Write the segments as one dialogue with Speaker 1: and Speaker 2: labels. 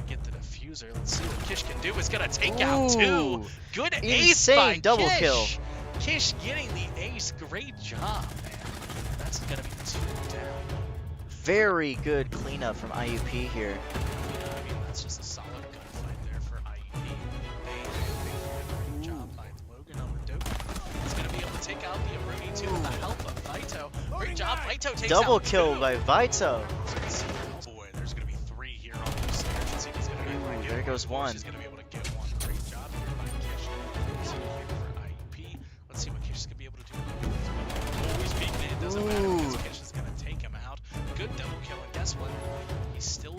Speaker 1: gonna get the diffuser. Let's see what Kish can do. It's gonna take out two. Good ace
Speaker 2: Insane
Speaker 1: by
Speaker 2: double
Speaker 1: Kish.
Speaker 2: kill.
Speaker 1: Kish getting the ace. Great job, man. That's gonna be 2 down.
Speaker 2: Very good cleanup from IUP here.
Speaker 1: I mean, that's just a solid gunfight there for IUP. They did a great job by Logan on the dope. He's gonna be able to take out the Aruni too with the help of Vito. Great job, Vito takes
Speaker 2: Double
Speaker 1: out
Speaker 2: kill
Speaker 1: two.
Speaker 2: by Vito.
Speaker 1: Boy, there's gonna be 3 here on those stairs. Let's see if he's gonna be able to get
Speaker 2: There goes one.
Speaker 1: He's gonna be able to get one. Great job here by Kish. Let's see here for IUP. Let's see what Kish is gonna be able to do. Oh, he's peeking it. It doesn't matter because Kish is gonna take him out. Good double kill, and guess what? He's still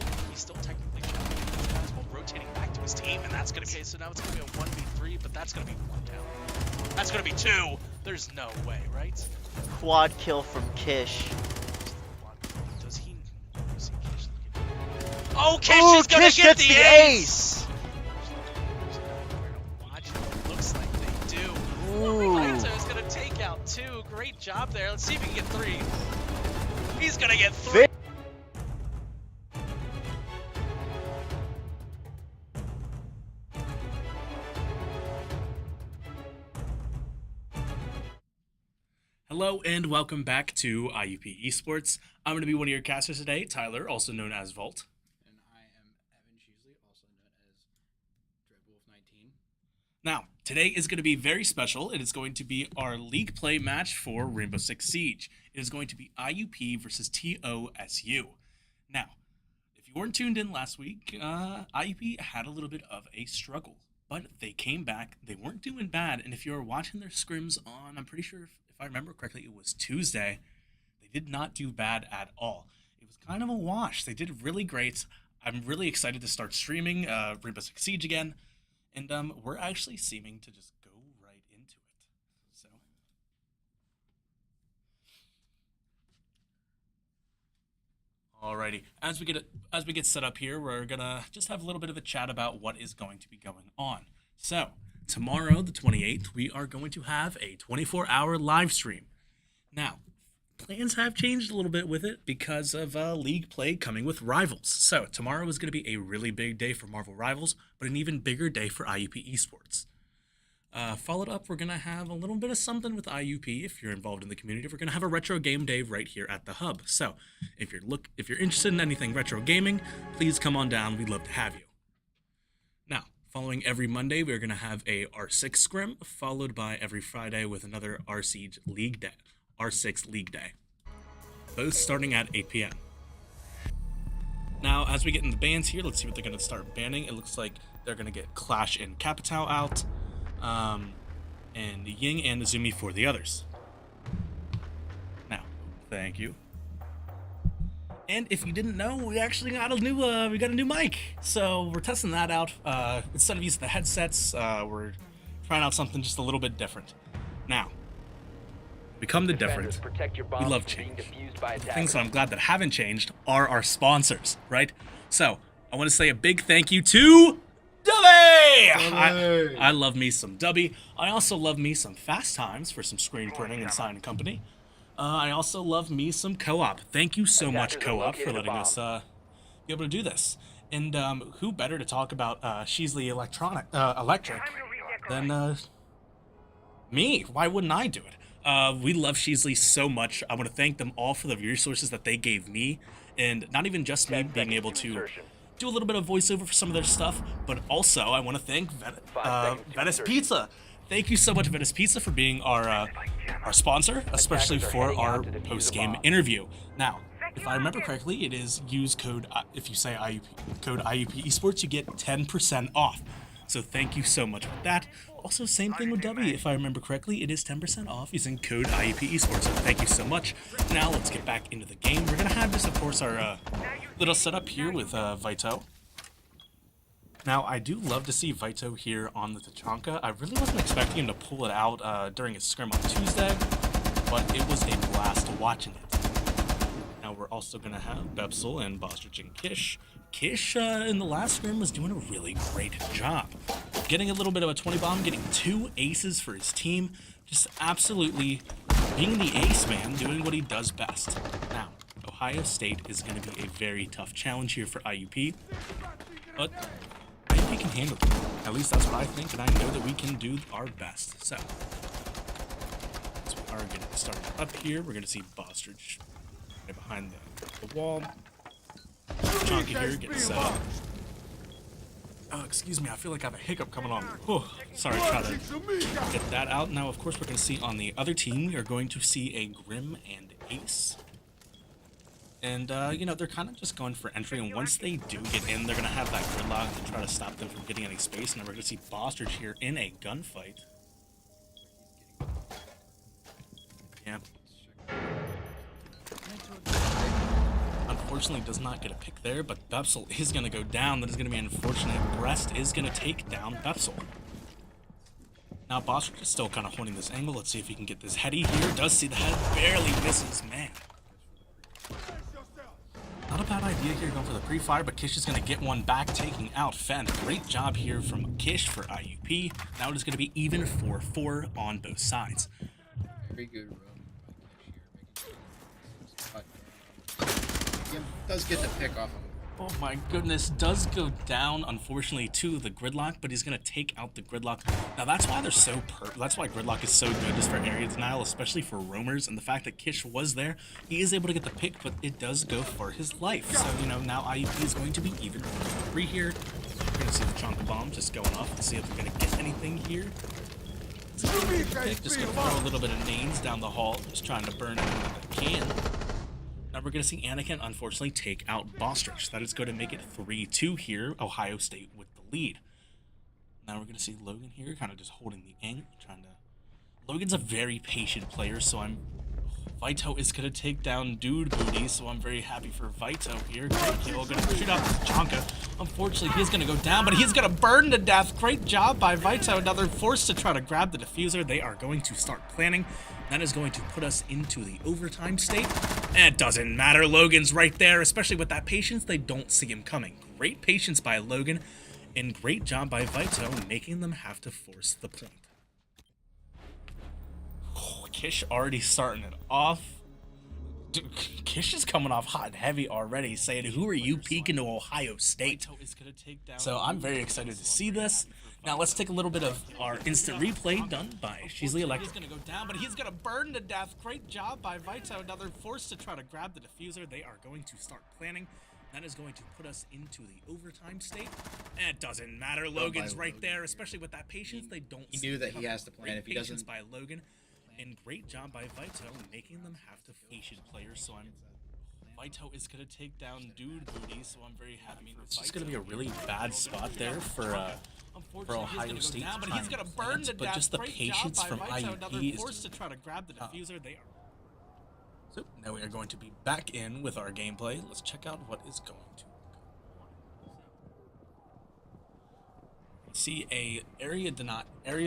Speaker 1: technically challenging while rotating back to his team, and that's gonna be so now it's gonna be a 1v3, but that's gonna be 1 down. That's gonna be 2. There's no way, right?
Speaker 2: Quad kill from Kish.
Speaker 1: Does he see Kish looking? Oh, Kish is gonna
Speaker 2: Kish
Speaker 1: get
Speaker 2: gets
Speaker 1: the
Speaker 2: ace!
Speaker 1: Watch it. Looks like they do.
Speaker 2: Ooh.
Speaker 1: Vito is gonna take out 2. Great job there. Let's see if he can get 3. He's gonna get 3.
Speaker 3: Hello and welcome back to IUP Esports. I'm going to be one of your casters today, Tyler, also known as Vault.
Speaker 4: And I am Evan Sheasley, also known as Dreadwolf19.
Speaker 3: Now, today is going to be very special. It is going to be our league play match for Rainbow Six Siege. It is going to be IUP versus TOSU. Now, if you weren't tuned in last week, IUP had a little bit of a struggle, but they came back. They weren't doing bad, and if you were watching their scrims on, I'm pretty sure if I remember correctly, it was Tuesday, they did not do bad at all. It was kind of a wash. They did really great. I'm really excited to start streaming Rainbow Six Siege again, and we're actually seeming to just go right into it. So, alrighty, as we get set up here, we're gonna just have a little bit of a chat about what is going to be going on. So, tomorrow, the 28th, we are going to have a 24-hour live stream. Now, plans have changed a little bit with it because of league play coming with Rivals. So, tomorrow is going to be a really big day for Marvel Rivals, but an even bigger day for IUP Esports. Followed up, we're going to have a little bit of something with IUP. If you're involved in the community, we're going to have a retro game day right here at the hub. So, if you're interested in anything retro gaming, please come on down. We'd love to have you. Now, following every Monday, we're going to have a R6 scrim, followed by every Friday with another R6 League Day. Both starting at 8 p.m. Now, as we get in the bans here, let's see what they're going to start banning. It looks like they're going to get Clash and Capitao out, and Ying and Azumi for the others. Now, thank you. And if you didn't know, we actually got a new mic. So we're testing that out. Instead of using the headsets, we're trying out something just a little bit different. Now, become the different. We love change. Things that I'm glad that haven't changed are our sponsors, right? So I want to say a big thank you to Dubby! I love me some Dubby. I also love me some Fast Times for some screen printing and sign company. I also love me some Co-op. Thank you so much, Co-op, for letting us be able to do this. And who better to talk about Sheasley Electric than me? Why wouldn't I do it? We love Sheasley so much. I want to thank them all for the resources that they gave me, and not even just me being able to do a little bit of voiceover for some of their stuff, but also I want to thank Venice Pizza. Thank you so much, Venice Pizza, for being our sponsor, especially for our post-game interview. Now, if I remember correctly, it is use code, if you say code IUP Esports, you get 10% off. So thank you so much for that. Also, same thing with W. If I remember correctly, it is 10% off using code IUP Esports. So thank you so much. Now let's get back into the game. We're going to have just, of course, our little setup here with Vito. Now, I do love to see Vito here on the Tachanka. I really wasn't expecting him to pull it out during his scrim on Tuesday, but it was a blast watching it. Now, we're also going to have Bebsel and Bostrich and Kish. Kish, in the last scrim, was doing a really great job. Getting a little bit of a 20 bomb, getting 2 aces for his team. Just absolutely being the ace man, doing what he does best. Now, Ohio State is going to be a very tough challenge here for IUP. but IUP can handle it. At least that's what I think, and I know that we can do our best. So we are getting started up here. We're going to see Bostridge right behind the wall. Chonky here gets set up. Oh, excuse me, I feel like I have a hiccup coming on. Whew. Sorry, try to get that out. Now, of course, we're going to see on the other team, we are going to see a Grim and Ace. And, you know, they're kind of just going for entry, and once they do get in, they're going to have that gridlock to try to stop them from getting any space, and then we're going to see Bostridge here in a gunfight. Yeah. Unfortunately, does not get a pick there, but Bepsel is going to go down. That is going to be unfortunate. Breast is going to take down Bepsel. Now, Bostridge is still kind of holding this angle. Let's see if he can get this heady here. Does see the head. Barely misses. Man. Not a bad idea here going for the pre-fire, but Kish is going to get one back, taking out Fen. Great job here from Kish for IUP. Now it is going to be even 4-4 on both sides.
Speaker 4: Very good run by Kish here, making does get the pick off him.
Speaker 3: Oh my goodness, does go down, unfortunately, to the gridlock, but he's going to take out the gridlock. Now, that's why they're so that's why gridlock is so good, just for area denial, especially for roamers, and the fact that Kish was there, he is able to get the pick, but it does go for his life. So, you know, now IUP is going to be even 3 here. We're going to see the chunk bomb just going off and see if they're going to get anything here. Just going to throw a little bit of names down the hall, just trying to burn everything that they can. Now we're going to see Anakin, unfortunately, take out Bostridge. That is going to make it 3-2 here, Ohio State with the lead. Now we're going to see Logan here, kind of just holding the angle, trying to... Logan's a very patient player, so Vito is going to take down Dude Booty, so I'm very happy for Vito here. Great kill, going to shoot out Chonka. Unfortunately, he's going to go down, but he's going to burn to death. Great job by Vito. Now they're forced to try to grab the diffuser. They are going to start planning. That is going to put us into the overtime state. And it doesn't matter. Logan's right there, especially with that patience. They don't see him coming. Great patience by Logan, and great job by Vito, making them have to force the point. Oh, Kish already starting it off. Dude, Kish is coming off hot and heavy already, saying, who are you peeking to Ohio State? So I'm very excited to see this. Now let's take a little bit of our instant replay done by Sheasley Electric. He's going to go down, but he's going to burn to death. Great job by Vito. Now they're forced to try to grab the diffuser. They are going to start planning. That is going to put us into the overtime state. And it doesn't matter. Logan's right there, especially with that patience. They don't.
Speaker 4: He knew that he has to plan. If he doesn't,
Speaker 3: by Logan, and great job by Vito, making them have to patient players. So Vito is going to take down Dude Booty, so I'm very happy. I mean, it's just going to be a really bad spot there for Ohio State. But he's going to burn to death. But just the patience from IUP is forced to try to grab the diffuser. They are. So now we are going to be back in with our gameplay. Let's check out what is going to go on. See a area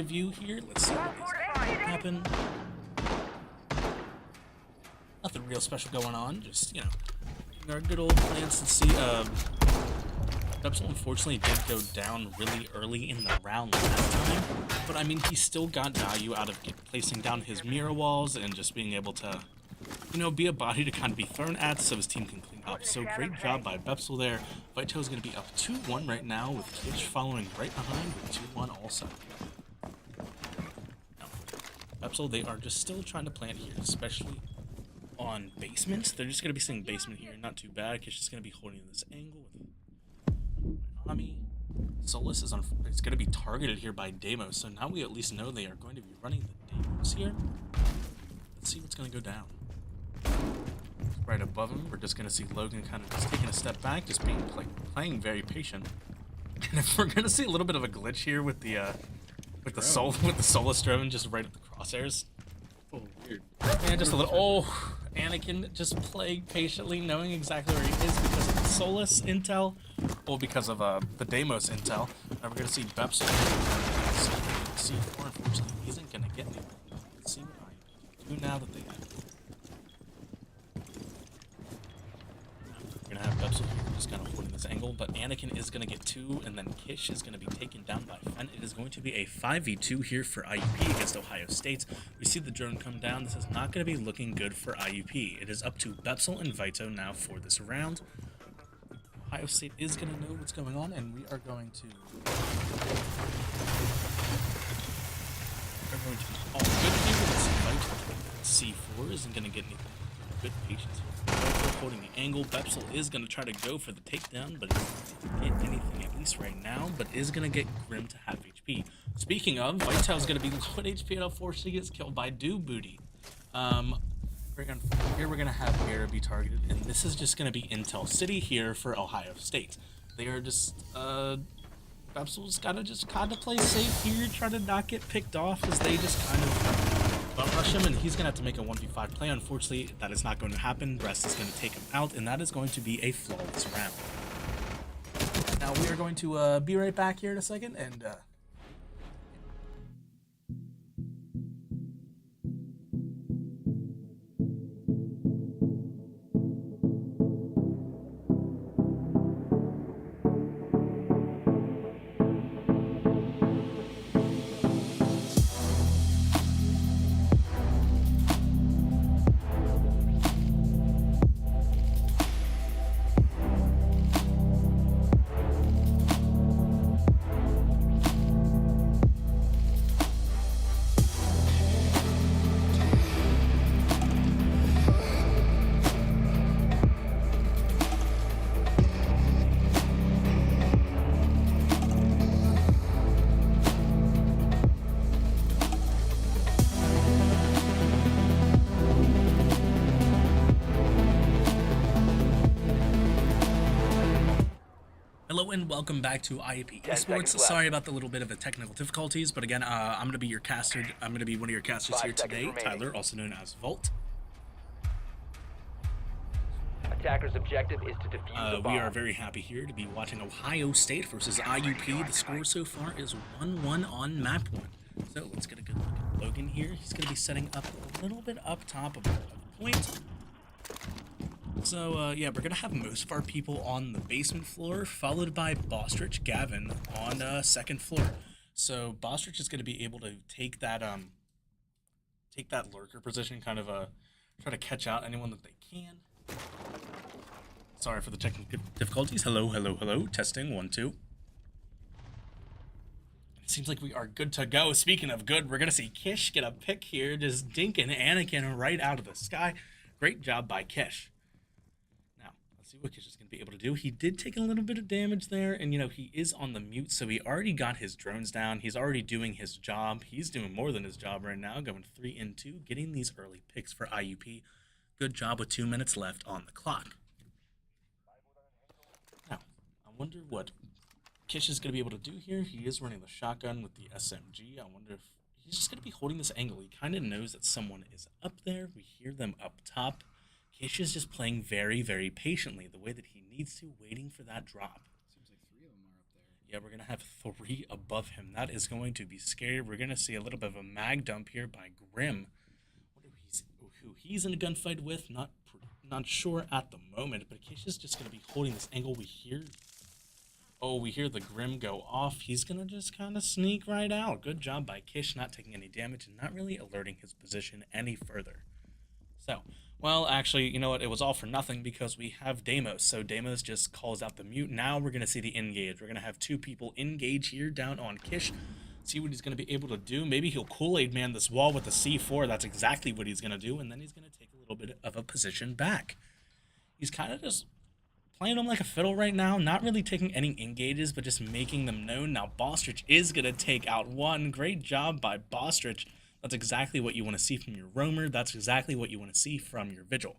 Speaker 3: view here. Let's see what is going to happen. Nothing real special going on. Just, you know, our good old plans to see. Bepsel unfortunately did go down really early in the round last time, but I mean, he still got value out of placing down his mirror walls and just being able to, you know, be a body to kind of be thrown at so his team can clean up. So great job by Bepsel there. Vito is going to be up 2-1 right now with Kish following right behind with 2-1 also. Now, Bepsel, they are just still trying to plant here, especially on basement. They're just going to be seeing basement here. Not too bad. Kish is going to be holding this angle with Ami. Solus is it's going to be targeted here by Demos, so now we at least know they are going to be running the Demos here. Let's see what's going to go down. Right above him, we're just going to see Logan kind of just taking a step back, just being playing very patient. And if we're going to see a little bit of a glitch here with the Solus drone just right at the crosshairs.
Speaker 4: oh, weird.
Speaker 3: And just a little. Oh, Anakin just playing patiently, knowing exactly where he is because of the Solus intel, or because of the Deimos intel. Now we're going to see Bepsel. C4, unfortunately, he isn't going to get anything. Let's see what I do now that they have. We're going to have Bepsel just kind of holding this angle, but Anakin is going to get 2, and then Kish is going to be taken down by Fen. It is going to be a 5v2 here for IUP against Ohio State. We see the drone come down. This is not going to be looking good for IUP. It is up to Bepsel and Vito now for this round. Ohio State is going to know what's going on, and we are going to... We're going to be all good here with this fight. C4 isn't going to get any good patience. Holding the angle. Bepsel is going to try to go for the takedown, but doesn't get anything at least right now, but is going to get Grim to half HP. Speaking of, Vital's going to be low HP, and unfortunately gets killed by Do Booty. Here we're going to have Air be targeted, and this is just going to be Intel City here for Ohio State. They are just, Bepsel's got to just kind of play safe here, try to not get picked off as they just kind of butt rush him, and he's going to have to make a 1v5 play. Unfortunately, that is not going to happen. Rest is going to take him out, and that is going to be a flawless round. Now, we are going to be right back here in a second, and... Hello and welcome back to IUP Esports. Sorry about the little bit of a technical difficulties, but again, I'm going to be your caster. I'm going to be one of your casters here today, Tyler, also known as Volt.
Speaker 5: Attacker's objective is to defuse the bomb.
Speaker 3: We are very happy here to be watching Ohio State versus IUP. The score so far is 1-1 on map 1. So let's get a good look at Logan here. He's going to be setting up a little bit up top of the point. So, yeah, we're going to have most of our people on the basement floor, followed by Bostrich Gavin on second floor. So, Bostrich is going to be able to take that lurker position, kind of try to catch out anyone that they can. Sorry for the technical difficulties. Hello, hello, hello. Testing, 1, 2. It seems like we are good to go. Speaking of good, we're going to see Kish get a pick here, just dinking Anakin right out of the sky. Great job by Kish. See what Kish is going to be able to do. He did take a little bit of damage there, and you know, he is on the mute, so he already got his drones down. He's already doing his job. He's doing more than his job right now, going 3 and 2, getting these early picks for IUP. Good job with 2 minutes left on the clock. Now, I wonder what Kish is going to be able to do here. He is running the shotgun with the SMG. I wonder if he's just going to be holding this angle. He kind of knows that someone is up there. We hear them up top. Kish is just playing very, very patiently, the way that he needs to, waiting for that drop.
Speaker 4: Seems like 3 of them are up there.
Speaker 3: Yeah, we're going to have 3 above him. That is going to be scary. We're going to see a little bit of a mag dump here by Grim. Who he's in a gunfight with, not sure at the moment, but Kish is just going to be holding this angle. We hear the Grim go off. He's going to just kind of sneak right out. Good job by Kish, not taking any damage and not really alerting his position any further. So, well, actually, you know what? It was all for nothing because we have Deimos. So Deimos just calls out the mute. Now we're going to see the engage. We're going to have 2 people engage here down on Kish. See what he's going to be able to do. Maybe he'll Kool-Aid man this wall with the C4. That's exactly what he's going to do. And then he's going to take a little bit of a position back. He's kind of just playing them like a fiddle right now. Not really taking any engages, but just making them known. Now Bostrich is going to take out 1. Great job by Bostrich. That's exactly what you want to see from your roamer. That's exactly what you want to see from your vigil.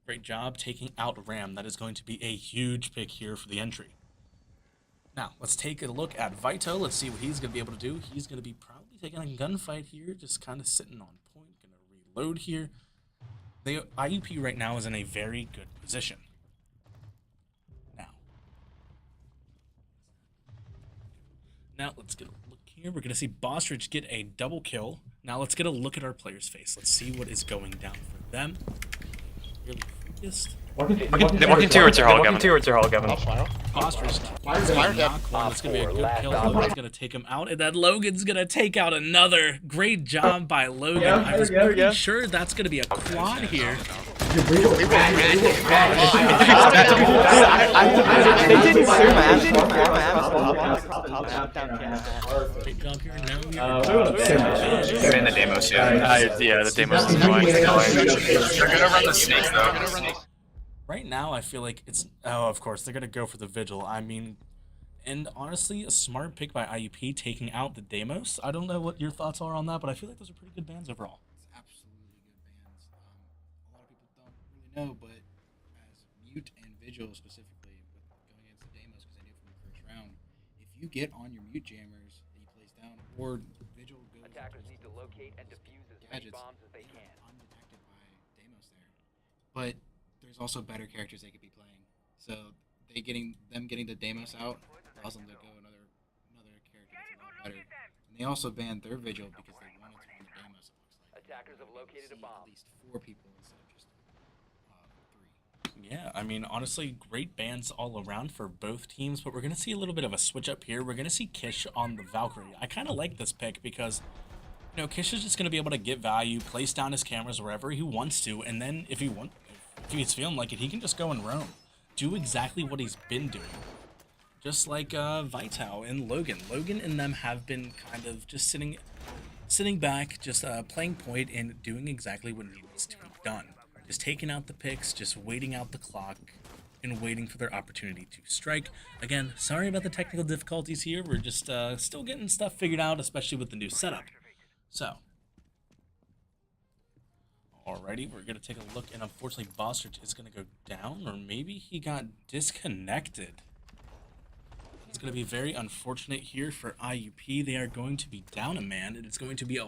Speaker 3: Great job taking out Ram. That is going to be a huge pick here for the entry. Now, let's take a look at Vito. Let's see what he's going to be able to do. He's going to be probably taking a gunfight here, just kind of sitting on point. Going to reload here. The IUP right now is in a very good position. Now, let's get a look here. We're going to see Bostrich get a double kill. Now, let's get a look at our player's face. Let's see what is going down for them. Really focused.
Speaker 6: They're walking towards your hall, Gavin.
Speaker 3: Bostrich knock one. That's going to be a good kill. Logan's going to take him out. And then Logan's going to take out another. Great job by Logan. I was pretty sure that's going to be a quad here.
Speaker 2: They didn't hear my ass.
Speaker 3: Great job here. Now we
Speaker 7: They're
Speaker 3: are
Speaker 6: They're in the demos, yeah, the demos is annoying. They're gonna run the snake though.
Speaker 3: right now. I feel like it's of course they're gonna go for the vigil. I mean, and honestly, a smart pick by IUP taking out the demos. I don't know what your thoughts are on that, but I feel like those are pretty good bans overall.
Speaker 4: It's absolutely good bans. A lot of people don't really know, but as mute and vigil specifically, with going against the demos because I knew from the first round, if you get on your mute jammers that you place down, or vigil goes
Speaker 5: Attackers need to locate and defuse as many
Speaker 4: gadgets,
Speaker 5: bombs as they
Speaker 4: they
Speaker 5: can.
Speaker 4: are undetected by demos there. But there's also better characters they could be playing. So getting the demos out allows them to go another character that's a lot better. And they also banned their vigil because they wanted to run the demos. It looks like
Speaker 5: Attackers have located a bomb.
Speaker 4: at least 4 people instead of just 3.
Speaker 3: Yeah, I mean, honestly, great bans all around for both teams, but we're going to see a little bit of a switch up here. We're going to see Kish on the Valkyrie. I kind of like this pick because, you know, Kish is just going to be able to get value, place down his cameras wherever he wants to, and then if he's feeling like it, he can just go and roam. Do exactly what he's been doing. Just like Vital and Logan. Logan and them have been kind of just sitting back, just playing point and doing exactly what needs to be done. Just taking out the picks, just waiting out the clock, and waiting for their opportunity to strike. Again, sorry about the technical difficulties here. We're just still getting stuff figured out, especially with the new setup. So, alrighty, we're going to take a look, and unfortunately, Bostard is going to go down, or maybe he got disconnected. It's going to be very unfortunate here for IUP. They are going to be down a man, and it's going to be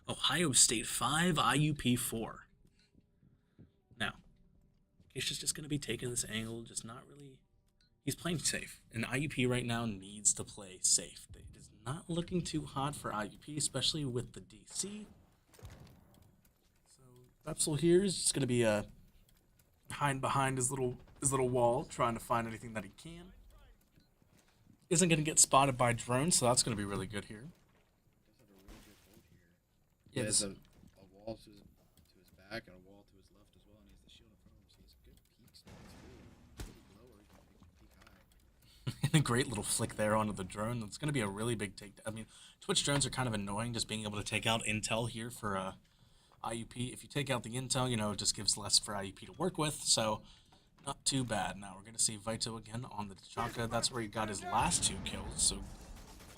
Speaker 3: Ohio State 5, IUP 4. Now, Kish is just going to be taking this angle, just not really... He's playing safe, and IUP right now needs to play safe. It is not looking too hot for IUP, especially with the DC. So, Bepsel here is just going to be behind his little wall, trying to find anything that he can. Isn't going to get spotted by drones, so that's going to be really good here.
Speaker 4: He
Speaker 3: Yeah,
Speaker 4: has a wall to his back and a wall to his left as well, and he has the shield in front of him, so he's good peak spots. Really lower, he can peek high.
Speaker 3: And a great little flick there onto the drone. That's going to be a really big take. I mean, Twitch drones are kind of annoying, just being able to take out intel here for IUP. If you take out the intel, you know, it just gives less for IUP to work with, so not too bad. Now we're going to see Vito again on the Tachanka. That's where he got his last 2 kills, so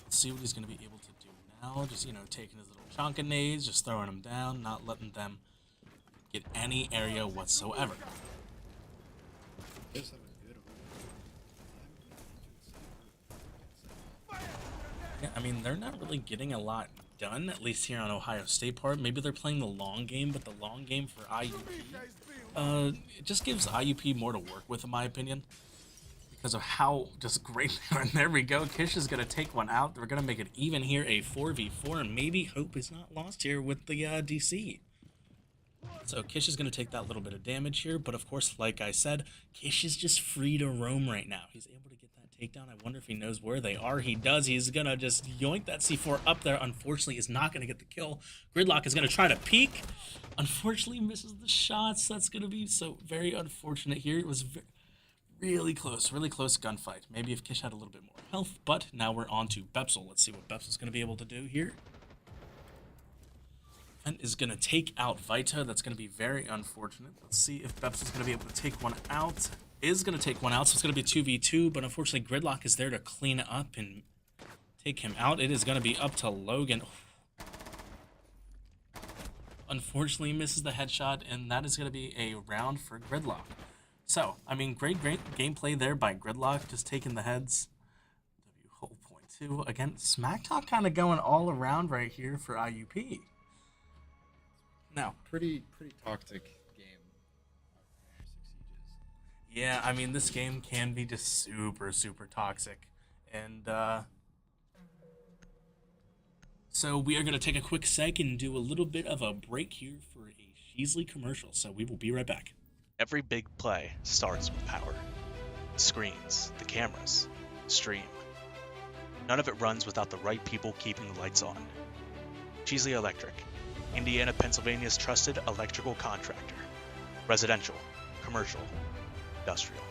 Speaker 3: let's see what he's going to be able to do now. Just, you know, taking his little Chanka nades, just throwing them down, not letting them get any area whatsoever.
Speaker 4: Does have a good
Speaker 3: Yeah, I mean, they're not really getting a lot done, at least here on Ohio State part. Maybe they're playing the long game, but the long game for IUP, it just gives IUP more to work with, in my opinion, because of how just great they are. And there we go. Kish is going to take one out. They're going to make it even here, a 4v4, and maybe hope is not lost here with the DC. So Kish is going to take that little bit of damage here, but of course, like I said, Kish is just free to roam right now. He's able to get that takedown. I wonder if he knows where they are. He does. He's going to just yoink that C4 up there. Unfortunately, is not going to get the kill. Gridlock is going to try to peek. Unfortunately, misses the shots. That's going to be so very unfortunate here. It was really close gunfight. Maybe if Kish had a little bit more health, but now we're on to Bepsel. Let's see what Bepsel's going to be able to do here. And is going to take out Vita. That's going to be very unfortunate. Let's see if Bepsel's going to be able to take one out. Is going to take one out, so it's going to be 2v2, but unfortunately Gridlock is there to clean up and take him out. It is going to be up to Logan. Unfortunately misses the headshot, and that is going to be a round for Gridlock. So, I mean, great gameplay there by Gridlock, just taking the heads. W.2. Again, smack talk kind of going all around right here for IUP. Now,
Speaker 4: pretty toxic game. Rainbow Six Sieges.
Speaker 3: yeah, I mean, this game can be just super toxic. And, so we are going to take a quick sec and do a little bit of a break here for a Sheasley commercial. So we will be right back.
Speaker 1: Every big play starts with power. Screens, the cameras, stream. None of it runs without the right people keeping the lights on. Sheasley Electric, Indiana, Pennsylvania's trusted electrical contractor. Residential, commercial, industrial.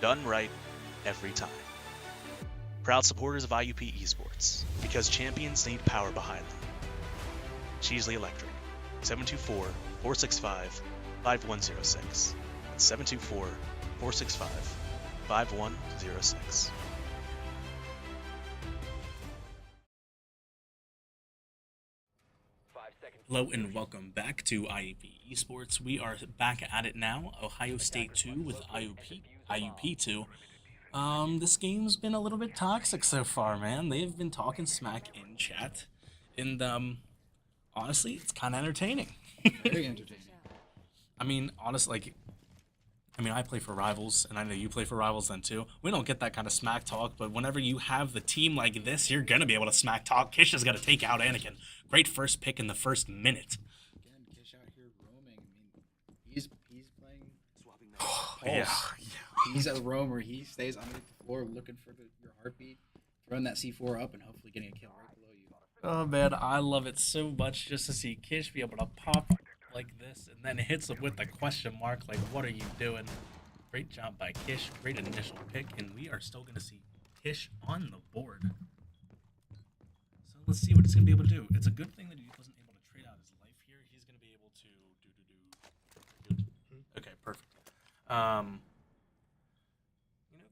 Speaker 1: Done right every time. Proud supporters of IUP Esports, because champions need power behind them. Cheesley Electric, 724-465-5106. That's 724-465-5106.
Speaker 3: Hello and welcome back to IUP Esports. We are back at it now. Ohio State 2 with IUP 2. This game's been a little bit toxic so far, man. They've been talking smack in chat, and honestly, it's kind of entertaining.
Speaker 4: Very entertaining.
Speaker 3: I mean, honestly, I play for Rivals, and I know you play for Rivals then too. We don't get that kind of smack talk, but whenever you have the team like this, you're gonna be able to smack talk. Kish is gonna take out Anakin. Great first pick in the first minute.
Speaker 4: Again, Kish out here roaming. I mean, he's playing.
Speaker 3: Yeah.
Speaker 4: He's a roamer. He stays underneath the floor looking for your heartbeat, throwing that C4 up, and hopefully getting a kill right below you.
Speaker 3: Oh man, I love it so much just to see Kish be able to pop like this and then hits him with the question mark like, what are you doing? Great job by Kish, great initial pick, and we are still going to see Kish on the board. So let's see what he's going to be able to do. It's a good thing that he wasn't able to trade out his life here. He's going to be able to Okay, perfect.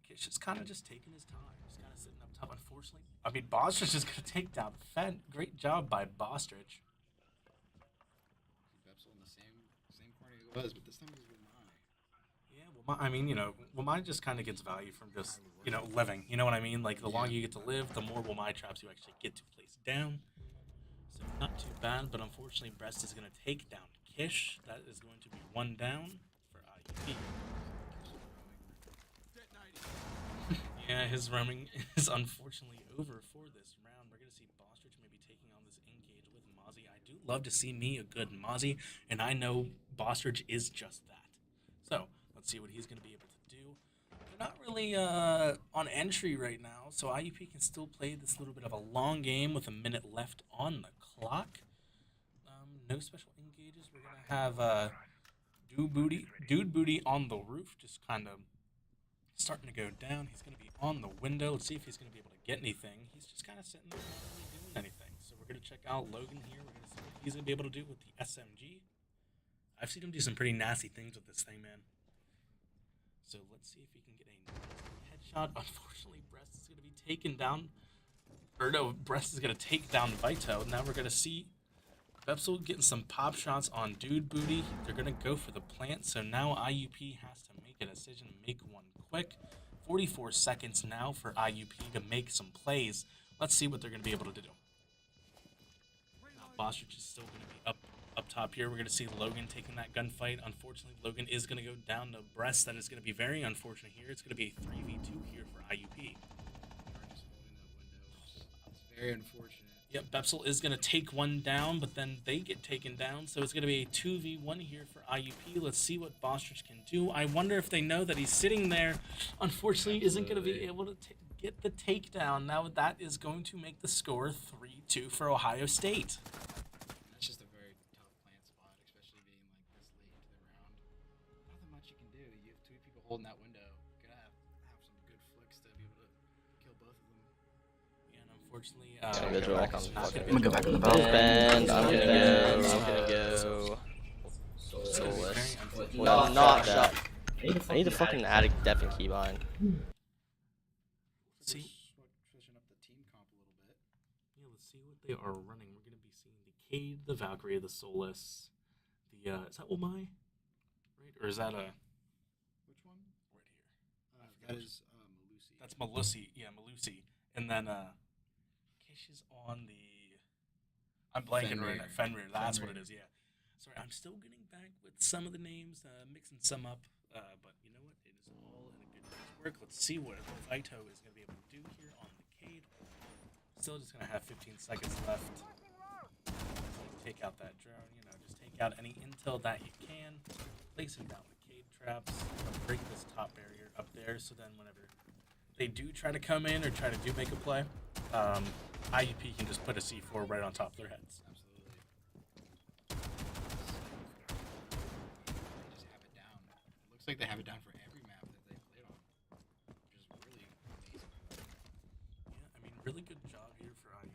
Speaker 3: Kish is kind of just taking his time. He's kind of sitting up top. Unfortunately, I mean, Bostrich is going to take down Fenn. Great job by Bostrich.
Speaker 4: Bepsel in the same corner he was, but this time he's with Mai.
Speaker 3: Yeah, well, Wamai just kind of gets value from just, living. You know what I mean? Like, the longer you get to live, the more Wamai traps you actually get to place down. So, not too bad, but unfortunately, Brest is going to take down Kish. That is going to be one down for IUP. Yeah, his roaming is unfortunately over for this round. We're going to see Bostrich maybe taking on this engage with Mozzie. I do love to see me a good Mozzie, and I know Bostrich is just that. So, let's see what he's going to be able to do. They're not really on entry right now, so IUP can still play this little bit of a long game with a minute left on the clock. No special engages. We're going to have Dude Booty on the roof, just kind of starting to go down. He's going to be on the window. Let's see if he's going to be able to get anything. He's just kind of sitting there not really doing anything. So we're going to check out Logan here. We're going to see what he's going to be able to do with the SMG. I've seen him do some pretty nasty things with this thing, man. So let's see if he can get a nasty headshot. Unfortunately, Brest is going to be taken down. Or no, Brest is going to take down Vito. Now we're going to see Bepsel getting some pop shots on Dude Booty. They're going to go for the plant. So now IUP has to make a decision, make one quick. 44 seconds now for IUP to make some plays. Let's see what they're going to be able to do. Now, Bostrich is still going to be up top here. We're going to see Logan taking that gunfight. Unfortunately, Logan is going to go down to Brest. That is going to be very unfortunate here. It's going to be a 3v2 here for IUP.
Speaker 4: It's very unfortunate.
Speaker 3: Yep, Bepsel is going to take one down, but then they get taken down. So it's going to be a 2v1 here for IUP. Let's see what Bostrich can do. I wonder if they know that he's sitting there. Unfortunately, isn't going to be able to get the takedown. Now that is going to make the score 3-2 for Ohio State.
Speaker 4: That's just a very tough plant spot, especially being like this late into the round. Nothing much you can do. You have two people holding that window. Gotta have some good flicks to be able to kill both of them.
Speaker 3: Yeah, and unfortunately,
Speaker 2: I'm gonna go back on the
Speaker 3: not gonna
Speaker 2: I'm gonna go back on the belt. And I'm gonna go. Soulless. No, not that. I need to fucking add a Devin keybind.
Speaker 3: See,
Speaker 4: Switching up the team comp a little bit.
Speaker 3: yeah, let's see what they are running. We're gonna be seeing the Cade, the Valkyrie, the Soulless, the is that Omai, right? Or is that a
Speaker 4: Which one?
Speaker 3: right here?
Speaker 4: That is Malusi.
Speaker 3: That's Malusi, yeah, Malusi, and then Kish is on the. I'm blanking right now. Fenrir, that's what it is. Yeah. Sorry, I'm still getting back with some of the names, mixing some up. But you know what? It is all in a good day's work. Let's see what Vito is going to be able to do here on the Cade. Still just going to have 15 seconds left. Take out that drone. Just take out any intel that you can. Placing down the Cade traps. Break this top barrier up there. So then whenever they do try to come in or try to do make a play, IUP can just put a C4 right on top of their heads.
Speaker 4: Absolutely. like they have it done for every map that they played on, which is really amazing.
Speaker 3: Yeah, I mean, really good job here for IUP.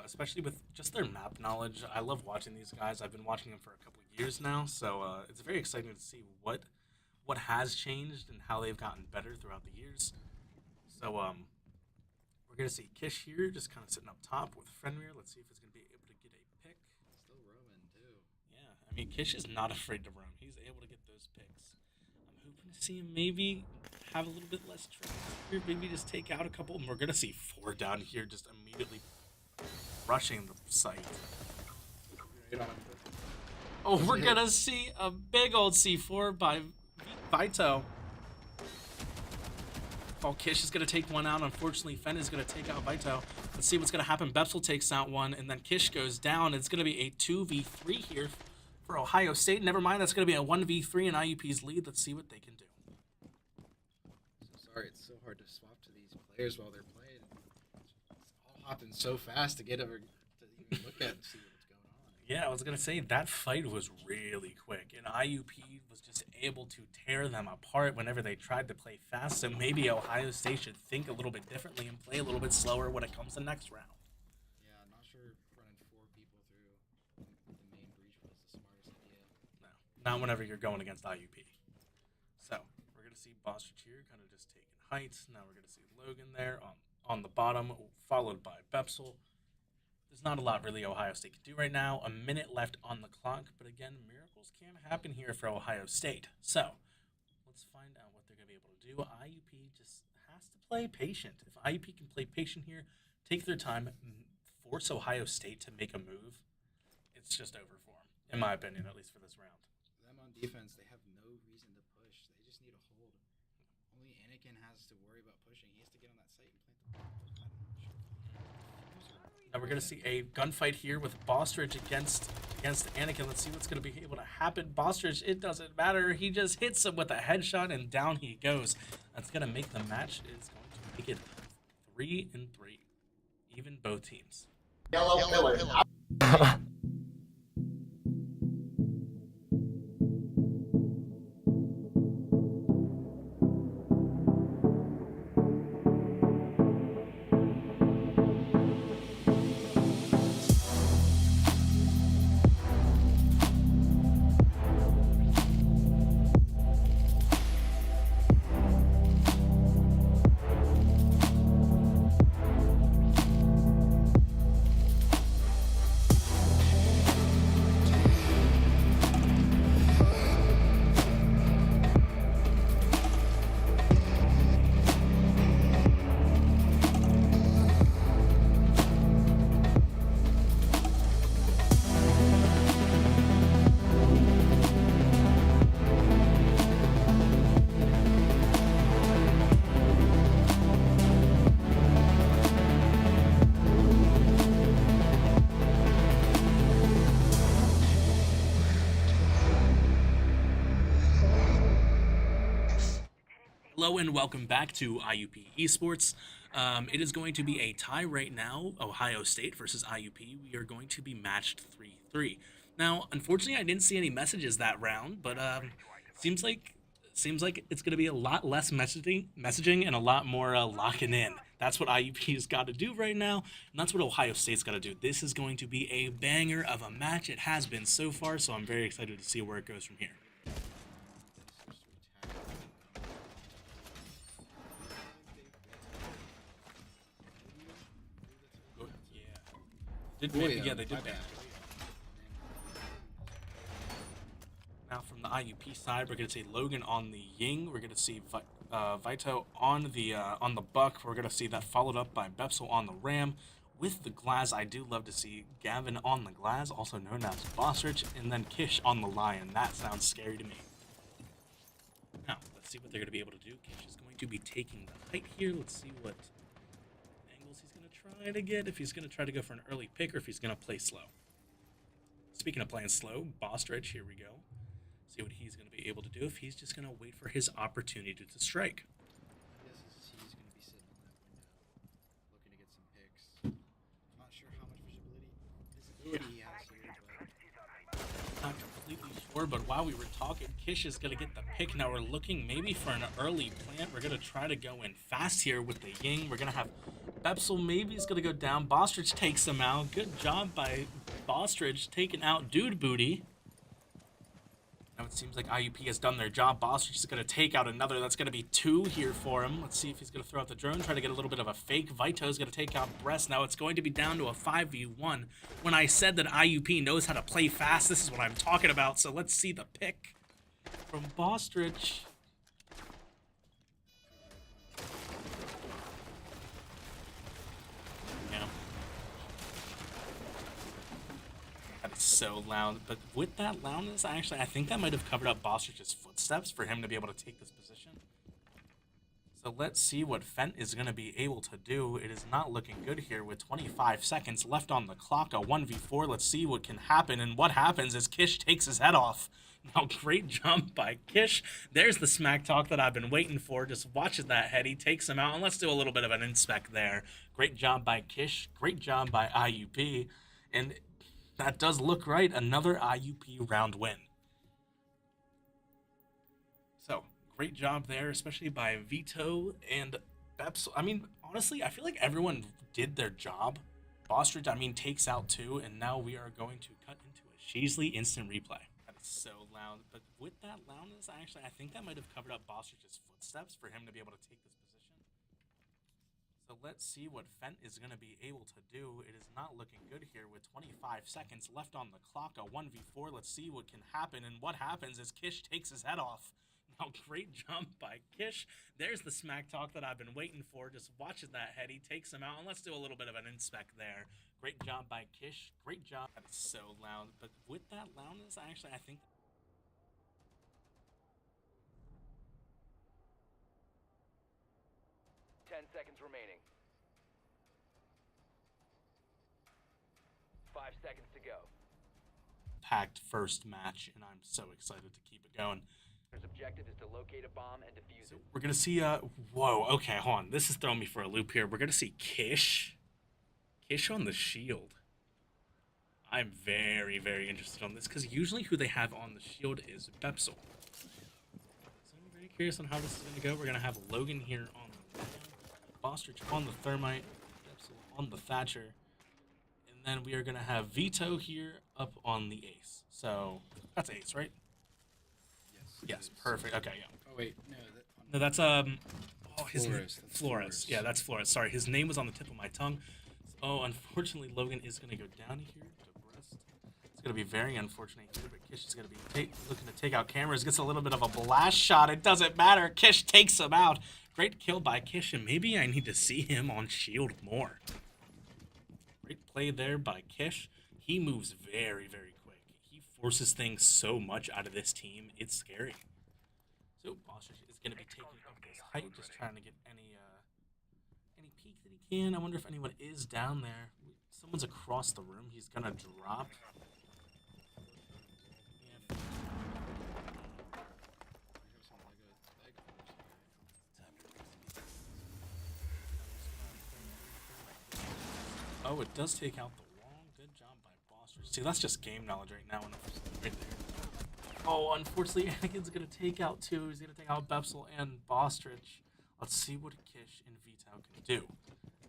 Speaker 3: Especially with just their map knowledge. I love watching these guys. I've been watching them for a couple of years now, so it's very exciting to see what has changed and how they've gotten better throughout the years. So we're gonna see Kish here, just kind of sitting up top with Fenrir. Let's see if he's gonna be able to get a pick.
Speaker 4: Still roaming too.
Speaker 3: Yeah, I mean, Kish is not afraid to roam. He's able to get those picks. I'm hoping to see him maybe have a little bit less trouble here, maybe just take out a couple. And we're gonna see 4 down here, just immediately rushing the site. Oh, we're gonna see a big old C4 by Vito. Oh, Kish is gonna take one out. Unfortunately, Fen is gonna take out Vito. Let's see what's gonna happen. Bepsel takes out one, and then Kish goes down. It's gonna be a 2v3 here for Ohio State. Never mind, that's gonna be a 1v3 in IUP's lead. Let's see what they can do.
Speaker 4: So sorry, it's so hard to swap to these players while they're playing. It's all hopping so fast to get over to even look at and see what's going on.
Speaker 3: Yeah, I was gonna say that fight was really quick, and IUP was just able to tear them apart whenever they tried to play fast. So maybe Ohio State should think a little bit differently and play a little bit slower when it comes to next round.
Speaker 4: Yeah, I'm not sure running 4 people through the main breach was the smartest idea.
Speaker 3: No, not whenever you're going against IUP. So we're gonna see Bostrich here, kind of just taking heights. Now we're gonna see Logan there on the bottom, followed by Bepsel. There's not a lot really Ohio State can do right now. A minute left on the clock, but again, miracles can happen here for Ohio State. So let's find out what they're going to be able to do. IUP just has to play patient. If IUP can play patient here, take their time, force Ohio State to make a move, it's just over for them, in my opinion, at least for this round.
Speaker 4: Them on defense, they have no reason to push. They just need a hold. Only Anakin has to worry about pushing. He has to get on that site and plant the bomb.
Speaker 3: Now we're going to see a gunfight here with Bostrich against Anakin. Let's see what's going to be able to happen. Bostrich, it doesn't matter. He just hits him with a headshot, and down he goes. That's going to make the match. It's going to make it 3-3. Even both teams.
Speaker 7: Yellow pillar.
Speaker 3: Hello and welcome back to IUP Esports. It is going to be a tie right now, Ohio State versus IUP. We are going to be matched 3-3. Now, unfortunately, I didn't see any messages that round, but seems like it's going to be a lot less messaging and a lot more locking in. That's what IUP's got to do right now, and that's what Ohio State's got to do. This is going to be a banger of a match. It has been so far, so I'm very excited to see where it goes from here. They did that. Now from the IUP side, we're going to see Logan on the Ying. We're going to see Vito on the Buck. We're going to see that followed up by Bepsel on the Ram. With the Glaz, I do love to see Gavin on the Glaz, also known as Bostrich, and then Kish on the Lion. That sounds scary to me. Now, let's see what they're going to be able to do. Kish is going to be taking the height here. Let's see what angles he's going to try to get, if he's going to try to go for an early pick or if he's going to play slow. Speaking of playing slow, Bostrich, here we go. See what he's going to be able to do, if he's just going to wait for his opportunity to strike.
Speaker 4: He's going to be sitting on that window, looking to get some picks. I'm not sure how much visibility he has here, but
Speaker 3: Not completely sure. before, but while we were talking, Kish is going to get the pick. Now we're looking maybe for an early plant. We're going to try to go in fast here with the Ying. We're going to have Bepsel maybe is going to go down. Bostridge takes him out. Good job by Bostridge taking out Dude Booty. Now it seems like IUP has done their job. Bostridge is going to take out another. That's going to be 2 here for him. Let's see if he's going to throw out the drone, try to get a little bit of a fake. Vito is going to take out Breast. Now it's going to be down to a 5v1. When I said that IUP knows how to play fast, this is what I'm talking about. So let's see the pick from Bostridge. Yeah. That is so loud, but with that loudness, I think that might have covered up Bostridge's footsteps for him to be able to take this position. So let's see what Fent is going to be able to do. It is not looking good here with 25 seconds left on the clock, a 1v4. Let's see what can happen, and what happens is Kish takes his head off. Now, great jump by Kish. There's the smack talk that I've been waiting for. Just watching that head. He takes him out, and let's do a little bit of an inspect there. Great job by Kish. Great job by IUP. And that does look right. Another IUP round win. So, great job there, especially by Vito and Beps. I mean, honestly, I feel like everyone did their job. Bostridge, takes out 2, and now we are going to cut into a Sheasley instant replay. That is so loud, but with that loudness, I think that might have covered up Bostridge's footsteps for him to be able to take this position. So let's see what Fent is going to be able to do. It is not looking good here with 25 seconds left on the clock, a 1v4. Let's see what can happen, and what happens is Kish takes his head off. Now, great jump by Kish. There's the smack talk that I've been waiting for. Just watching that head. He takes him out, and let's do a little bit of an inspect there. Great job by Kish. Great job. That is so loud, but with that loudness, I think...
Speaker 5: 10 seconds remaining. 5 seconds to go.
Speaker 3: Packed first match, and I'm so excited to keep it going.
Speaker 5: Their objective is to locate a bomb and defuse it.
Speaker 3: We're gonna see whoa, okay, hold on. This is throwing me for a loop here. We're gonna see Kish on the shield. I'm very, very interested on this, because usually who they have on the shield is Bepsel. So I'm very curious on how this is gonna go. We're gonna have Logan here on the Bostridge on the Thermite, Bepsel on the Thatcher, and then we are gonna have Vito here up on the Ace. So that's Ace, right? Yes, perfect. Okay, yeah.
Speaker 4: Oh wait,
Speaker 3: No, that's
Speaker 4: Flores.
Speaker 3: His
Speaker 4: That's
Speaker 3: Flores.
Speaker 4: Flores.
Speaker 3: Yeah, that's Flores. Sorry, his name was on the tip of my tongue. Oh, unfortunately, Logan is gonna go down here to Breast. It's gonna be very unfortunate here, but Kish is gonna be looking to take out cameras. Gets a little bit of a blast shot. It doesn't matter. Kish takes him out. Great kill by Kish, and maybe I need to see him on shield more. Great play there by Kish. He moves very, very quick. He forces things so much out of this team. It's scary. So Bostridge is going to be taking up this height, just trying to get any peek that he can. I wonder if anyone is down there. Someone's across the room. He's going to drop. Yeah. Oh, it does take out the wall. Good job by Bostridge. See, that's just game knowledge right now. Right there. Oh, unfortunately, Anakin's going to take out 2. He's going to take out Bepsel and Bostridge. Let's see what Kish and Vito can do.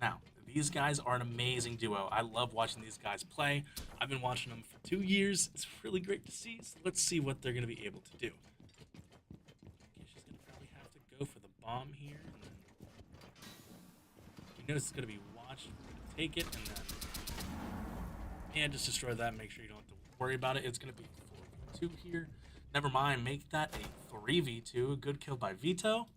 Speaker 3: Now, these guys are an amazing duo. I love watching these guys play. I've been watching them for 2 years. It's really great to see. So let's see what they're going to be able to do. Kish is going to probably have to go for the bomb here. And then he knows it's going to be watched. We're going to take it and then... And just destroy that. Make sure you don't have to worry about it. It's going to be 4v2 here. Never mind, make that a 3v2. Good kill by Vito.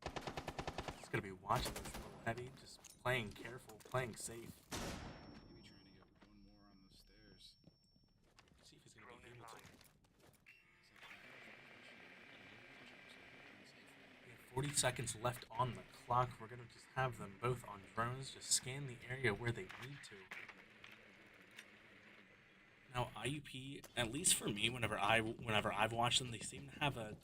Speaker 3: He's going to be watching this little Eddie, just playing careful, playing safe.
Speaker 4: Maybe trying to get one more on the stairs.
Speaker 3: See if he's going to be able to. We have 40 seconds left on the clock. We're going to just have them both on drones, just scan the area where they need to. Now, IUP, at least for me, whenever I've watched them, they seem to have a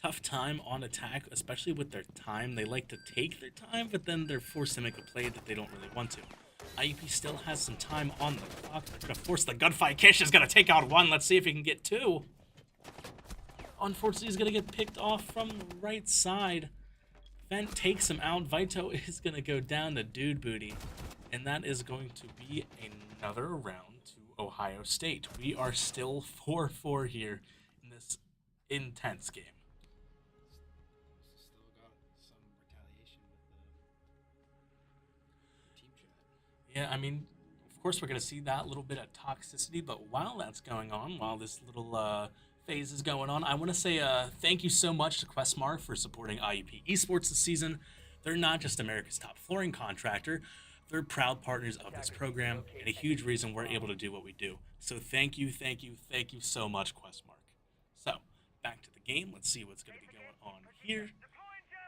Speaker 3: tough time on attack, especially with their time. They like to take their time, but then they're forced to make a play that they don't really want to. IUP still has some time on the clock. They're going to force the gunfight. Kish is going to take out one. Let's see if he can get two. Unfortunately, he's going to get picked off from the right side. Vent takes him out. Vito is going to go down to Dude Booty. And that is going to be another round to Ohio State. We are still 4-4 here in this intense game.
Speaker 4: Still got some retaliation with the team chat.
Speaker 3: Yeah, I mean, of course we're going to see that little bit of toxicity, but while that's going on, while this little phase is going on, I want to say thank you so much to Questmark for supporting IUP Esports this season. They're not just America's top flooring contractor, they're proud partners of this program and a huge reason we're able to do what we do. So thank you so much, Questmark. So, back to the game. Let's see what's going to be going on here.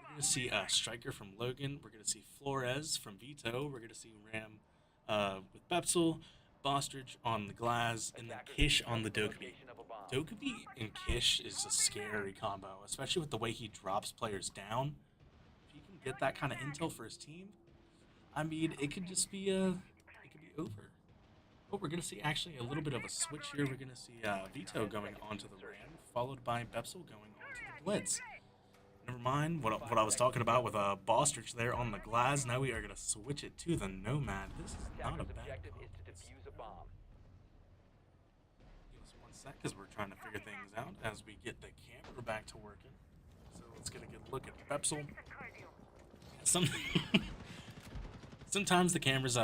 Speaker 3: We're going to see Striker from Logan. We're going to see Flores from Vito. We're going to see Ram with Bepsel, Bostridge on the Glass, and then Kish on the Dokkaebi. Dokkaebi and Kish is a scary combo, especially with the way he drops players down. If he can get that kind of intel for his team, I mean, it could just be it could be over. Oh, we're gonna see actually a little bit of a switch here. We're gonna see Vito going onto the Ram, followed by Bepsel going onto the Blitz. Never mind what I was talking about with Bostridge there on the Glass. Now we are gonna switch it to the Nomad. This is not a bad
Speaker 5: Objective
Speaker 3: combo.
Speaker 5: is to defuse a bomb.
Speaker 3: Give us 1 sec, because we're trying to figure things out as we get the camera back to working. So let's get a good look at Bepsel. Sometimes the cameras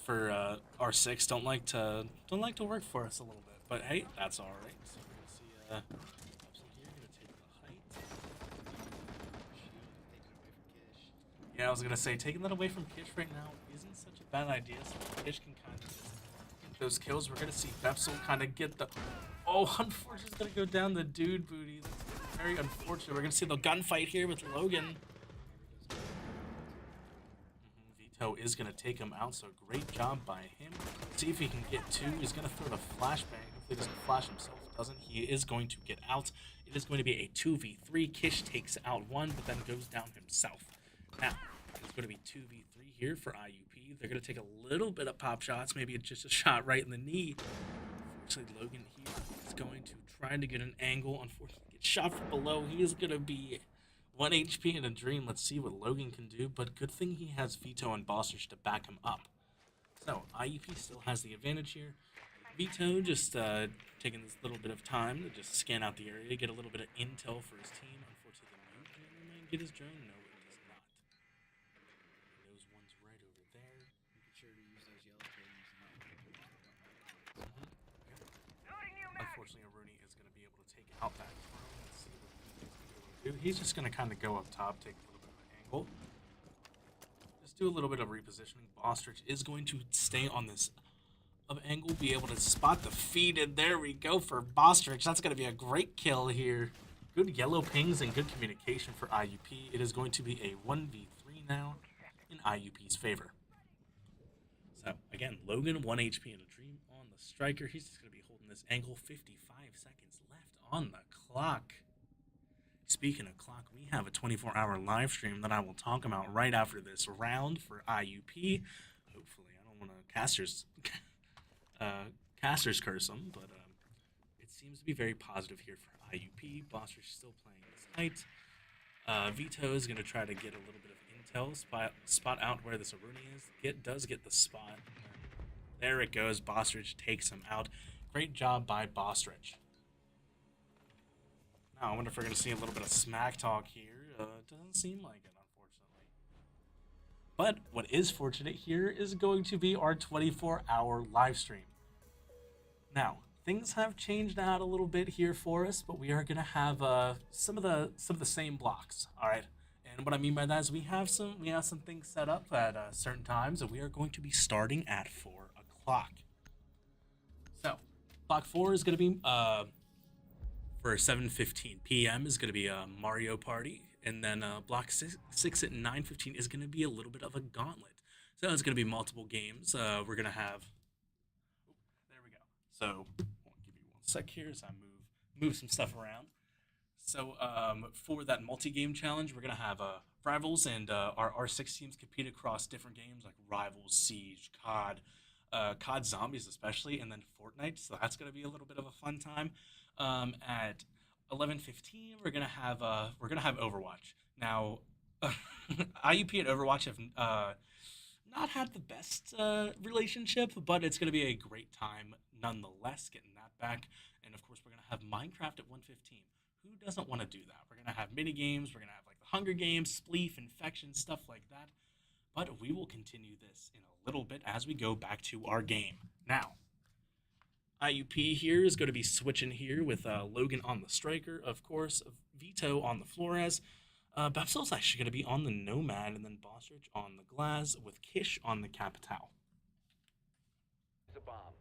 Speaker 3: for R6 don't like to work for us a little bit, but hey, that's all right. So we're gonna see Bepsel here gonna take the height. Yeah, I was gonna say taking that away from Kish right now isn't such a bad idea. So Kish can kind of get those kills. We're gonna see Bepsel kind of get the. Oh, unfortunately, it's gonna go down the Dude Booty. That's very unfortunate. We're gonna see the gunfight here with Logan. Vito is going to take him out, so great job by him. See if he can get two. He's going to throw the flashbang. Hopefully he doesn't flash himself. Doesn't. He is going to get out. It is going to be a 2v3. Kish takes out one, but then goes down himself. Now, it's going to be 2v3 here for IUP. They're going to take a little bit of pop shots. Maybe it's just a shot right in the knee. Unfortunately, Logan here is going to try to get an angle. Unfortunately, gets shot from below. He is going to be 1 HP in a dream. Let's see what Logan can do, but good thing he has Vito and Bostridge to back him up. So, IUP still has the advantage here. Vito just taking this little bit of time to just scan out the area, get a little bit of intel for his team. Unfortunately, the mute drone might get his drone. No, it does not. Those ones right over there.
Speaker 4: Making sure to use those yellow pins.
Speaker 3: Unfortunately, Rooney is going to be able to take out that drone. Let's see what he's going to be able to do. He's just going to kind of go up top, take a little bit of an angle. Just do a little bit of repositioning. Bostridge is going to stay on this of angle, be able to spot the feed, and there we go for Bostridge. That's going to be a great kill here. Good yellow pings and good communication for IUP. It is going to be a 1v3 now in IUP's favor. So, again, Logan, 1 HP in a dream on the striker. He's just going to be holding this angle. 55 seconds left on the clock. Speaking of clock, we have a 24-hour live stream that I will talk about right after this round for IUP. Hopefully, I don't want to casters curse them, but it seems to be very positive here for IUP. Bostridge still playing this height. Vito is going to try to get a little bit of intel, spot out where this Aruni is. Does get the spot. There it goes. Bostridge takes him out. Great job by Bostridge. Now, I wonder if we're going to see a little bit of smack talk here. Doesn't seem like it, unfortunately. But what is fortunate here is going to be our 24-hour live stream. Now, things have changed out a little bit here for us, but we are going to have some of the same blocks. All right. And what I mean by that is we have some things set up at certain times, and we are going to be starting at 4 o'clock. So, block 4 is going to be for 7:15 p.m. is going to be a Mario Party, and then block 6 at 9:15 is going to be a little bit of a gauntlet. So it's going to be multiple games. We're going to have. There we go. So I'll give you 1 sec here as I move some stuff around. So for that multi-game challenge, we're going to have Rivals and our R6 teams compete across different games like Rivals, Siege, COD, COD Zombies especially, and then Fortnite. So that's gonna be a little bit of a fun time. At 11:15, we're gonna have Overwatch. Now, IUP and Overwatch have not had the best relationship, but it's gonna be a great time nonetheless. Getting that back, and of course, we're gonna have Minecraft at 1:15. Who doesn't want to do that? We're gonna have mini games. We're gonna have like the Hunger Games, Spleef, Infection, stuff like that. But we will continue this in a little bit as we go back to our game. Now, IUP here is going to be switching here with Logan on the striker, of course, Vito on the Flores. Bepsel's actually going to be on the Nomad, and then Bostrich on the Glass with Kish on the Capital.
Speaker 5: It's a bomb.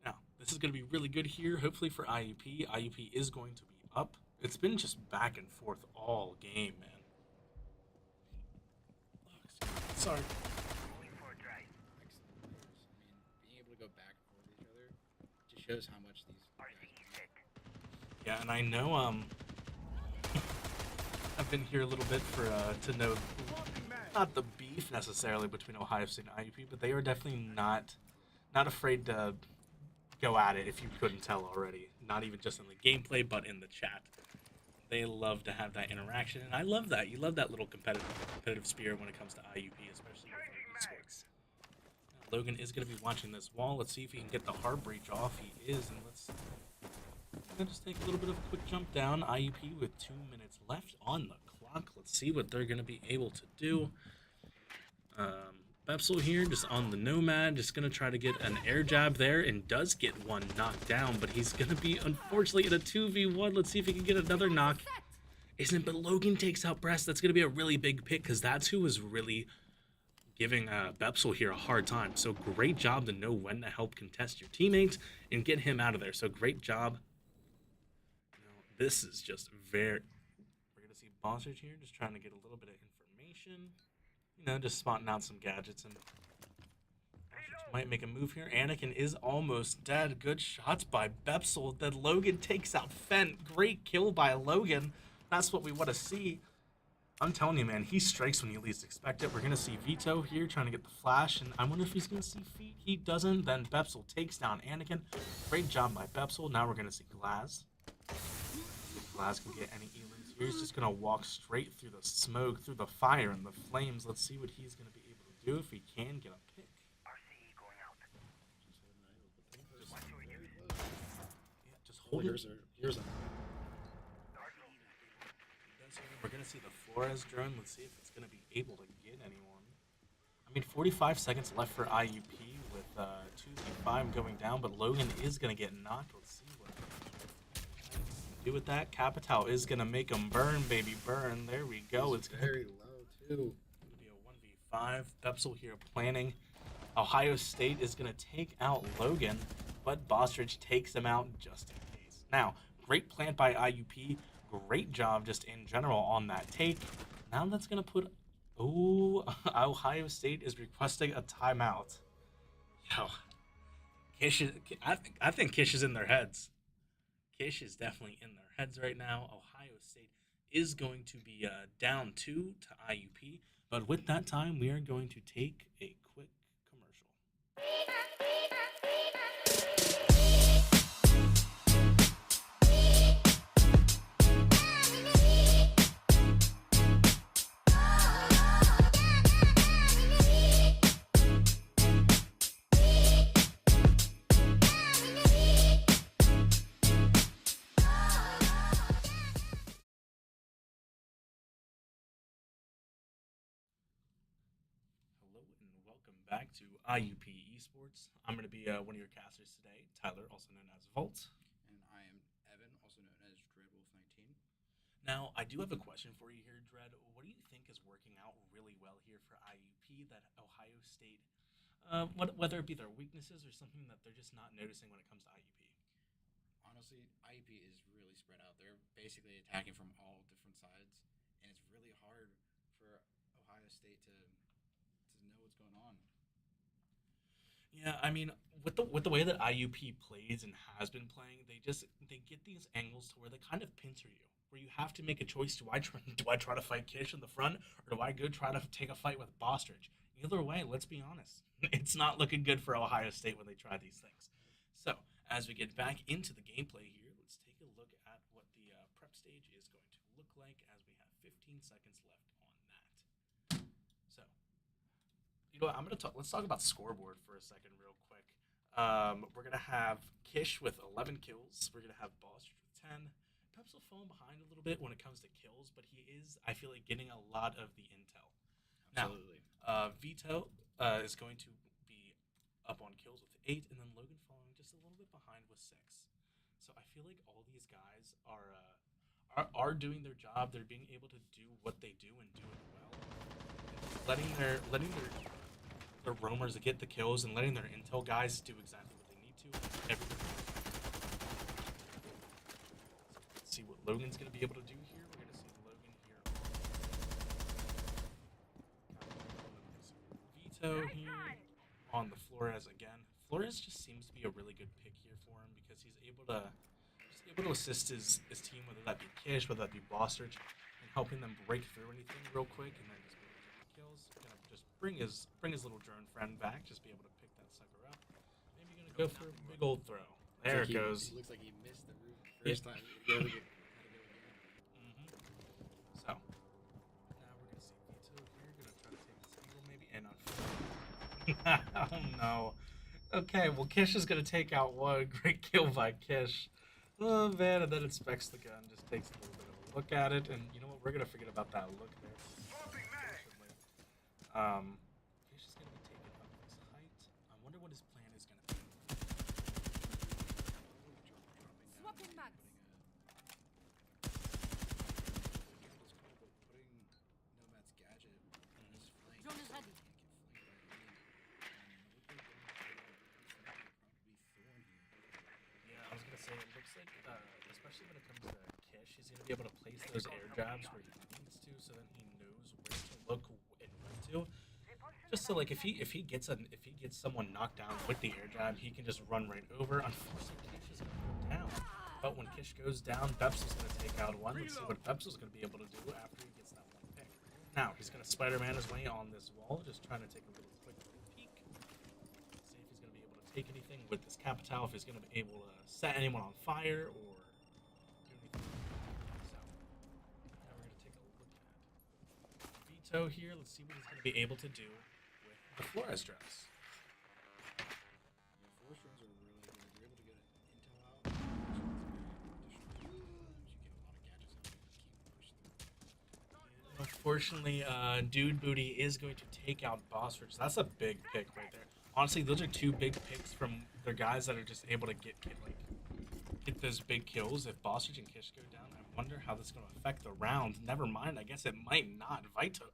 Speaker 3: Now, this is going to be really good here, hopefully for IUP. IUP is going to be up. It's been just back and forth all game, man. Sorry.
Speaker 4: Excellent players. I mean, being able to go back and forth with each other just shows how much these guys are.
Speaker 3: Yeah, and I know I've been here a little bit for to know not the beef necessarily between Ohio State and IUP, but they are definitely not afraid to go at it if you couldn't tell already. Not even just in the gameplay, but in the chat. They love to have that interaction, and I love that. You love that little competitive spirit when it comes to IUP, especially with esports. Now, Logan is going to be watching this wall. Let's see if he can get the hard breach off. He is, and let's just take a little bit of a quick jump down. IUP with 2 minutes left on the clock. Let's see what they're going to be able to do. Bepsel here, just on the Nomad, just going to try to get an air jab there, and does get one knocked down, but he's going to be, unfortunately, in a 2v1. Let's see if he can get another knock. Isn't it? But Logan takes out Breast. That's going to be a really big pick, because that's who is really giving Bepsel here a hard time. So great job to know when to help contest your teammates and get him out of there. So great job. This is just very... We're going to see Bossage here, just trying to get a little bit of information. You know, just spotting out some gadgets, and might make a move here. Anakin is almost dead. Good shots by Bepsel. Then Logan takes out Fent. Great kill by Logan. That's what we want to see. I'm telling you, man, he strikes when you least expect it. We're going to see Vito here trying to get the flash, and I wonder if he's going to see feet. He doesn't. Then Bepsel takes down Anakin. Great job by Bepsel. Now we're going to see Glaz. Glaz can get any Elins here. He's just going to walk straight through the smoke, through the fire and the flames. Let's see what he's going to be able to do if he can get a pick. Just hold it. We're going to see the Flores drone. Let's see if it's going to be able to get anyone. I mean, 45 seconds left for IUP with 2v5 going down, but Logan is going to get knocked. Let's see what do with that. Capital is going to make him burn, baby, burn. There we go. It's
Speaker 4: very low, too.
Speaker 3: It's going to be a 1v5. Bepsel here planning. Ohio State is going to take out Logan, but Bostrich takes him out just in case. Now, great plant by IUP. Great job just in general on that take. Now that's going to put... Oh, Ohio State is requesting a timeout. Yo, Kish is, I think Kish is in their heads. Kish is definitely in their heads right now. Ohio State is going to be down 2 to IUP. But with that time, we are going to take a quick commercial. Welcome back to IUP Esports. I'm going to be one of your casters today, Tyler, also known as Volt.
Speaker 4: And I am Evan, also known as Dreadwolf19.
Speaker 3: Now, I do have a question for you here, Dread. What do you think is working out really well here for IUP that Ohio State, whether it be their weaknesses or something that they're just not noticing when it comes to IUP?
Speaker 4: Honestly, IUP is really spread out. They're basically attacking from all different sides, and it's really hard for Ohio State to know what's going on.
Speaker 3: Yeah, I mean, with the way that IUP plays and has been playing, they get these angles to where they kind of pincer you. where you have to make a choice. Do I try to fight Kish in the front, or do I go try to take a fight with Bostridge? Either way, let's be honest, it's not looking good for Ohio State when they try these things. So, as we get back into the gameplay here, let's take a look at what the prep stage is going to look like as we have 15 seconds left on that. So, you know what, let's talk about scoreboard for a second real quick. We're going to have Kish with 11 kills. We're going to have Bostridge with 10. Peps will fall behind a little bit when it comes to kills, but he is, I feel like, getting a lot of the intel.
Speaker 4: Absolutely.
Speaker 3: Now, Vito is going to be up on kills with 8, and then Logan following just a little bit behind with 6. So I feel like all these guys are doing their job. They're being able to do what they do and do it well. Letting their roamers get the kills and letting their intel guys do exactly what they need to. Let's see what Logan's going to be able to do here. We're going to see Logan here. Vito here on the Flores again. Flores just seems to be a really good pick here for him because he's able to assist his team, whether that be Kish, whether that be Bostridge, and helping them break through anything real quick, and then just be able to get the kills. Gonna just bring his little drone friend back, just be able to pick that sucker up. Maybe gonna go for a big old throw. There it goes.
Speaker 4: It looks like he missed the roof first time. He had to go again.
Speaker 3: So now we're gonna see Vito here, gonna try to take this angle maybe, and on. Oh no. Okay, well Kish is gonna take out one. Great kill by Kish. Oh man, and then inspects the gun, just takes a little bit of a look at it, and you know what? We're gonna forget about that look there. Kish is gonna be taken up this height. I wonder what his plan is gonna be.
Speaker 7: Swapping mags.
Speaker 4: Putting Nomad's gadget on his flank.
Speaker 7: Drone is ready.
Speaker 3: Yeah, I was gonna say it looks like, especially when it comes to Kish, he's gonna be able to place those air jabs where he needs to, so then he knows where to look and run to. Just so like if he gets someone knocked down with the air jab, he can just run right over. Unfortunately, Kish is gonna go down. But when Kish goes down, Bepsel's gonna take out one. Let's see what Bepsel's gonna be able to do after he gets that one pick. Now he's gonna Spider-Man his way on this wall, just trying to take a little quick peek. See if he's gonna be able to take anything with this Capital, if he's gonna be able to set anyone on fire or do anything. So now we're gonna take a look at Vito here. Let's see what he's gonna be able to do with the Flores dress.
Speaker 4: Yeah, force runs are really good. You're able to get intel out. You get a lot of gadgets out there to keep push through.
Speaker 3: Unfortunately, Dude Booty is going to take out Bostridge. That's a big pick right there. Honestly, those are two big picks from the guys that are just able to get those big kills. If Bostridge and Kish go down, I wonder how this is going to affect the round. Never mind, I guess it might not. Vito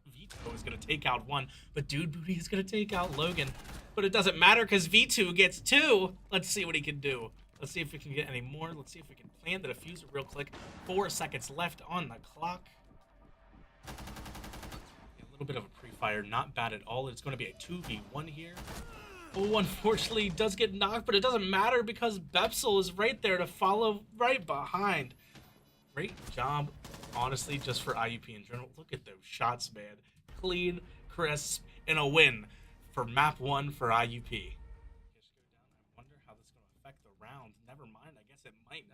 Speaker 3: is going to take out one, but Dude Booty is going to take out Logan. But it doesn't matter because V2 gets 2. Let's see what he can do. Let's see if we can get any more. Let's see if we can plant the diffuser real quick. 4 seconds left on the clock. A little bit of a pre-fire, not bad at all. It's going to be a 2v1 here. Oh, unfortunately, he does get knocked, but it doesn't matter because Bepsel is right there to follow right behind. Great job, honestly, just for IUP in general. Look at those shots, man. Clean, crisp, and a win for map 1 for IUP. I wonder how this is going to affect the round. Never mind, I guess it might.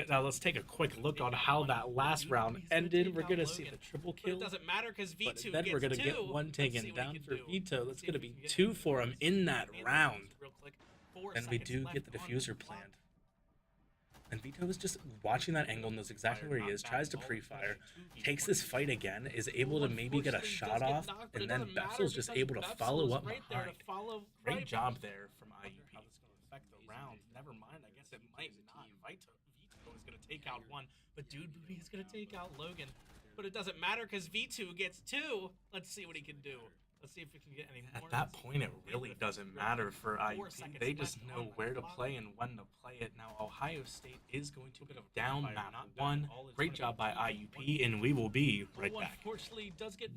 Speaker 3: Now let's take a quick look on how that last round ended. We're going to see the triple kill. It doesn't matter because V2 then we're going to get one taken down for Vito. That's going to be 2 for him in that round. And we do get the diffuser planned. And Vito is just watching that angle, knows exactly where he is, tries to pre-fire, takes this fight again, is able to maybe get a shot off, and then Bepsel's just able to follow up behind. Great job there from IUP. How this is going to affect the round. Never mind, I guess it might not. Vito is going to take out one, but Dude Booty is going to take out Logan. But it doesn't matter because V2 gets 2. Let's see what he can do. Let's see if we can get any more. At that point, it really doesn't matter for IUP. They just know where to play and when to play it. Now, Ohio State is going to be down map 1. Great job by IUP, and we will be right back. Unfortunately, does get...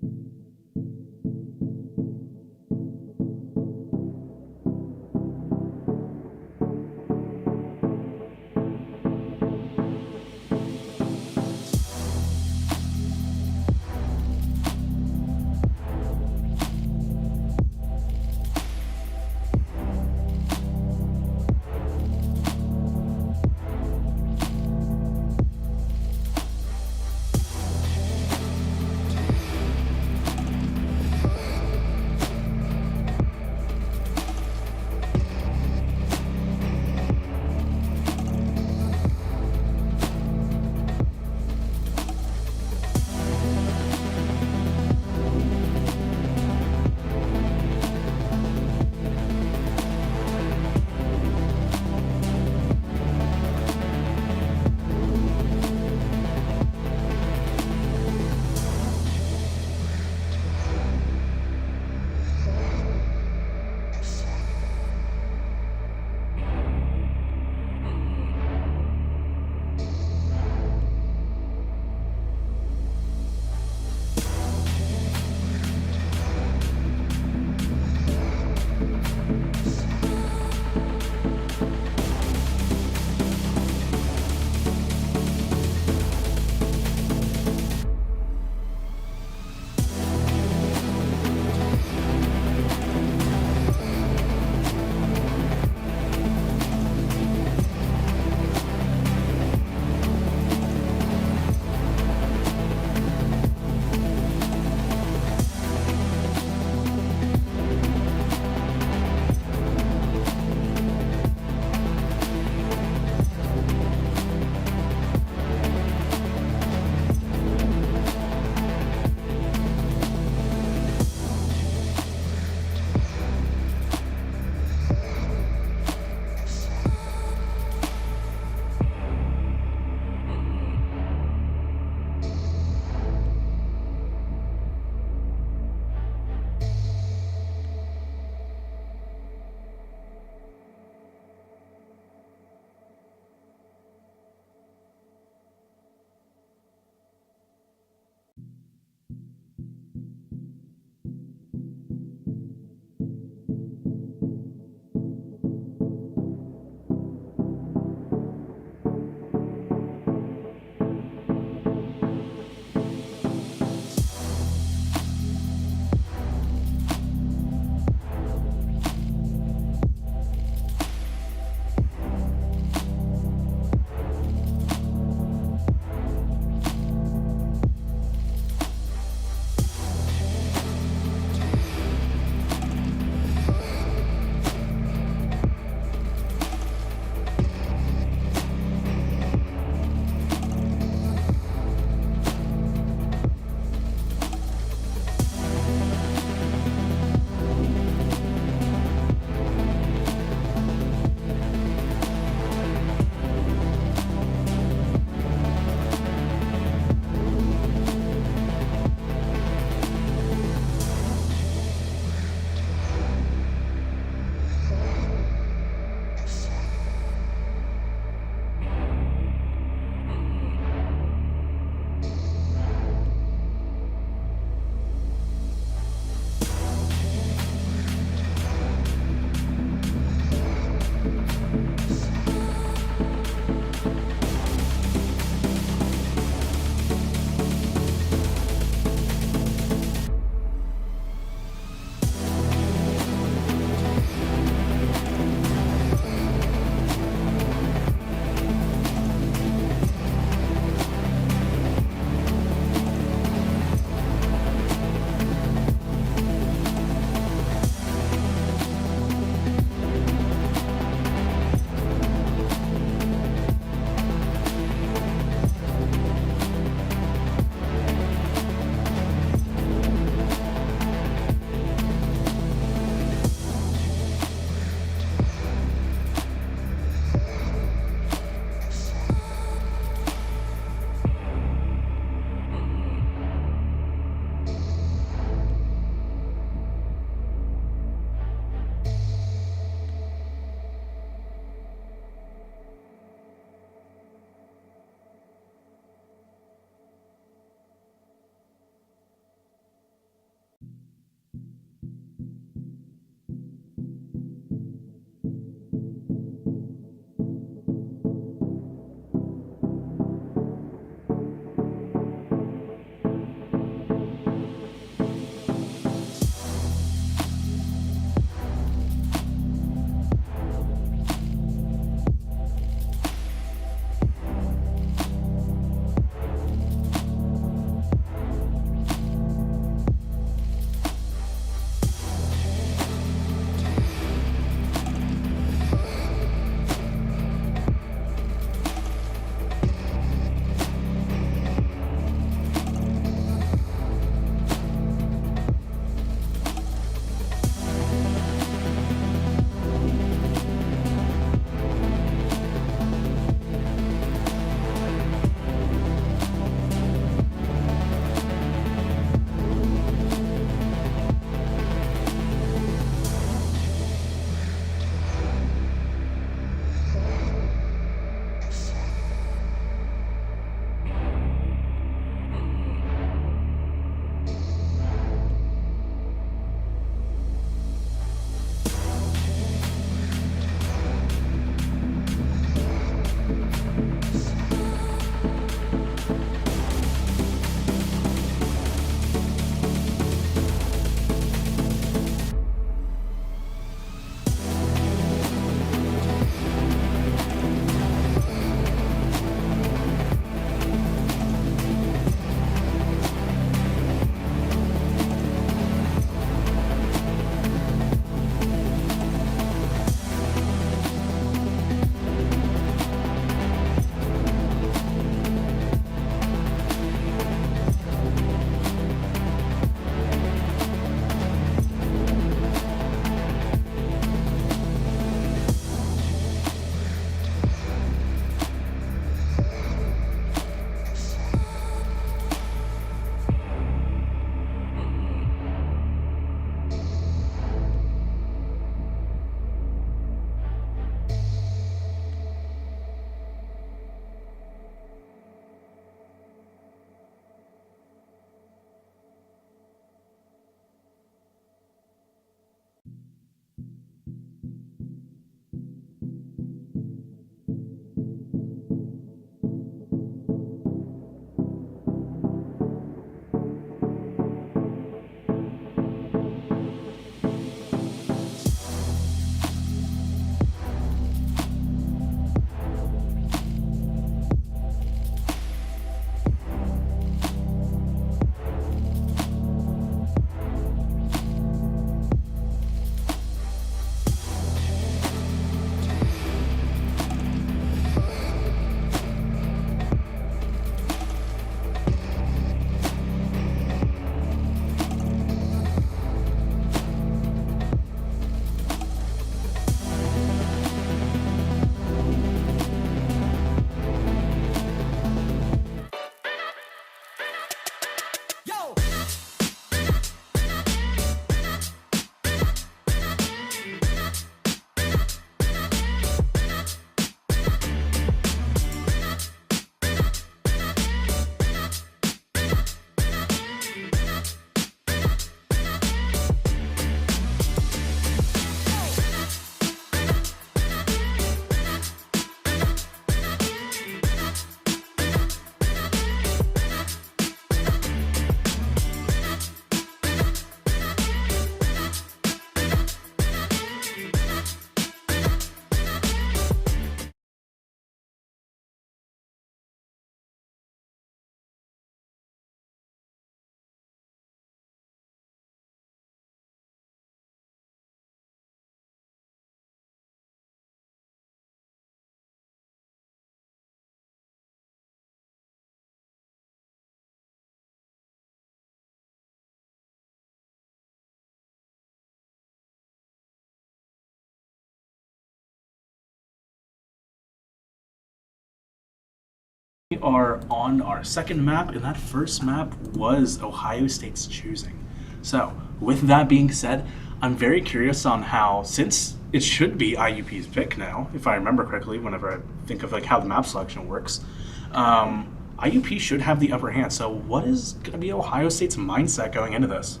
Speaker 3: are on our second map, and that first map was Ohio State's choosing. So, with that being said, I'm very curious on how, since it should be IUP's pick now, if I remember correctly, whenever I think of like how the map selection works, IUP should have the upper hand. So, what is going to be Ohio State's mindset going into this?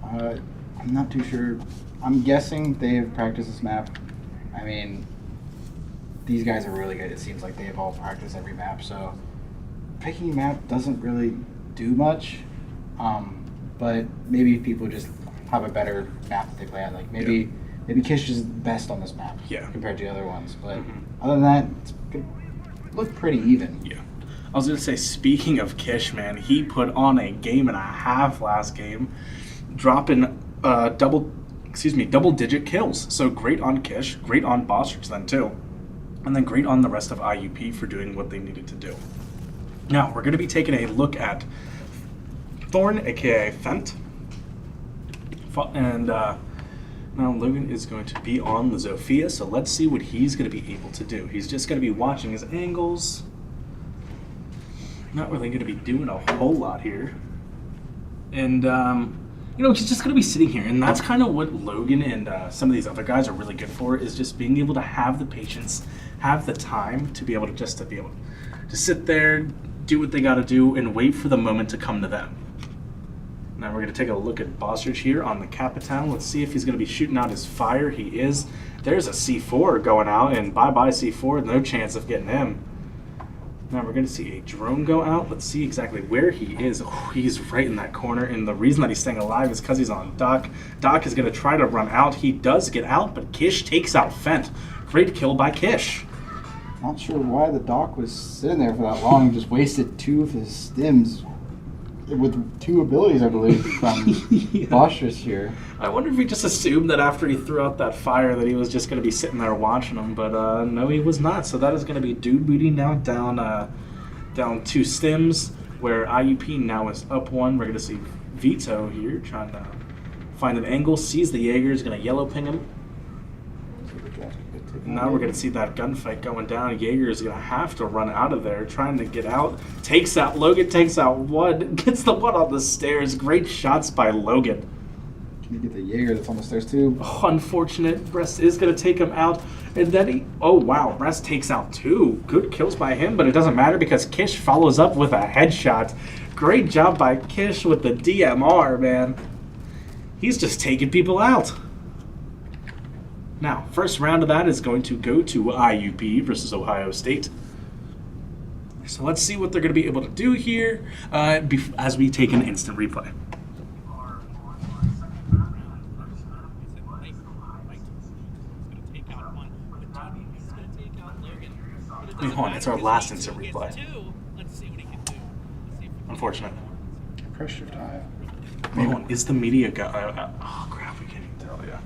Speaker 8: I'm not too sure. I'm guessing they've practiced this map. I mean, these guys are really good. It seems like they've all practiced every map, so picking a map doesn't really do much. But maybe people just have a better map that they play at. Like maybe Kish is best on this map compared to the other ones. But other than that, it's looked pretty even.
Speaker 3: Yeah. I was going to say, speaking of Kish, man, he put on a game and a half last game, dropping double-digit kills. So great on Kish, great on Bostrich then too, and then great on the rest of IUP for doing what they needed to do. Now, we're going to be taking a look at Thorn, aka Fent, and now Logan is going to be on the Zofia, so let's see what he's going to be able to do. He's just going to be watching his angles, not really going to be doing a whole lot here, and you know, he's just going to be sitting here, and that's kind of what Logan and some of these other guys are really good for, is just being able to have the patience, have the time to be able to sit there, do what they got to do, and wait for the moment to come to them. Now we're going to take a look at Bostrich here on the Capitan. Let's see if he's going to be shooting out his fire. He is. There's a C4 going out, and bye-bye C4, no chance of getting him. Now we're going to see a drone go out. Let's see exactly where he is. Oh, he's right in that corner, and the reason that he's staying alive is because he's on Doc. Doc is going to try to run out. He does get out, but Kish takes out Fent. Great kill by Kish.
Speaker 8: Not sure why the Doc was sitting there for that long. Just wasted 2 of his stims with 2 abilities, I believe, from Bostrich here.
Speaker 3: I wonder if he just assumed that after he threw out that fire that he was just going to be sitting there watching him, but no, he was not. So that is going to be Dude Booty now down 2 stims, where IUP now is up 1. We're going to see Vito here trying to find an angle, sees the Jaeger, is going to yellow ping him. Now we're going to see that gunfight going down. Jaeger is going to have to run out of there, trying to get out. Takes out Logan, takes out one, gets the one on the stairs. Great shots by Logan.
Speaker 8: Can you get the Jaeger that's on the stairs too?
Speaker 3: Oh, unfortunate. Brest is going to take him out. And then he... Oh, wow. Brest takes out 2. Good kills by him, but it doesn't matter because Kish follows up with a headshot. Great job by Kish with the DMR, man. He's just taking people out. Now, first round of that is going to go to IUP versus Ohio State. So let's see what they're going to be able to do here as we take an instant replay. Wait, hold on, it's our last instant replay. Unfortunate.
Speaker 8: Pressure time.
Speaker 3: Wait, hold on, is the media guy... oh, crap, we can't even tell, yeah.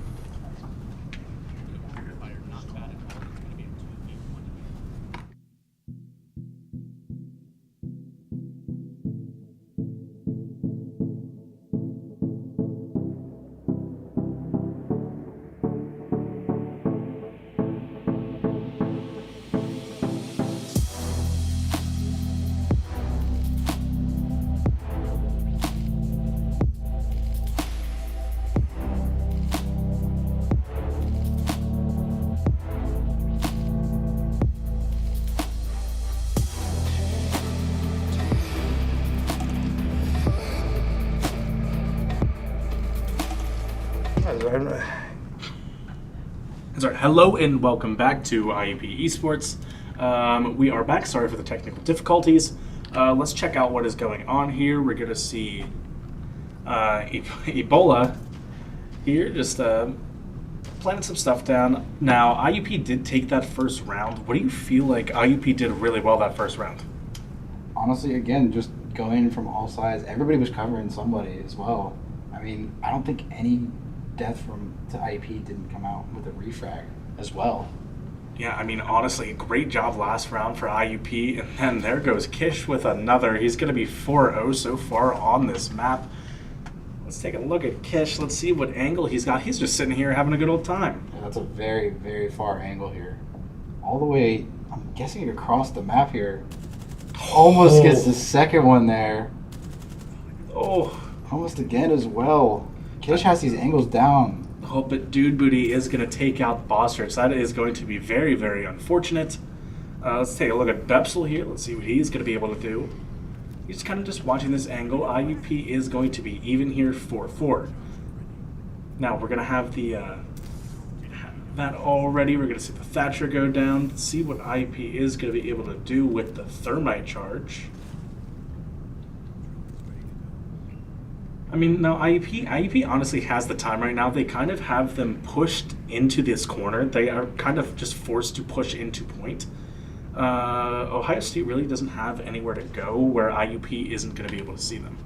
Speaker 3: Sorry, hello and welcome back to IUP Esports. We are back. Sorry for the technical difficulties. Let's check out what is going on here. We're going to see Ebola here, just planting some stuff down. Now, IUP did take that first round. What do you feel like IUP did really well that first round?
Speaker 8: Honestly, again, just going from all sides. Everybody was covering somebody as well. I mean, I don't think any death to IUP didn't come out with a refrag as well.
Speaker 3: Yeah, I mean, honestly, great job last round for IUP, and then there goes Kish with another. He's going to be 4-0 so far on this map. Let's take a look at Kish. Let's see what angle he's got. He's just sitting here having a good old time.
Speaker 8: Yeah, that's a very, very far angle here. All the way, I'm guessing across the map here. Almost gets the second one there.
Speaker 3: Oh.
Speaker 8: Almost again as well. Kish has these angles down.
Speaker 3: Oh, but Dude Booty is going to take out Bossrich. That is going to be very, very unfortunate. Let's take a look at Bepsel here. Let's see what he's going to be able to do. He's kind of just watching this angle. IUP is going to be even here 4-4. Now, we're going to have the that already. We're going to see the Thatcher go down. Let's see what IUP is going to be able to do with the Thermite charge. I mean, no, IUP honestly has the time right now. They kind of have them pushed into this corner. They are kind of just forced to push into point. Ohio State really doesn't have anywhere to go where IUP isn't going to be able to see them.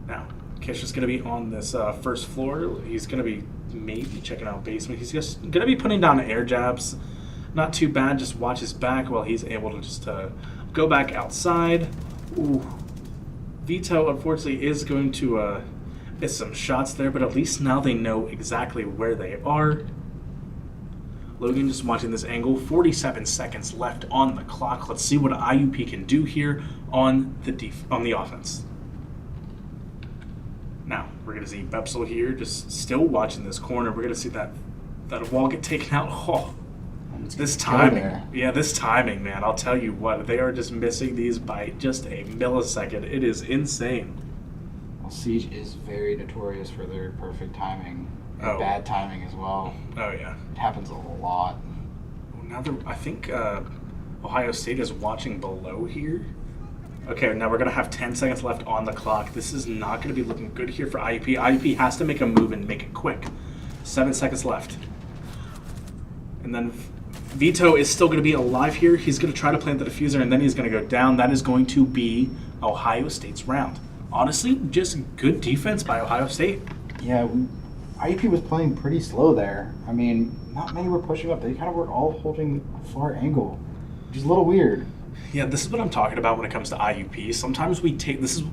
Speaker 3: Now, Kish is going to be on this first floor. He's going to be maybe checking out basement. He's just going to be putting down air jabs. Not too bad. Just watch his back while he's able to just go back outside. Ooh. Vito, unfortunately, is going to miss some shots there, but at least now they know exactly where they are. Logan just watching this angle. 47 seconds left on the clock. Let's see what IUP can do here on the offense. Now, we're going to see Bepsel here just still watching this corner. We're going to see that wall get taken out. Oh, this timing. Yeah, this timing, man. I'll tell you what. They are just missing these by just a millisecond. It is insane.
Speaker 8: Well, Siege is very notorious for their perfect timing and bad timing as well.
Speaker 3: Oh, yeah.
Speaker 8: It happens a lot.
Speaker 3: Now, I think Ohio State is watching below here. Okay, now we're going to have 10 seconds left on the clock. This is not going to be looking good here for IUP. IUP has to make a move and make it quick. 7 seconds left. And then Vito is still going to be alive here. He's going to try to plant the diffuser, and then he's going to go down. That is going to be Ohio State's round. Honestly, just good defense by Ohio State.
Speaker 8: Yeah, IUP was playing pretty slow there. I mean, not many were pushing up. They kind of were all holding a far angle, which is a little weird.
Speaker 3: Yeah, this is what I'm talking about when it comes to IUP. Sometimes we take, this is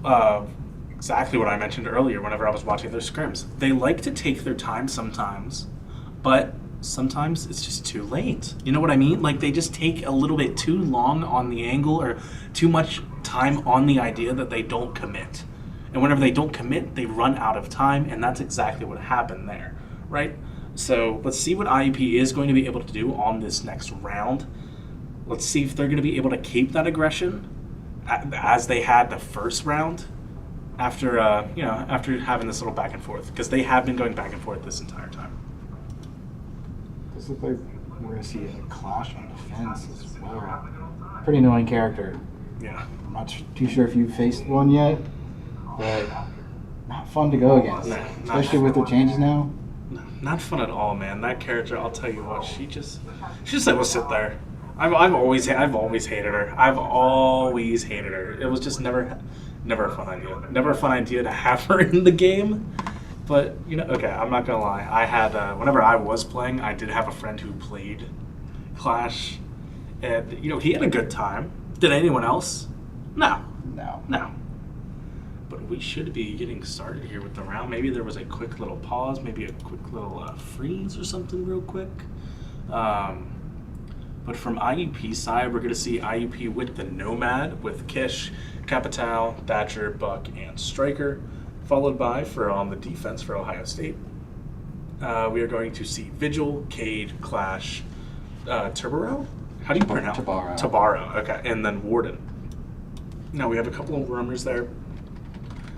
Speaker 3: exactly what I mentioned earlier whenever I was watching their scrims. They like to take their time sometimes, but sometimes it's just too late. You know what I mean? Like, they just take a little bit too long on the angle or too much time on the idea that they don't commit. And whenever they don't commit, they run out of time, and that's exactly what happened there, right? So let's see what IUP is going to be able to do on this next round. Let's see if they're going to be able to keep that aggression as they had the first round after, after having this little back and forth, because they have been going back and forth this entire time.
Speaker 8: This looks like we're going to see a clash on defense as well. Pretty annoying character.
Speaker 3: Yeah.
Speaker 8: I'm not too sure if you've faced one yet, but not fun to go against, especially with the changes now.
Speaker 3: Not fun at all, man. That character, I'll tell you what, she just able to sit there. I've always hated her. I've always hated her. It was just never a fun idea. Never a fun idea to have her in the game. But, okay, I'm not gonna lie. I had, whenever I was playing, I did have a friend who played Clash. And, he had a good time. Did anyone else? No. But we should be getting started here with the round. Maybe there was a quick little pause, maybe a quick little freeze or something real quick. But from IUP side, we're going to see IUP with the Nomad, with Kish, Capital, Thatcher, Buck, and Striker, followed by, on the defense for Ohio State, we are going to see Vigil, Cade, Clash, Turbaro? How do you pronounce it? Tabaro, okay, and then Warden. Now we have a couple of roamers there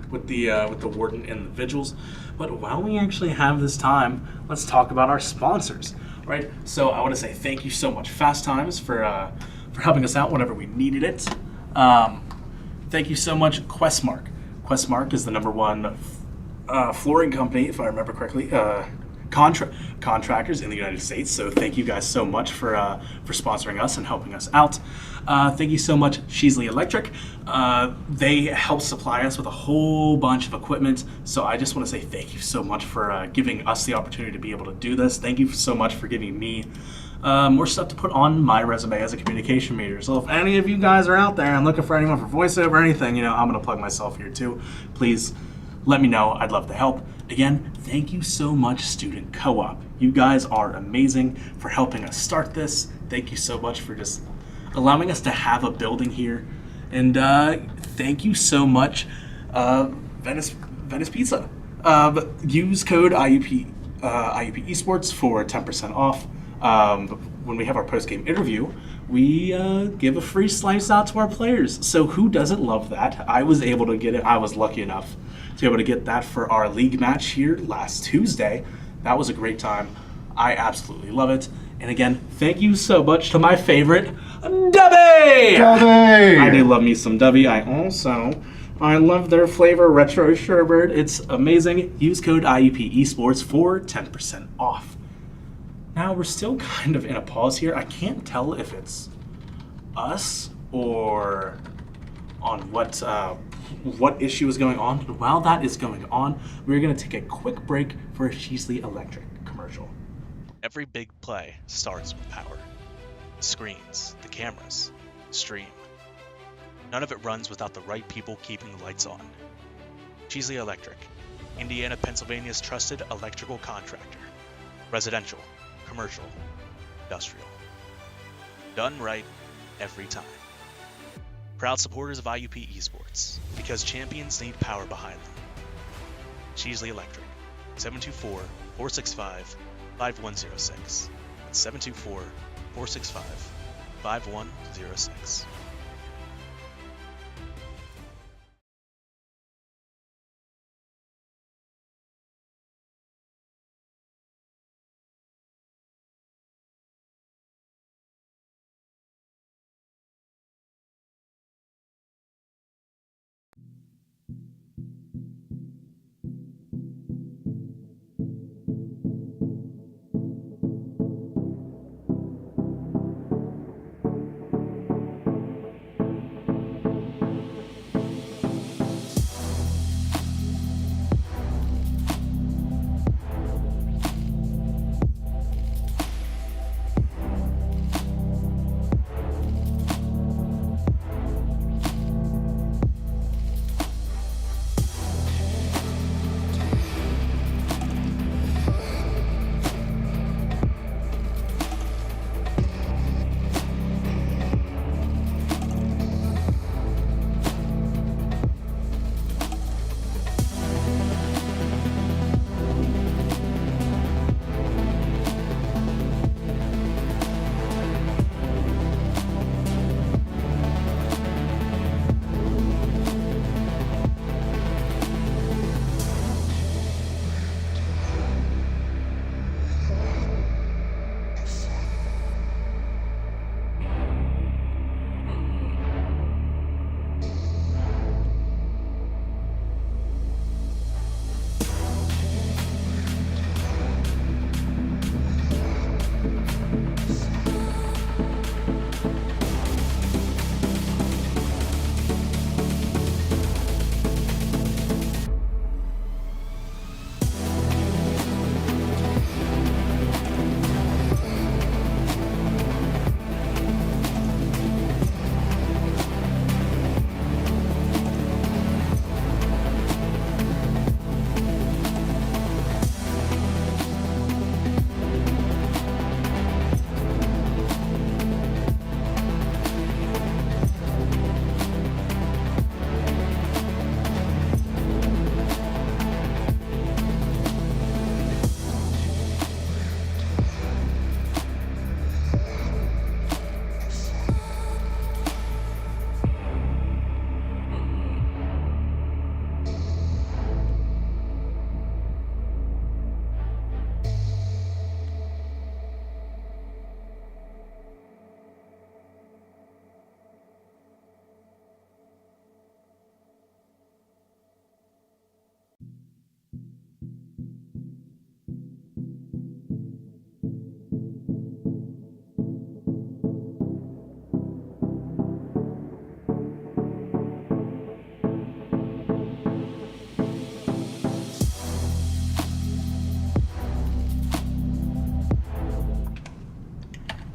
Speaker 3: with the Warden and the Vigils. But while we actually have this time, let's talk about our sponsors. Right, so I want to say thank you so much, Fast Times, for helping us out whenever we needed it. Thank you so much, Questmark. Questmark is the #1 flooring company, if I remember correctly, contractors in the United States. So thank you guys so much for sponsoring us and helping us out. Thank you so much, Sheasley Electric. They help supply us with a whole bunch of equipment. So I just want to say thank you so much for giving us the opportunity to be able to do this. Thank you so much for giving me more stuff to put on my resume as a communication major. So if any of you guys are out there and looking for anyone for voiceover or anything, I'm going to plug myself here too. Please let me know. I'd love to help. Again, thank you so much, Student Co-op. You guys are amazing for helping us start this. Thank you so much for just allowing us to have a building here. And thank you so much, Venice Pizza. Use code IUP Esports for 10% off. When we have our post-game interview, we give a free slice out to our players. So who doesn't love that? I was able to get it. I was lucky enough to be able to get that for our league match here last Tuesday. That was a great time. I absolutely love it. And again, thank you so much to my favorite, Dubby! I do love me some Dubby. I love their flavor, Retro Sherbet. It's amazing. Use code IUP Esports for 10% off. Now, we're still kind of in a pause here. I can't tell if it's us or on what issue is going on. But while that is going on, we're going to take a quick break for a Sheasley Electric commercial.
Speaker 1: Every big play starts with power. The screens, the cameras, stream. None of it runs without the right people keeping the lights on. Sheasley Electric, Indiana, Pennsylvania's trusted electrical contractor. Residential, commercial, industrial. Done right every time. Proud supporters of IUP Esports, because champions need power behind them. Sheasley Electric, 724-465-5106. That's 724-465-5106.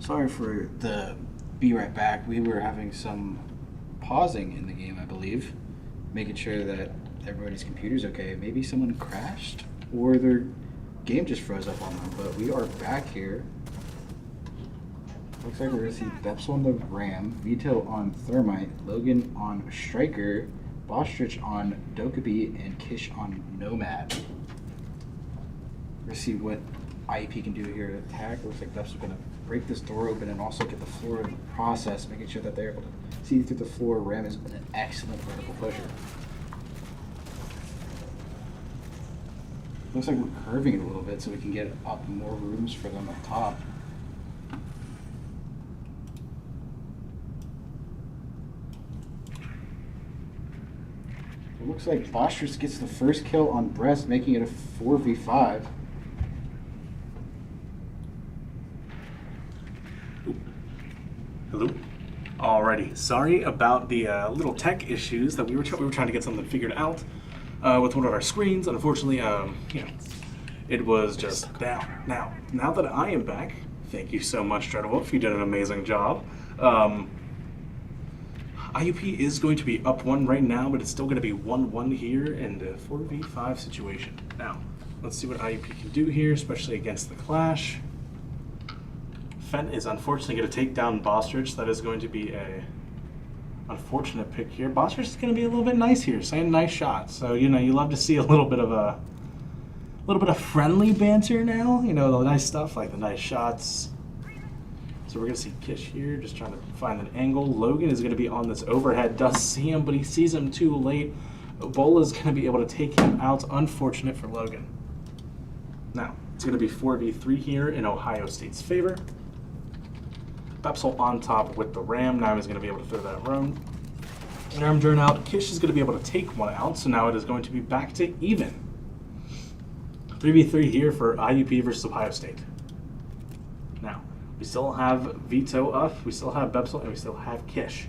Speaker 8: Sorry for the be right back. We were having some pausing in the game, I believe, making sure that everybody's computer's okay. Maybe someone crashed or their game just froze up on them, but we are back here. Looks like we're gonna see Deps on the Ram, Vito on Thermite, Logan on Striker, Bostrich on Dokkaebi, and Kish on Nomad. We're gonna see what IUP can do here to attack. Looks like Deps is gonna break this door open and also get the floor in the process, making sure that they're able to see through the floor. Ram has been an excellent vertical pusher. Looks like we're curving it a little bit so we can get up more rooms for them up top. It looks like Bostrich gets the first kill on Breast, making it a 4v5.
Speaker 3: Hello. Alrighty. Sorry about the little tech issues that we were trying to get something figured out with one of our screens. Unfortunately, you know, it was just down. Now that I am back, thank you so much, Dreadwolf. You did an amazing job. IUP is going to be up 1 right now, but it's still going to be 1-1 here in the 4v5 situation. Now, let's see what IUP can do here, especially against the Clash. Fent is unfortunately going to take down Bostrich. That is going to be a unfortunate pick here. Bostrich is going to be a little bit nice here, saying nice shot. So, you know, you love to see a little bit of friendly banter now. You know, the nice stuff like the nice shots. So we're going to see Kish here, just trying to find an angle. Logan is going to be on this overhead, does see him, but he sees him too late. Bola is going to be able to take him out. Unfortunate for Logan. Now, it's going to be 4v3 here in Ohio State's favor. Bepsel on top with the Ram. Now he's going to be able to throw that Ram drone out. Kish is going to be able to take one out, so now it is going to be back to even. 3v3 here for IUP versus Ohio State. Now, we still have Vito up, we still have Bepsel, and we still have Kish.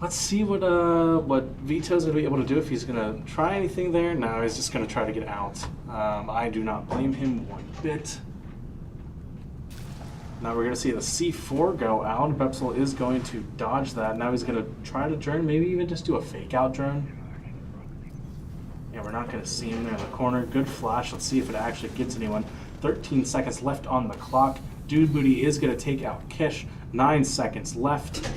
Speaker 3: Let's see what Vito's going to be able to do, if he's going to try anything there. No, he's just going to try to get out. I do not blame him one bit. Now we're going to see the C4 go out. Bepsel is going to dodge that. Now he's going to try to drone, maybe even just do a fake out drone. Yeah, we're not going to see him there in the corner. Good flash. Let's see if it actually gets anyone. 13 seconds left on the clock. Dude Booty is going to take out Kish. 9 seconds left.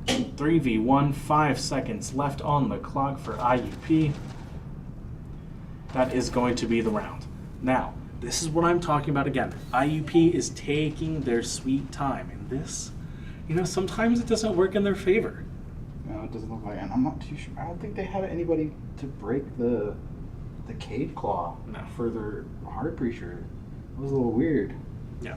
Speaker 3: 3v1. 5 seconds left on the clock for IUP. That is going to be the round. Now, this is what I'm talking about again. IUP is taking their sweet time. And this, you know, sometimes it doesn't work in their favor.
Speaker 8: No, it doesn't look like it. And I'm not too sure. I don't think they had anybody to break the Cade Claw for their hard breacher. It was a little weird.
Speaker 3: Yeah.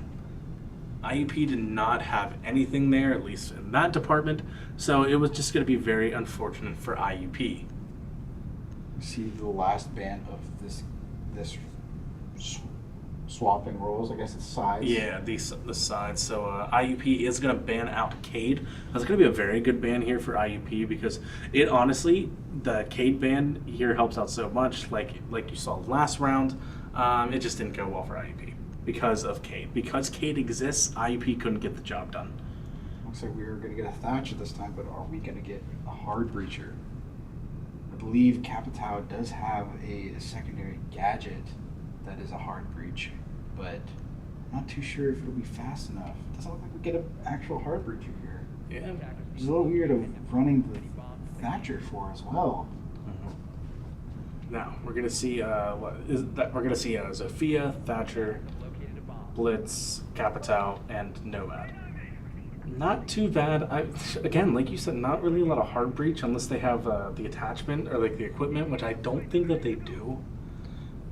Speaker 3: IUP did not have anything there, at least in that department. So it was just going to be very unfortunate for IUP.
Speaker 8: See the last band of this swapping roles, I guess it's sides.
Speaker 3: Yeah, the sides. So IUP is going to ban out Cade. That's going to be a very good ban here for IUP because it honestly, the Cade ban here helps out so much. Like you saw last round, it just didn't go well for IUP because of Cade. Because Cade exists, IUP couldn't get the job done.
Speaker 8: Looks like we were going to get a Thatcher this time, but are we going to get a hard breacher? I believe Capitao does have a secondary gadget that is a hard breach, but I'm not too sure if it'll be fast enough. It doesn't look like we get an actual hard breacher here.
Speaker 3: Yeah.
Speaker 8: It's a little weird of running the Thatcher for as well.
Speaker 3: Now we're gonna see we're gonna see Zofia, Thatcher, Blitz, Capitao, and Nomad. Not too bad. Again, like you said, not really a lot of hard breach unless they have the attachment or like the equipment, which I don't think that they do.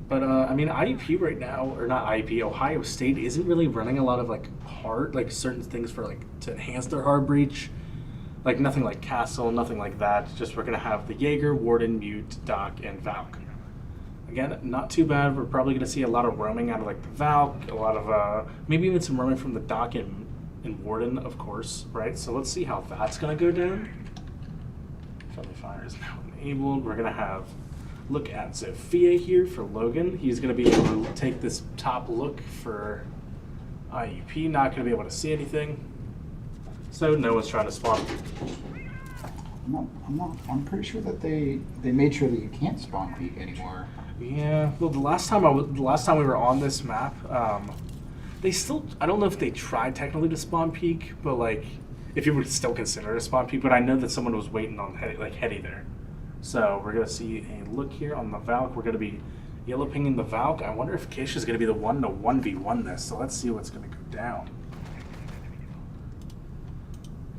Speaker 3: But I mean, IUP right now, or not IUP, Ohio State isn't really running a lot of like hard, like certain things for like to enhance their hard breach. Like nothing like Castle, nothing like that. Just we're gonna have the Jaeger, Warden, Mute, Doc, and Valk. Again, not too bad. We're probably gonna see a lot of roaming out of like the Valk, a lot of maybe even some roaming from the Doc and Warden, of course, right? So let's see how that's gonna go down. Friendly fire is now enabled. We're gonna have look at Zofia here for Logan. He's gonna be able to take this top look for IUP. Not gonna be able to see anything. So no one's trying to spawn.
Speaker 8: I'm pretty sure that they made sure that you can't spawn peek anymore.
Speaker 3: Yeah. Well, the last time we were on this map, They still, I don't know if they tried technically to spawn peek, but like, if you would still consider it a spawn peek, but I know that someone was waiting on Hetty there. So we're gonna see a look here on the Valk. We're gonna be yellow pinging the Valk. I wonder if Kish is gonna be the one to 1v1 this. So let's see what's gonna go down.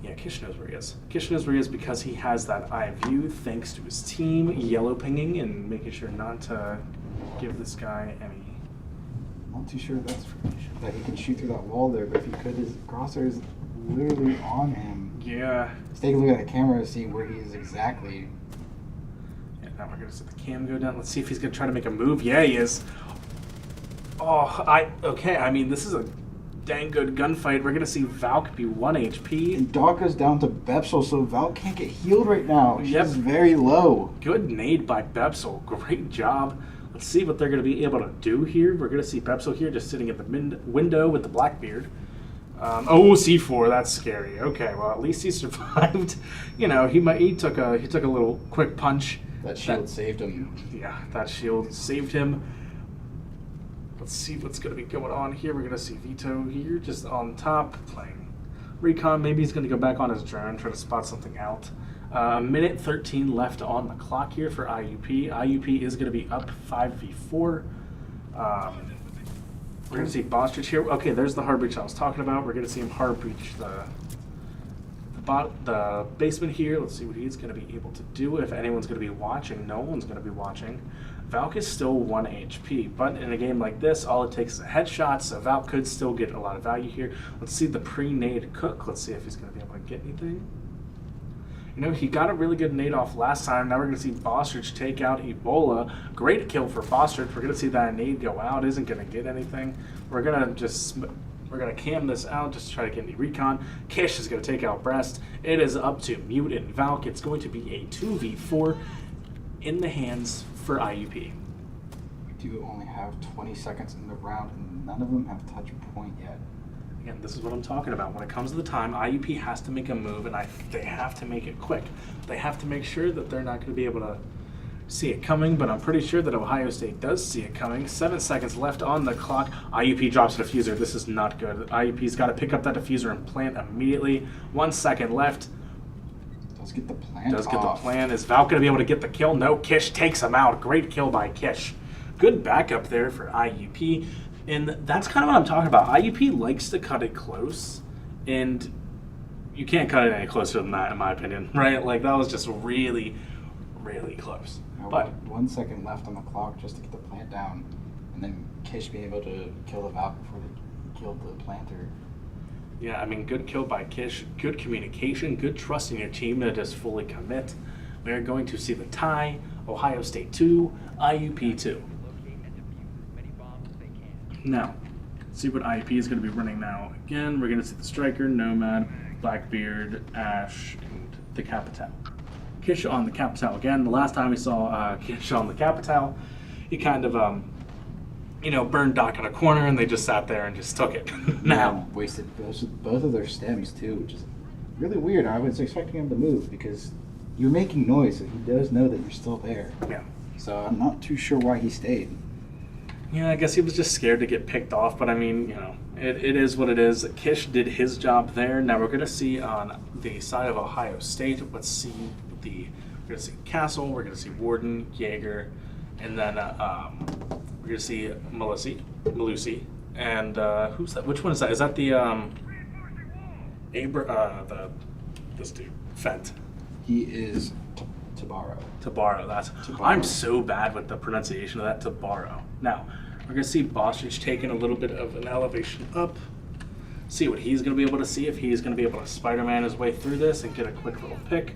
Speaker 3: Yeah, Kish knows where he is. Kish knows where he is because he has that eye view thanks to his team yellow pinging and making sure not to give this guy any.
Speaker 8: Not too sure that he can shoot through that wall there, but if he could, his crosshair is literally on him.
Speaker 3: Yeah.
Speaker 8: Let's take a look at the camera to see where he is exactly.
Speaker 3: Yeah, now we're gonna see the cam go down. Let's see if he's gonna try to make a move. Yeah, he is. Oh, okay. I mean, this is a dang good gunfight. We're gonna see Valk be 1 HP.
Speaker 8: And Dog goes down to Bepsel, so Valk can't get healed right now. She's
Speaker 3: Yep.
Speaker 8: very low.
Speaker 3: Good nade by Bepsel. Great job. Let's see what they're going to be able to do here. We're going to see Bepsel here just sitting at the window with the Blackbeard. Oh, C4. That's scary. Okay, well at least he survived. You know, he took a little quick punch.
Speaker 8: That shield saved him.
Speaker 3: Yeah, that shield saved him. Let's see what's going to be going on here. We're going to see Vito here just on top playing recon. Maybe he's going to go back on his drone, try to spot something out. Minute 13 left on the clock here for IUP. IUP is going to be up 5v4. We're going to see Bostrich here. Okay, there's the hard breach I was talking about. We're going to see him hard breach the basement here. Let's see what he's going to be able to do. If anyone's going to be watching, no one's going to be watching. Valk is still 1 HP, but in a game like this, all it takes is a headshot, so Valk could still get a lot of value here. Let's see the pre-nade cook. Let's see if he's going to be able to get anything. You know, he got a really good nade off last time. Now we're going to see Bostrich take out Ebola. Great kill for Bostrich. We're going to see that nade go out. Isn't going to get anything. We're going to cam this out just to try to get any recon. Kish is going to take out Breast. It is up to Mute and Valk. It's going to be a 2v4 in the hands for IUP.
Speaker 8: We do only have 20 seconds in the round, and none of them have touch point yet.
Speaker 3: Again, this is what I'm talking about. When it comes to the time, IUP has to make a move, and they have to make it quick. They have to make sure that they're not going to be able to see it coming, but I'm pretty sure that Ohio State does see it coming. 7 seconds left on the clock. IUP drops a diffuser. This is not good. IUP's got to pick up that diffuser and plant immediately. 1 second left.
Speaker 8: Does get the plant
Speaker 3: Does get
Speaker 8: off.
Speaker 3: the plan. Is Valk going to be able to get the kill? No. Kish takes him out. Great kill by Kish. Good backup there for IUP. And that's kind of what I'm talking about. IUP likes to cut it close, and you can't cut it any closer than that, in my opinion, right? Like, that was just really, really close.
Speaker 8: Now,
Speaker 3: But
Speaker 8: 1 second left on the clock just to get the plant down, and then Kish being able to kill the Valk before they killed the planter.
Speaker 3: yeah, I mean, good kill by Kish, good communication, good trust in your team to just fully commit. We're going to see the tie, Ohio State 2, IUP 2. Now, see what IUP is going to be running now. Again, we're going to see the Striker, Nomad, Blackbeard, Ash, and the Capital. Kish on the Capital again. The last time we saw Kish on the Capital, he kind of, burned Doc in a corner, and they just sat there and just took it. Now,
Speaker 8: Wasted both of their stems too, which is really weird. I was expecting him to move because you're making noise, so he does know that you're still there.
Speaker 3: yeah.
Speaker 8: So I'm not too sure why he stayed.
Speaker 3: Yeah, I guess he was just scared to get picked off, but I mean, it is what it is. Kish did his job there. Now we're going to see on the side of Ohio State, we're going to see Castle, we're going to see Warden, Jaeger, and then we're going to see Malusi, and who's that? Which one is that? Is that the this dude, Fent?
Speaker 8: He is Tabaro.
Speaker 3: Tabaro, I'm so bad with the pronunciation of that, Tabaro. Now, we're going to see Bostrich taking a little bit of an elevation up. See what he's going to be able to see, if he's going to be able to Spider-Man his way through this and get a quick little pick.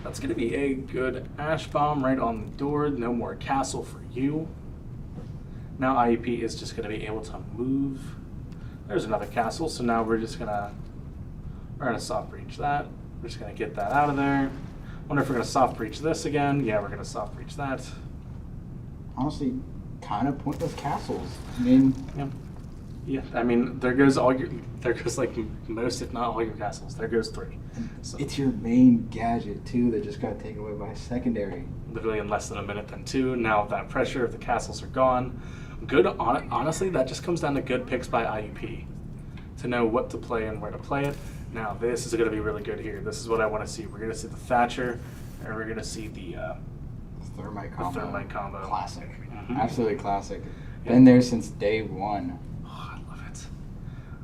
Speaker 3: That's going to be a good Ash Bomb right on the door. No more Castle for you. Now IUP is just going to be able to move. There's another Castle, so now we're going to soft breach that. We're just going to get that out of there. Wonder if we're going to soft breach this again. Yeah, we're going to soft breach that.
Speaker 8: Honestly, kind of pointless castles. I mean,
Speaker 3: Yeah, I mean, there goes like most, if not all your castles. There goes 3. So
Speaker 8: it's your main gadget too that just got taken away by secondary.
Speaker 3: literally in less than a minute, then 2. Now that pressure, if the castles are gone, Honestly, that just comes down to good picks by IUP to know what to play and where to play it. Now, this is going to be really good here. This is what I want to see. We're going to see the Thatcher, and we're going to see the
Speaker 8: Thermite
Speaker 3: the
Speaker 8: combo.
Speaker 3: Thermite combo.
Speaker 8: Classic.
Speaker 3: Mhm.
Speaker 8: Absolutely classic.
Speaker 3: Yeah.
Speaker 8: Been there since day one.
Speaker 3: Oh, I love it.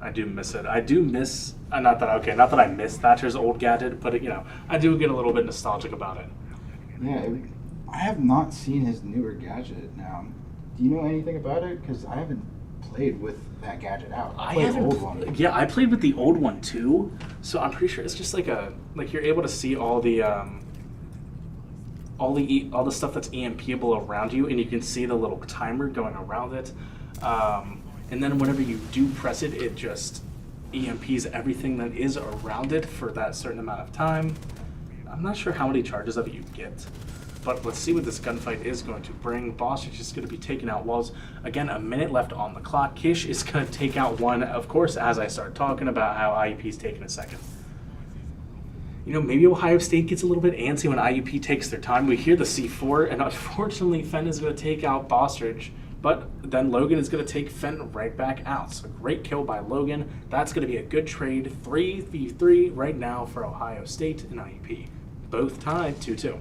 Speaker 3: I do miss it. I do miss not that I miss Thatcher's old gadget, but I do get a little bit nostalgic about it.
Speaker 8: Yeah, I have not seen his newer gadget now. Do you know anything about it? Because I haven't played with that gadget out. I played the old one.
Speaker 3: Yeah, I played with the old one too. So I'm pretty sure it's just like you're able to see all the stuff that's EMPable around you, and you can see the little timer going around it. And then whenever you do press it, it just EMPs everything that is around it for that certain amount of time. I'm not sure how many charges of it you get, but let's see what this gunfight is going to bring. Boss is just going to be taking out walls. Again, a minute left on the clock. Kish is going to take out one, of course, as I start talking about how IUP's taking a second. Maybe Ohio State gets a little bit antsy when IUP takes their time. We hear the C4, and unfortunately, Fenn is going to take out Bostridge, but then Logan is going to take Fenn right back out. So great kill by Logan. That's going to be a good trade. 3v3 right now for Ohio State and IUP. Both tied 2-2.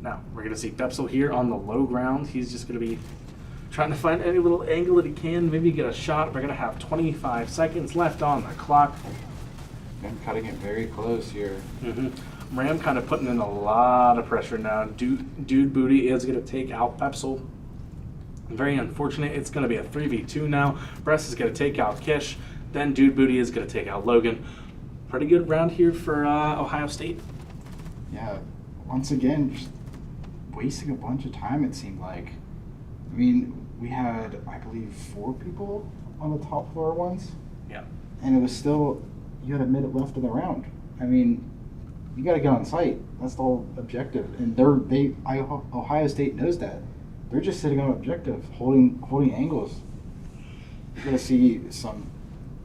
Speaker 3: Now, we're going to see Bepsel here on the low ground. He's just going to be trying to find any little angle that he can, maybe get a shot. We're going to have 25 seconds left on the clock.
Speaker 8: I'm cutting it very close here.
Speaker 3: Ram kind of putting in a lot of pressure now. Dude Booty is going to take out Bepsel. Very unfortunate. It's going to be a 3v2 now. Bress is going to take out Kish. Then Dude Booty is going to take out Logan. Pretty good round here for Ohio State.
Speaker 8: Yeah, once again, just wasting a bunch of time, it seemed like. I mean, we had, I believe, 4 people on the top floor once.
Speaker 3: Yeah.
Speaker 8: And it was still, you had a minute left in the round. I mean, you got to get on site. That's the whole objective. And Ohio State knows that. They're just sitting on objective, holding angles. You're going to see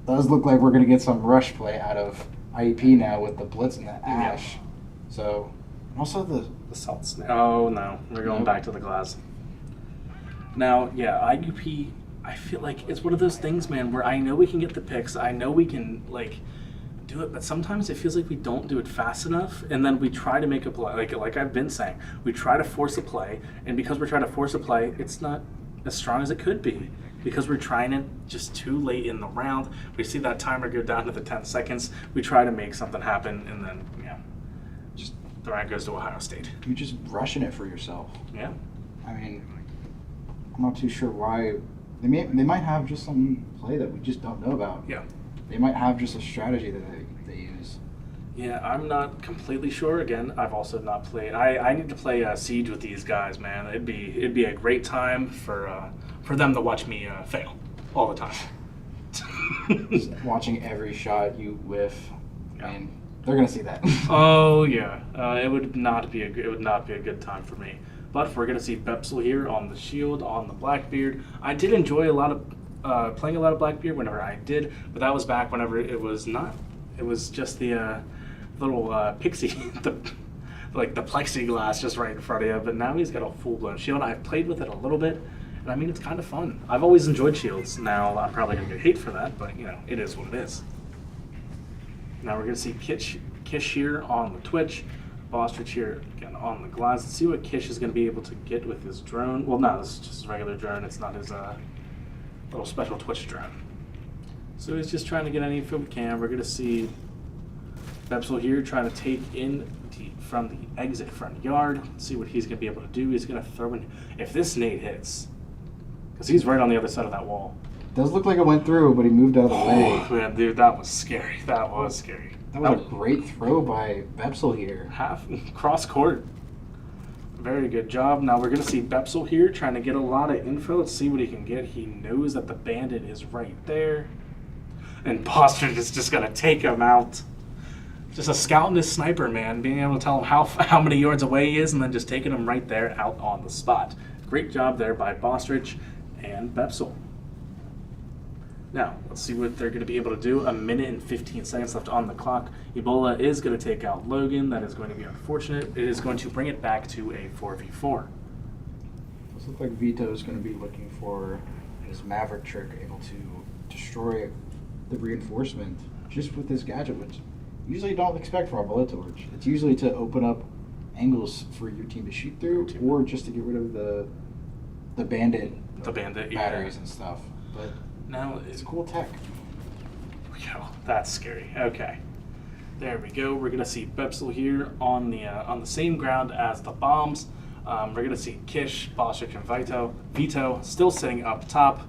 Speaker 8: does look like we're going to get some rush play out of IUP now with the blitz and the ash.
Speaker 3: Yeah.
Speaker 8: So, also the
Speaker 3: salts. Oh no, we're going back to the glass. Now, yeah, IUP, I feel like it's one of those things, man, where I know we can get the picks. I know we can, do it, but sometimes it feels like we don't do it fast enough, and then we try to make a play. Like I've been saying, we try to force a play, and because we're trying to force a play, it's not as strong as it could be. Because we're trying it just too late in the round. We see that timer go down to the 10 seconds. We try to make something happen, and then, just the round goes to Ohio State.
Speaker 8: You're just rushing it for yourself.
Speaker 3: Yeah.
Speaker 8: I mean, I'm not too sure why. They might have just some play that we just don't know about.
Speaker 3: Yeah.
Speaker 8: They might have just a strategy that they use.
Speaker 3: Yeah, I'm not completely sure. Again, I've also not played. I need to play Siege with these guys, man. It'd be a great time for them to watch me fail all the time.
Speaker 8: Just watching every shot you whiff. I mean, they're gonna see that.
Speaker 3: Oh yeah, it would not be a good time for me. But we're gonna see Bepsel here on the shield, on the Blackbeard. I did enjoy playing a lot of Blackbeard whenever I did, but that was back whenever it was not. It was just the little pixie, the plexiglass just right in front of you. But now he's got a full-blown shield. I've played with it a little bit, and I mean it's kind of fun. I've always enjoyed shields. Now I'm probably gonna get hate for that, but it is what it is. Now we're gonna see Kish here on the Twitch, Bostridge here again on the glass. Let's see what Kish is gonna be able to get with his drone. Well, no, this is just his regular drone. It's not his little special Twitch drone. So he's just trying to get any info we can. We're gonna see Bepsel here trying to take in from the exit front yard. Let's see what he's gonna be able to do. He's gonna throw in, if this nade hits, because he's right on the other side of that wall.
Speaker 8: Does look like it went through, but he moved out of the way.
Speaker 3: Oh man, dude, that was scary. That was scary.
Speaker 8: That was a great throw by Bepsel here.
Speaker 3: Half cross court. Very good job. Now we're gonna see Bepsel here trying to get a lot of info. Let's see what he can get. He knows that the bandit is right there. And Bostridge is just gonna take him out. Just a scout and his sniper, man. Being able to tell him how many yards away he is and then just taking him right there out on the spot. Great job there by Bostridge and Bepsel. Now, let's see what they're going to be able to do. A minute and 15 seconds left on the clock. Ebola is going to take out Logan. That is going to be unfortunate. It is going to bring it back to a 4v4.
Speaker 8: Does look like Vito is going to be looking for his Maverick trick, able to destroy the reinforcement just with this gadget, which usually don't expect from a bullet torch. It's usually to open up angles for your team to shoot through, or just to get rid of the bandit, batteries and stuff. But
Speaker 3: Now
Speaker 8: it's cool tech.
Speaker 3: Yo, that's scary. Okay, there we go. We're gonna see Bepsel here on the same ground as the bombs. We're gonna see Kish, Bostrick, and Vito still sitting up top.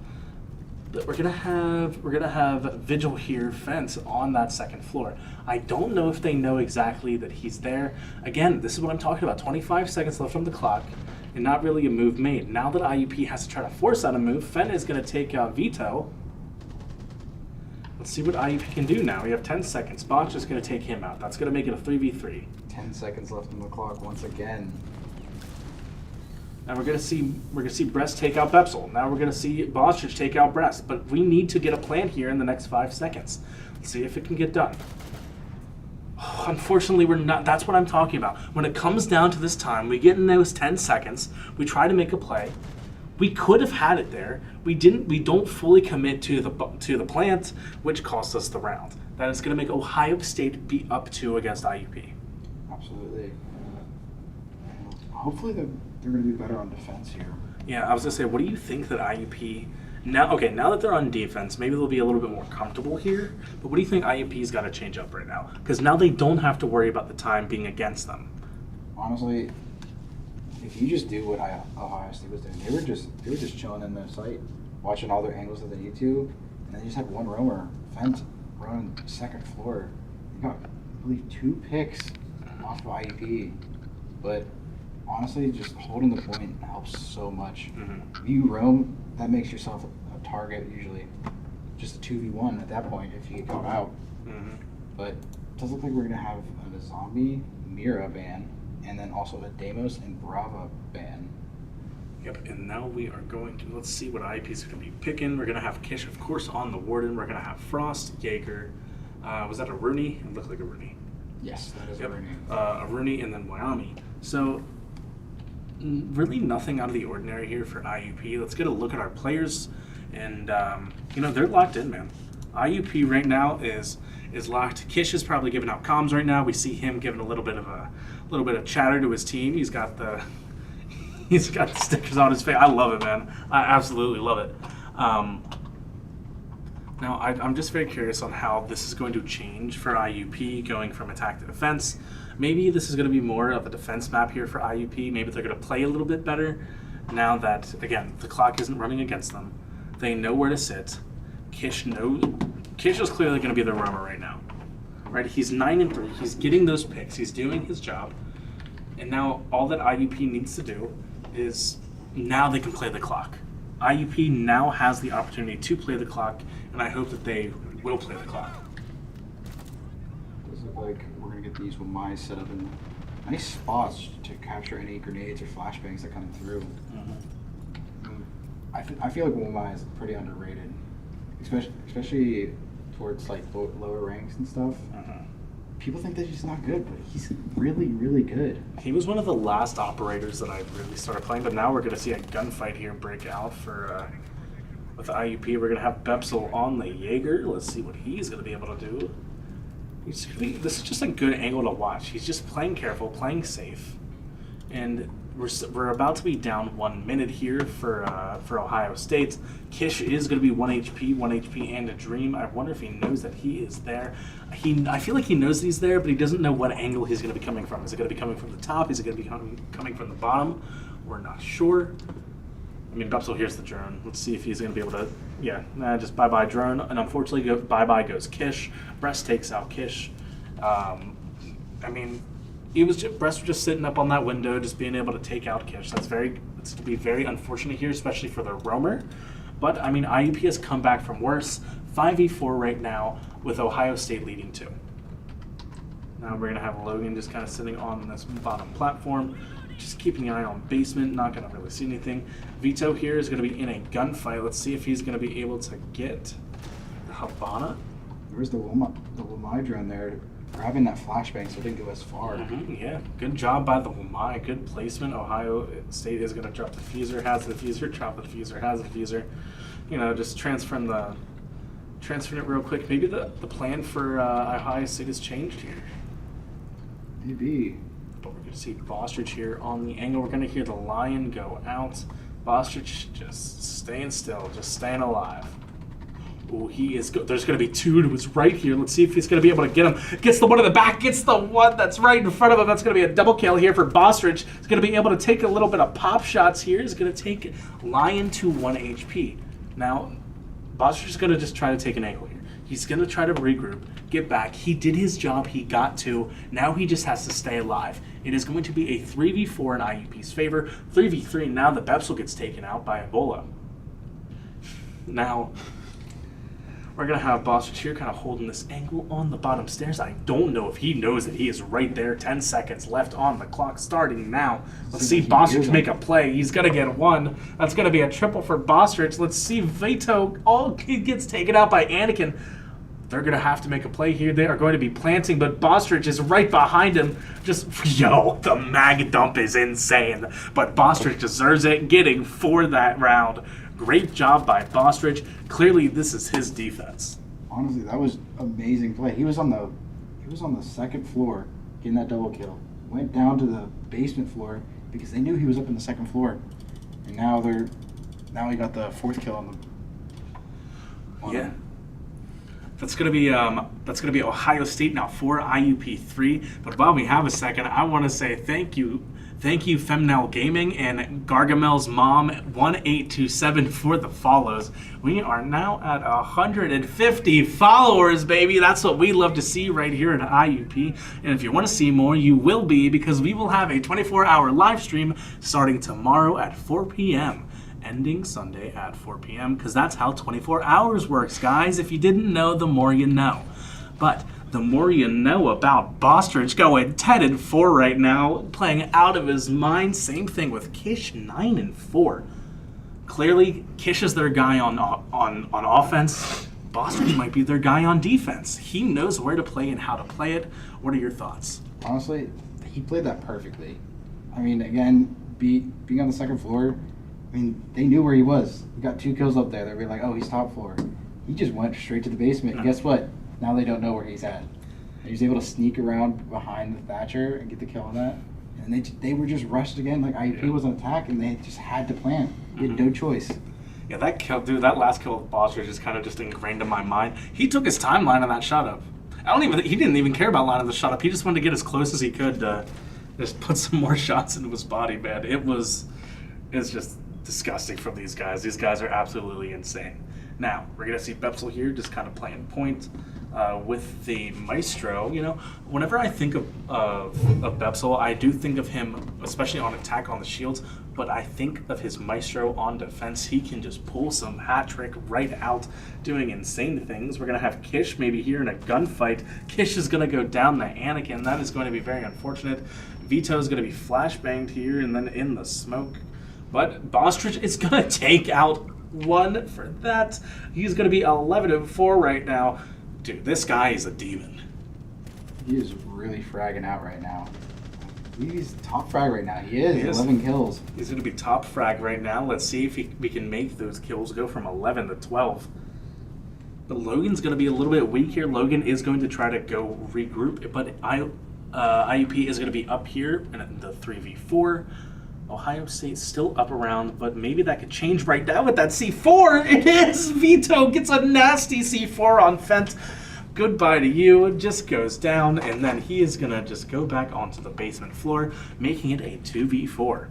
Speaker 3: But we're gonna have Vigil here fence on that second floor. I don't know if they know exactly that he's there. Again, this is what I'm talking about. 25 seconds left on the clock, and not really a move made. Now that IUP has to try to force out a move, Fen is gonna take Vito. Let's see what IUP can do now. We have 10 seconds. Botch is gonna take him out. That's gonna make it a 3v3.
Speaker 8: 10 seconds left on the clock once again.
Speaker 3: Now we're gonna see Brest take out Bepsel. Now we're gonna see Bostrich take out Brest. But we need to get a plan here in the next 5 seconds. Let's see if it can get done. Unfortunately, we're not. That's what I'm talking about. When it comes down to this time, we get in those 10 seconds. We try to make a play. We could have had it there. We didn't. We don't fully commit to the plant, which cost us the round. That is gonna make Ohio State be up 2 against IUP.
Speaker 8: Absolutely. Hopefully they're going to be better on defense here.
Speaker 3: Yeah, I was gonna say, what do you think that IUP now? Okay, now that they're on defense, maybe they'll be a little bit more comfortable here. But what do you think IUP's got to change up right now? Because now they don't have to worry about the time being against them.
Speaker 8: Honestly, if you just do what Ohio State was doing, they were just chilling in their site, watching all their angles that they need to, and they just had one roamer fence running second floor. They got, I believe, 2 picks off of IUP, but honestly, just holding the point helps so much.
Speaker 3: Mm-hmm.
Speaker 8: If you roam, that makes yourself a target usually. Just a 2v1 at that point if you get caught out.
Speaker 3: Mm-hmm.
Speaker 8: But it does look like we're going to have a zombie Mira ban, and then also a Deimos and Brava ban.
Speaker 3: Yep, and now we are going to, let's see what IUP is going to be picking. We're going to have Kish, of course, on the Warden. We're going to have Frost, Jaeger. Was that a Rooney? It looked like a Rooney.
Speaker 8: Yes, that is
Speaker 3: Yep.
Speaker 8: a Rooney.
Speaker 3: A Rooney and then Wyoming. So, really nothing out of the ordinary here for IUP. Let's get a look at our players, and they're locked in, man. IUP right now is locked. Kish is probably giving out comms right now. We see him giving a little bit of chatter to his team. He's got the stickers on his face. I love it, man. I absolutely love it. Now, I'm just very curious on how this is going to change for IUP going from attack to defense. Maybe this is going to be more of a defense map here for IUP. Maybe they're going to play a little bit better now that, again, the clock isn't running against them. They know where to sit. Kish is clearly going to be the roamer right now. Right? He's 9-3. He's getting those picks. He's doing his job. And now all that IUP needs to do is now they can play the clock. IUP now has the opportunity to play the clock, and I hope that they will play the clock.
Speaker 8: Does look like we're going to get these with my set up in nice spots to capture any grenades or flashbangs that come through. I feel like Womai is pretty underrated, especially towards like lower ranks and stuff. People think that he's not good, but he's really, really good.
Speaker 3: He was one of the last operators that I really started playing, but now we're going to see a gunfight here break out with IUP. We're going to have Bepsel on the Jaeger. Let's see what he's going to be able to do. This is just a good angle to watch. He's just playing careful, playing safe, and we're about to be down 1 minute here for Ohio State. Kish is going to be 1 HP and a Dream. I wonder if he knows that he is there. I feel like he knows that he's there, but he doesn't know what angle he's going to be coming from. Is it going to be coming from the top? Is it going to be coming from the bottom? We're not sure. I mean, Bepsel here's the drone. Let's see if he's going to be able to... Yeah, just bye-bye drone. And unfortunately, bye-bye goes Kish. Brest takes out Kish. I mean... Brest was just sitting up on that window, just being able to take out Kish. It's going to be very unfortunate here, especially for the roamer. But I mean, IUP has come back from worse. 5v4 right now, with Ohio State leading 2. Now we're gonna have Logan just kind of sitting on this bottom platform, just keeping an eye on basement. Not gonna really see anything. Vito here is gonna be in a gunfight. Let's see if he's gonna be able to get the Habana.
Speaker 8: Where's the Womai drone there? grabbing that flashbang so it didn't go as far.
Speaker 3: Yeah, good job by the Lamai. Good placement. Ohio State is going to drop the diffuser, has the diffuser, drop the diffuser, has the diffuser. You know, just transferring it real quick. Maybe the plan for Ohio State has changed here.
Speaker 8: Maybe.
Speaker 3: But we're going to see Bostrich here on the angle. We're going to hear the Lion go out. Bostrich just staying still, just staying alive. Ooh, he is good. There's going to be two who's right here. Let's see if he's going to be able to get him. Gets the one in the back. Gets the one that's right in front of him. That's going to be a double kill here for Bostrich. He's going to be able to take a little bit of pop shots here. He's going to take Lion to 1 HP. Now, Bostrich is going to just try to take an angle here. He's going to try to regroup, get back. He did his job. He got to. Now he just has to stay alive. It is going to be a 3v4 in IUP's favor. 3v3. Now the Bepsel gets taken out by Ebola. Now, we're going to have Bostrich here kind of holding this angle on the bottom stairs. I don't know if he knows that he is right there. 10 seconds left on the clock starting now. Let's see Bostrich make a play. He's going to get one. That's going to be a triple for Bostrich. Let's see Vito. Oh, he gets taken out by Anakin. They're going to have to make a play here. They are going to be planting, but Bostrich is right behind him. Just, yo, the mag dump is insane. But Bostrich deserves it, getting for that round. Great job by Bostrich. Clearly, this is his defense.
Speaker 8: Honestly, that was amazing play. He was on the second floor getting that double kill. Went down to the basement floor because they knew he was up in the second floor, and now he got the fourth kill on the.
Speaker 3: Yeah. That's gonna be Ohio State now for IUP 3. But while we have a second, I want to say thank you, Femnel Gaming and Gargamel's mom 1827 for the follows. We are now at 150 followers, baby. That's what we love to see right here at IUP. And if you want to see more, you will be, because we will have a 24-hour live stream starting tomorrow at 4 p.m. ending Sunday at 4 p.m. because that's how 24 hours works, guys. If you didn't know, the more you know. But the more you know about Bostrich going 10-4 right now, playing out of his mind. Same thing with Kish, 9-4. Clearly, Kish is their guy on offense. Bostrich might be their guy on defense. He knows where to play and how to play it. What are your thoughts?
Speaker 8: Honestly, he played that perfectly. I mean, again, being on the second floor, I mean, they knew where he was. He got 2 kills up there. They were like, oh, he's top floor. He just went straight to the basement. And guess what? Now they don't know where he's at. And he was able to sneak around behind the Thatcher and get the kill on that. And they were just rushed again. Like, IUP was on attack, and they just had to plan. He had no choice.
Speaker 3: Yeah, that kill, dude, that last kill with Bostrich is kind of just ingrained in my mind. He took his timeline on that shot up. He didn't even care about lining the shot up. He just wanted to get as close as he could to just put some more shots into his body, man. It's just disgusting from these guys. These guys are absolutely insane. Now, we're going to see Bepsel here just kind of playing point with the Maestro. You know, whenever I think of Bepsel, I do think of him, especially on attack on the shields, but I think of his Maestro on defense. He can just pull some hat trick right out, doing insane things. We're going to have Kish maybe here in a gunfight. Kish is going to go down the Anakin. That is going to be very unfortunate. Vito is going to be flashbanged here and then in the smoke. But Bostrich is going to take out one for that. He's going to be 11-4 right now. Dude, this guy is a demon.
Speaker 8: He is really fragging out right now. He's top frag right now. He is 11 kills.
Speaker 3: He's going to be top frag right now. Let's see if we can make those kills go from 11 to 12. But Logan's going to be a little bit weak here. Logan is going to try to go regroup, but IUP is going to be up here in the 3v4. Ohio State's still up around, but maybe that could change right now with that C4. It is! Vito gets a nasty C4 on Fent. Goodbye to you. It just goes down, and then he is going to just go back onto the basement floor, making it a 2v4.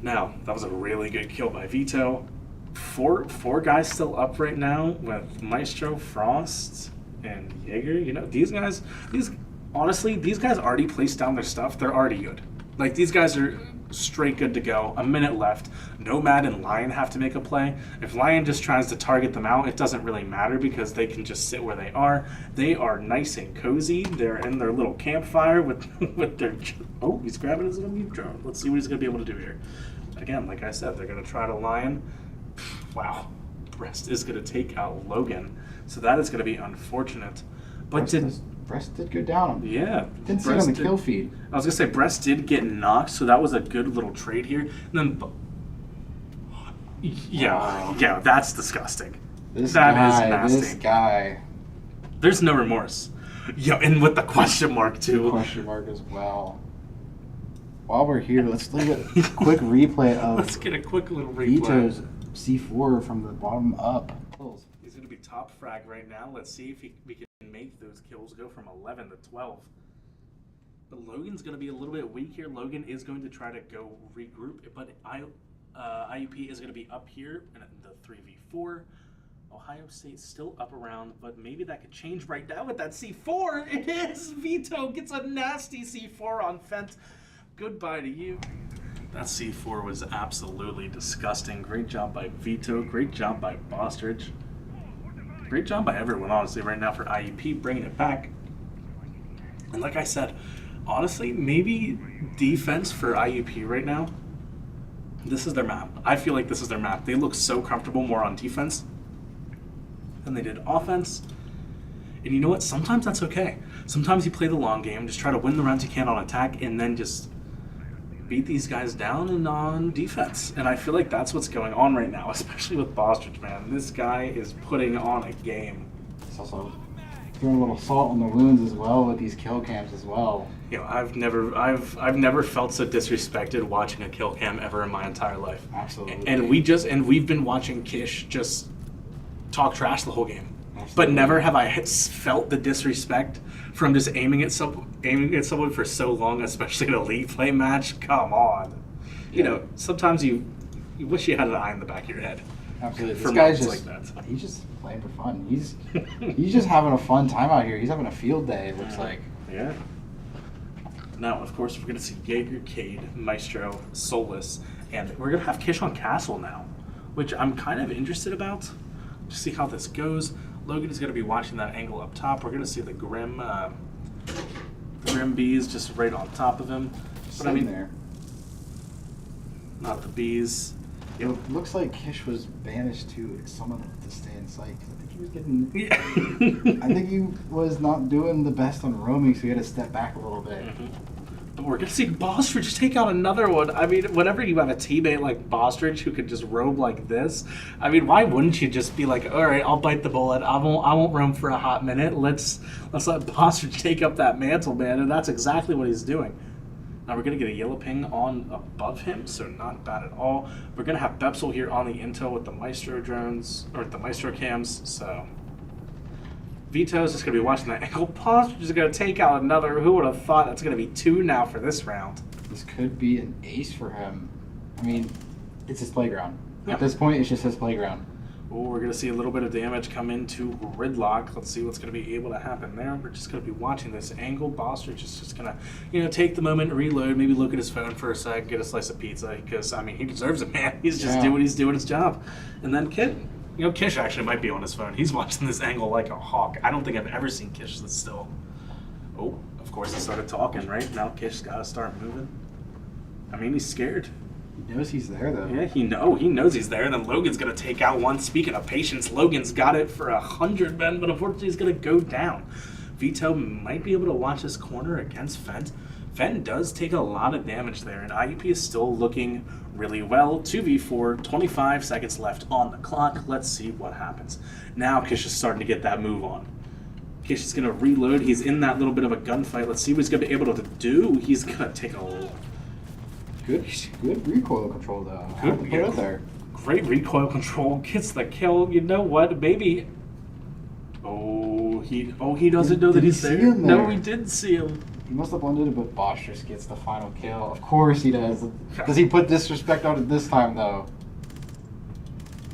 Speaker 3: Now, that was a really good kill by Vito. Four guys still up right now with Maestro, Frost, and Jaeger. You know, these guys already placed down their stuff. They're already good. Like, these guys are straight good to go. A minute left. Nomad and Lion have to make a play. If Lion just tries to target them out, it doesn't really matter because they can just sit where they are. They are nice and cozy. They're in their little campfire with their... Oh, he's grabbing his little mute drone. Let's see what he's going to be able to do here. Again, like I said, they're going to try to Lion. Wow. Brest is going to take out Logan. So that is going to be unfortunate. But
Speaker 8: Breast did go down.
Speaker 3: Yeah.
Speaker 8: Didn't see it on the kill feed.
Speaker 3: I was going to say, Breast did get knocked, so that was a good little trade here. And then...
Speaker 8: Wow.
Speaker 3: Yeah, that's disgusting.
Speaker 8: This
Speaker 3: That
Speaker 8: guy,
Speaker 3: is nasty.
Speaker 8: this guy.
Speaker 3: There's no remorse. Yeah, and with the question mark, too.
Speaker 8: Question mark as well. While we're here, let's look at a quick replay of
Speaker 3: Let's get a quick little replay.
Speaker 8: Vito's C4 from the bottom up.
Speaker 3: He's going to be top frag right now. Let's see if we can make those kills go from 11 to 12. But Logan's going to be a little bit weak here. Logan is going to try to go regroup, but IUP is going to be up here in the 3v4. Ohio State's still up around, but maybe that could change right now with that C4. It is! Vito gets a nasty C4 on Fent. Goodbye to you. That C4 was absolutely disgusting. Great job by Vito. Great job by Bostridge. Great job by everyone, honestly, right now for IUP, bringing it back. And like I said, honestly, maybe defense for IUP right now, this is their map. I feel like this is their map. They look so comfortable more on defense than they did offense. And you know what? Sometimes that's okay. Sometimes you play the long game, just try to win the rounds you can on attack, and then just beat these guys down and on defense. And I feel like that's what's going on right now, especially with Bostridge, man. This guy is putting on a game.
Speaker 8: It's also throwing a little salt on the wounds as well with these kill cams as well.
Speaker 3: You know, I've never felt so disrespected watching a kill cam ever in my entire life.
Speaker 8: Absolutely.
Speaker 3: And we've been watching Kish just talk trash the whole game.
Speaker 8: Absolutely.
Speaker 3: But never have I felt the disrespect from just aiming at someone for so long, especially in a league play match. Come on. You know, sometimes you wish you had an eye in the back of your head.
Speaker 8: Absolutely.
Speaker 3: For
Speaker 8: This guy's
Speaker 3: moments
Speaker 8: just
Speaker 3: like that.
Speaker 8: he's just playing for fun. He's just having a fun time out here. He's having a field day, it looks like.
Speaker 3: Yeah. Now, of course, we're going to see Jaeger, Cade, Maestro, Solus, and we're going to have Kish on Castle now, which I'm kind of interested about to see how this goes. Logan is going to be watching that angle up top. We're going to see the Grim Bees just right on top of him. But I mean,
Speaker 8: there.
Speaker 3: not the Bees.
Speaker 8: It looks like Kish was banished to someone to stay in sight. I think he was getting.
Speaker 3: Yeah.
Speaker 8: I think he was not doing the best on roaming, so he had to step back a little bit.
Speaker 3: But we're going to see Bostridge take out another one. I mean, whenever you have a teammate like Bostridge who could just roam like this, I mean, why wouldn't you just be like, all right, I'll bite the bullet. I won't roam for a hot minute. Let's let Bostridge take up that mantle, man. And that's exactly what he's doing. Now we're going to get a yellow ping on above him, so not bad at all. We're going to have Bepsel here on the intel with the Maestro drones, or the Maestro cams, so... Vito's just going to be watching that angle. Bostridge is going to take out another. Who would have thought that's going to be 2 now for this round?
Speaker 8: This could be an ace for him. I mean, it's his playground.
Speaker 3: Yeah.
Speaker 8: At this point, it's just his playground.
Speaker 3: Oh, we're going to see a little bit of damage come into Gridlock. Let's see what's going to be able to happen there. We're just going to be watching this angle. Bostridge is just going to, take the moment, reload, maybe look at his phone for a sec, get a slice of pizza, because, I mean, he deserves it, man. He's just doing his job. And then Kish actually might be on his phone. He's watching this angle like a hawk. I don't think I've ever seen Kish this still. Oh, of course he started talking, right? Now Kish's got to start moving. I mean, he's scared.
Speaker 8: He knows he's there, though.
Speaker 3: Yeah, he knows he's there. And then Logan's going to take out one. Speaking of patience, Logan's got it for 100 men, but unfortunately he's going to go down. Vito might be able to watch this corner against Fent. Fent does take a lot of damage there, and IUP is still looking really well. 2v4, 25 seconds left on the clock. Let's see what happens. Now Kish is starting to get that move on. Kish is going to reload. He's in that little bit of a gunfight. Let's see what he's going to be able to do. He's going to take a...
Speaker 8: Good recoil control, though. Put it there.
Speaker 3: Great recoil control. Gets the kill. You know what? Maybe... he doesn't know that he's there. No, we didn't see him.
Speaker 8: He must have blended it, but Bostridge gets the final kill. Of course he does. Does he put disrespect on it this time, though?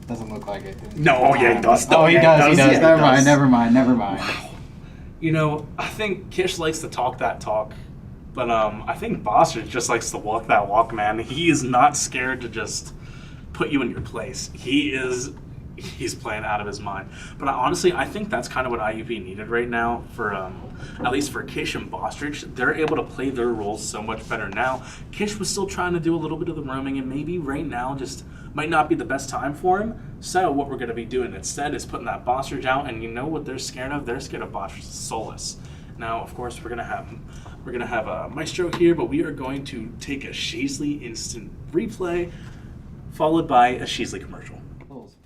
Speaker 8: Doesn't look like it.
Speaker 3: No, yeah, he does.
Speaker 8: Oh, he does.
Speaker 3: Yeah,
Speaker 8: Never mind.
Speaker 3: Wow. I think Kish likes to talk that talk, but I think Bostridge just likes to walk that walk, man. He is not scared to just put you in your place. He's playing out of his mind. But honestly, I think that's kind of what IUP needed right now for, at least for Kish and Bostridge. They're able to play their roles so much better now. Kish was still trying to do a little bit of the roaming, and maybe right now just might not be the best time for him. So what we're going to be doing instead is putting that Bostridge out, and you know what they're scared of? They're scared of Bostridge's Solus. Now, of course, we're gonna have a Maestro here, but we are going to take a Sheasley instant replay, followed by a Sheasley commercial.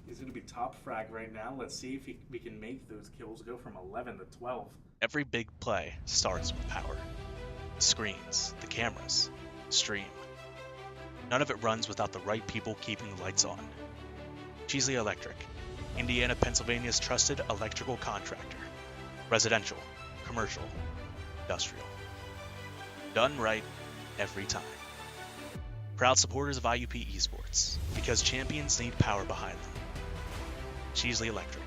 Speaker 3: He's gonna be top frag right now. Let's see if we can make those kills go from 11 to 12.
Speaker 1: Every big play starts with power. The screens, the cameras, the stream. None of it runs without the right people keeping the lights on. Sheasley Electric, Indiana, Pennsylvania's trusted electrical contractor. Residential, commercial, industrial. Done right every time. Proud supporters of IUP Esports, because champions need power behind them. Sheasley Electric,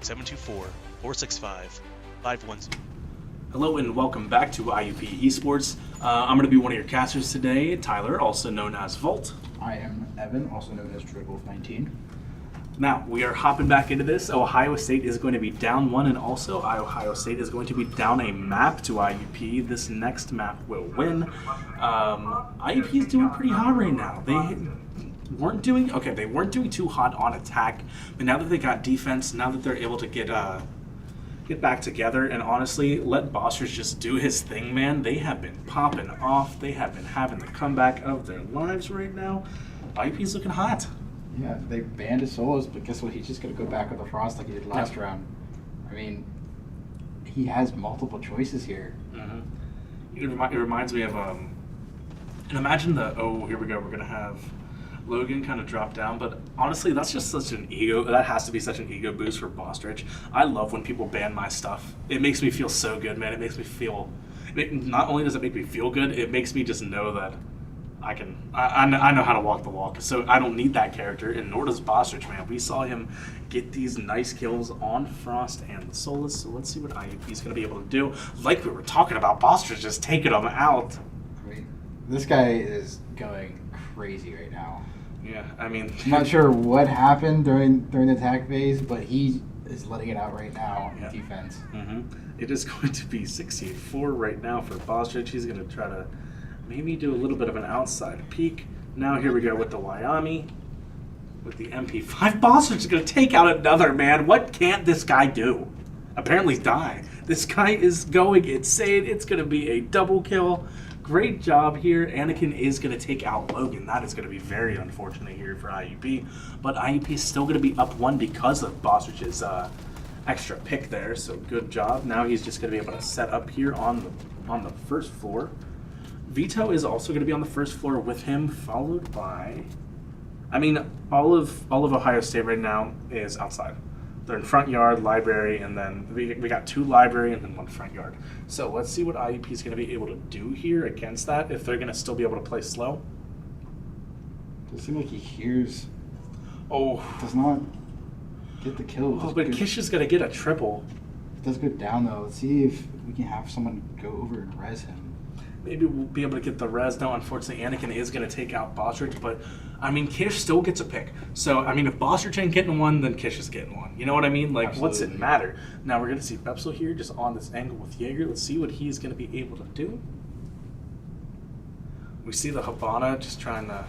Speaker 1: 724-465-510.
Speaker 3: Hello and welcome back to IUP Esports. I'm going to be one of your casters today, Tyler, also known as Volt.
Speaker 8: I am Evan, also known as Dribble19.
Speaker 3: Now, we are hopping back into this. Ohio State is going to be down one, and also Ohio State is going to be down a map to IUP. This next map will win. IUP is doing pretty hot right now. They weren't doing too hot on attack, but now that they got defense, now that they're able to get back together, and honestly, let Bossers just do his thing, man. They have been popping off. They have been having the comeback of their lives right now. IUP's looking hot.
Speaker 8: Yeah, they banned his solos, but guess what? He's just going to go back with the Frost like he did last round. I mean, he has multiple choices here.
Speaker 3: Mm-hmm. It reminds me of, and imagine here we go, we're going to have Logan kind of drop down, but honestly, that's just such an ego, that has to be such an ego boost for Bostrich. I love when people ban my stuff. It makes me feel so good, man. It makes me feel, not only does it make me feel good, it makes me just know that I know how to walk the walk, so I don't need that character, and nor does Bostrich, man. We saw him get these nice kills on Frost and the Solus, so let's see what IUP is going to be able to do. Like we were talking about, Bostrich just taking them out.
Speaker 8: I mean, this guy is going crazy right now.
Speaker 3: Yeah, I mean,
Speaker 8: I'm not sure what happened during the attack phase, but he is letting it out right now in defense.
Speaker 3: Mm-hmm. It is going to be 68-4 right now for Bostrich. He's going to try to maybe do a little bit of an outside peek. Now here we go with the Wyoming, with the MP5. Bostrich is going to take out another, man. What can't this guy do? Apparently die. This guy is going insane. It's going to be a double kill. Great job here. Anakin is going to take out Logan. That is going to be very unfortunate here for IUP. But IUP is still going to be up one because of Bostrich's extra pick there. So good job. Now he's just going to be able to set up here on the first floor. Vito is also going to be on the first floor with him, followed by, I mean, all of Ohio State right now is outside. They're in front yard, library, and then we got two library and then one front yard. So let's see what IUP is going to be able to do here against that, if they're going to still be able to play slow.
Speaker 8: Does it seem like he hears?
Speaker 3: Oh,
Speaker 8: does not get the kill.
Speaker 3: Oh, but Kish is going to get a triple.
Speaker 8: It does go down though. Let's see if we can have someone go over and res him.
Speaker 3: Maybe we'll be able to get the res. No, unfortunately, Anakin is going to take out Bostrich, but, I mean, Kish still gets a pick. So, I mean, if Bostrich ain't getting one, then Kish is getting one. You know what I mean? Like, What's it matter? Now, we're going to see Bepsel here just on this angle with Jaeger. Let's see what he's going to be able to do. We see the Habana just trying to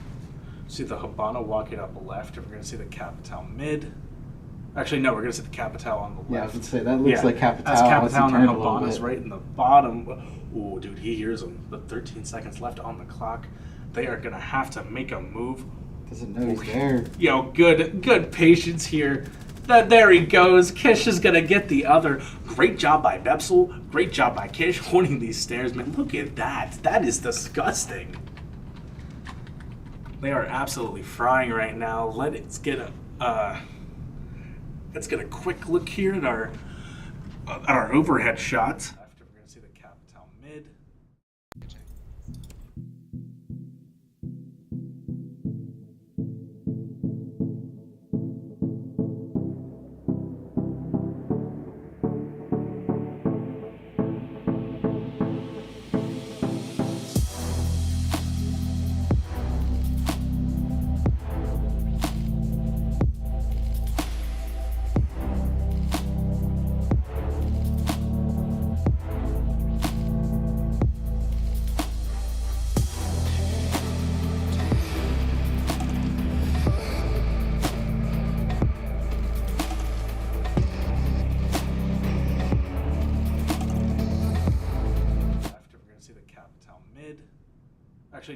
Speaker 3: see the Habana walking up left, and we're going to see the Capital mid. Actually, no, we're going to see the Capital on the left.
Speaker 8: Yeah, I was going to say, that looks like Capital.
Speaker 3: That's Capital, and Habana's right in the bottom. Oh, dude, he hears him. But 13 seconds left on the clock. They are going to have to make a move.
Speaker 8: Doesn't know he's there.
Speaker 3: Yo, good patience here. There he goes. Kish is going to get the other. Great job by Bepsel. Great job by Kish holding these stairs. Man, look at that. That is disgusting. They are absolutely frying right now. Let's get a quick look here at our overhead shot. After we're going to see the Capital mid.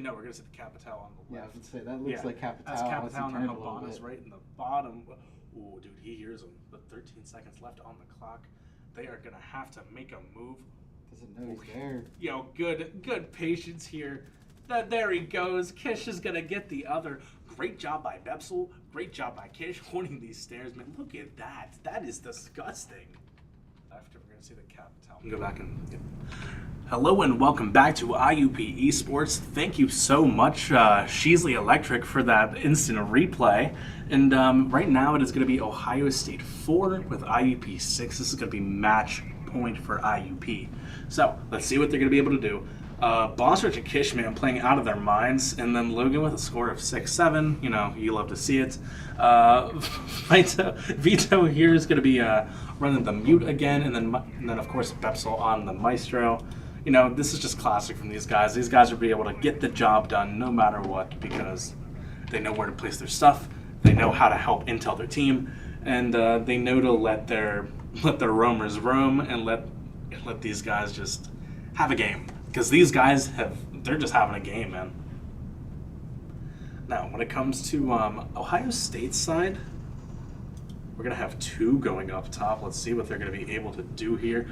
Speaker 3: actually, no, we're going to see the Capital on the
Speaker 8: Yeah, I
Speaker 3: left.
Speaker 8: was gonna say that looks like Capital.
Speaker 3: That's
Speaker 8: unless he
Speaker 3: Capital, and
Speaker 8: turned
Speaker 3: then
Speaker 8: a little
Speaker 3: Habana's
Speaker 8: bit.
Speaker 3: right in the bottom. Ooh, dude, he hears him. But 13 seconds left on the clock. They are going to have to make a move.
Speaker 8: Doesn't know he's there.
Speaker 3: Yo, good patience here. There he goes. Kish is going to get the other. Great job by Bepsel. Great job by Kish holding these stairs. Man, look at that. That is disgusting. After we're going to see the Capital. Go back and... Yeah. Hello and welcome back to IUP Esports. Thank you so much, Sheasley Electric, for that instant replay. And right now it is going to be Ohio State 4 with IUP 6. This is going to be match point for IUP. So let's see what they're going to be able to do. Bosrich and Kishman playing out of their minds, and then Logan with a score of 6-7. You know, you love to see it. Vito here is going to be running the mute again, and then of course Bepsel on the Maestro. You know, this is just classic from these guys. These guys will be able to get the job done no matter what because they know where to place their stuff. They know how to help intel their team, and they know to let their roamers roam and let these guys just have a game. Because these guys they're just having a game, man. Now, when it comes to Ohio State's side, we're gonna have two going up top. Let's see what they're gonna be able to do here.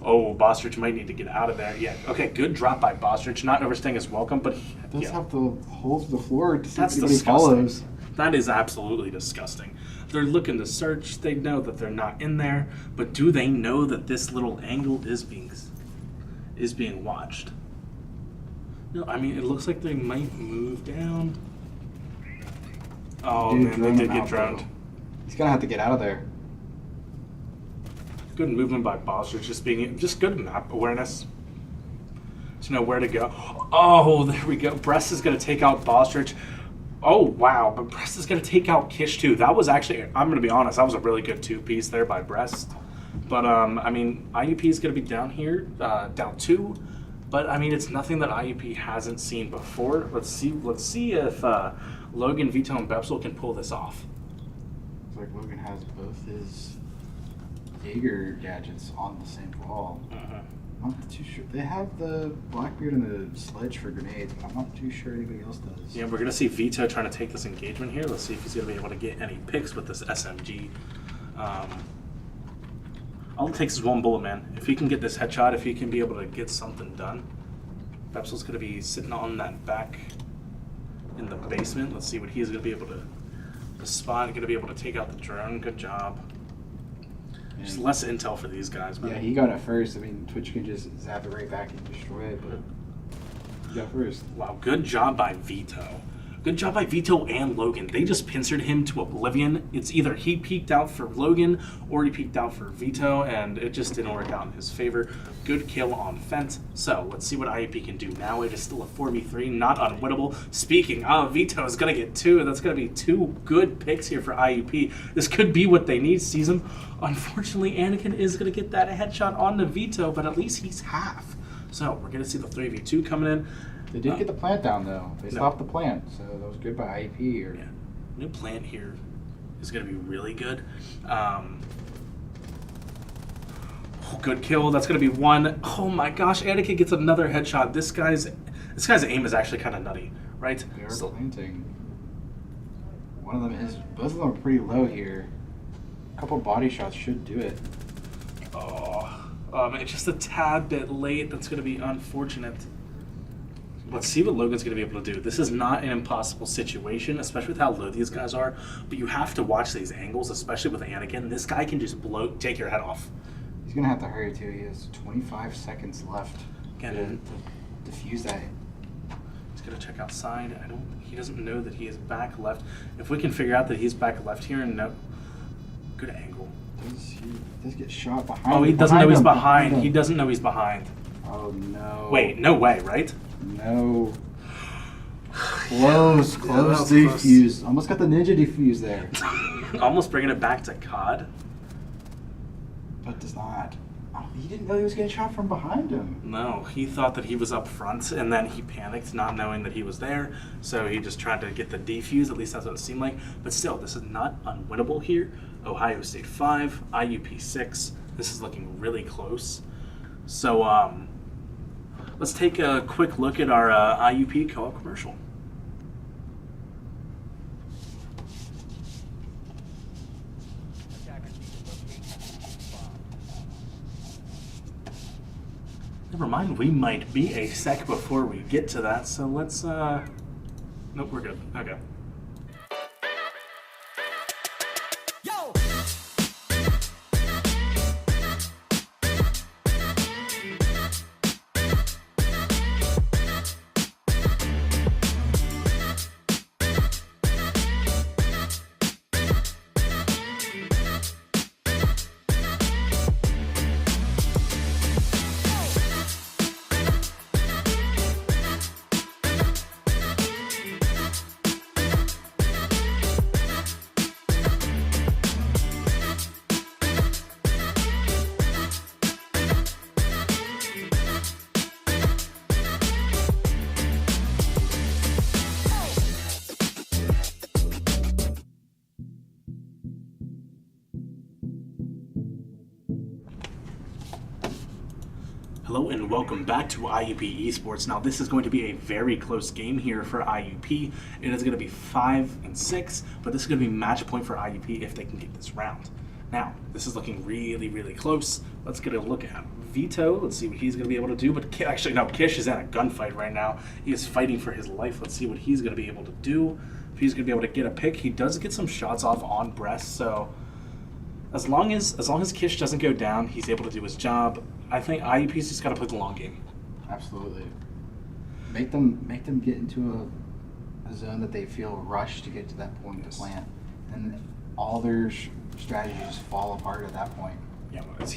Speaker 3: Oh, Bostrich might need to get out of there. Yeah, okay, good drop by Bostrich. Not overstaying his welcome, but he
Speaker 8: does have to hold the floor to see
Speaker 3: that's
Speaker 8: if anybody
Speaker 3: disgusting.
Speaker 8: follows.
Speaker 3: That is absolutely disgusting. They're looking to search. They know that they're not in there, but do they know that this little angle is being watched? No, I mean, it looks like they might move down. Oh, man, they did get drowned.
Speaker 8: He's gonna have to get out of there.
Speaker 3: Good movement by Bostrich, just good map awareness to know where to go. Oh, there we go. Brest is going to take out Bostrich. Oh, wow, but Brest is going to take out Kish too. That was actually, I'm going to be honest, that was a really good two-piece there by Brest. But, I mean, IUP is going to be down here, down 2. But, I mean, it's nothing that IUP hasn't seen before. Let's see if Logan, Vito, and Bepsel can pull this off.
Speaker 8: Looks like Logan has both his Jaeger gadgets on the same wall. I'm not too sure. They have the Blackbeard and the sledge for grenades, but I'm not too sure anybody else does.
Speaker 3: Yeah, we're going to see Vito trying to take this engagement here. Let's see if he's going to be able to get any picks with this SMG. All it takes is one bullet, man. If he can get this headshot, if he can be able to get something done. Bepsel's going to be sitting on that back in the basement. Let's see what he's going to be able to spot. Going to be able to take out the drone. Good job. Just less intel for these guys, man.
Speaker 8: Yeah, he got it first. I mean, Twitch can just zap it right back and destroy it, but he got first.
Speaker 3: Wow, good job by Vito. Good job by Vito and Logan. They just pincered him to oblivion. It's either he peeked out for Logan or he peeked out for Vito, and it just didn't work out in his favor. Good kill on Fent. So let's see what IUP can do now. It is still a 4v3, not unwinnable. Speaking of, Vito is going to get 2. That's going to be 2 good picks here for IUP. This could be what they need, season. Unfortunately, Anakin is going to get that headshot on the Vito, but at least he's half. So we're going to see the 3v2 coming in.
Speaker 8: They did get the plant down, though. They stopped the plant, so that was good by IEP. Or...
Speaker 3: Yeah. New plant here is going to be really good. Good kill. That's going to be 1. Oh my gosh, Anakin gets another headshot. This guy's aim is actually kind of nutty, right?
Speaker 8: They are planting. One of them is... Both of them are pretty low here. A couple body shots should do it.
Speaker 3: It's just a tad bit late. That's going to be unfortunate. Let's see what Logan's going to be able to do. This is not an impossible situation, especially with how low these guys are. But you have to watch these angles, especially with Anakin. This guy can just take your head off.
Speaker 8: He's going to have to hurry, too. He has 25 seconds left to defuse that.
Speaker 3: He's going to check outside. He doesn't know that he is back left. If we can figure out that he's back left here, no. Good angle.
Speaker 8: He does get shot behind.
Speaker 3: Oh, he doesn't know he's behind. He doesn't know he's behind.
Speaker 8: Oh, no.
Speaker 3: Wait, no way, right?
Speaker 8: No. Close defuse. Almost got the ninja defuse there.
Speaker 3: Almost bringing it back to COD.
Speaker 8: But does not. Oh, he didn't know he was getting shot from behind him.
Speaker 3: No, he thought that he was up front, and then he panicked, not knowing that he was there. So he just tried to get the defuse. At least that's what it seemed like. But still, this is not unwinnable here. Ohio State 5, IUP 6. This is looking really close. So, let's take a quick look at our IUP co-op commercial. Never mind, we might be a sec before we get to that, so let's, nope, we're good. Okay. Hello and welcome back to IUP Esports. Now this is going to be a very close game here for IUP. It is going to be 5-6, but this is going to be match point for IUP if they can get this round. Now, this is looking really, really close. Let's get a look at Vito. Let's see what he's going to be able to do. But actually, no, Kish is in a gunfight right now. He is fighting for his life. Let's see what he's going to be able to do. If he's going to be able to get a pick. He does get some shots off on breast, so as long as Kish doesn't go down, he's able to do his job. I think IUP's just got to play the long game.
Speaker 8: Absolutely. Make them get into a zone that they feel rushed to get to that point to plant, and all their strategies fall apart at that point.
Speaker 3: Yeah, well, is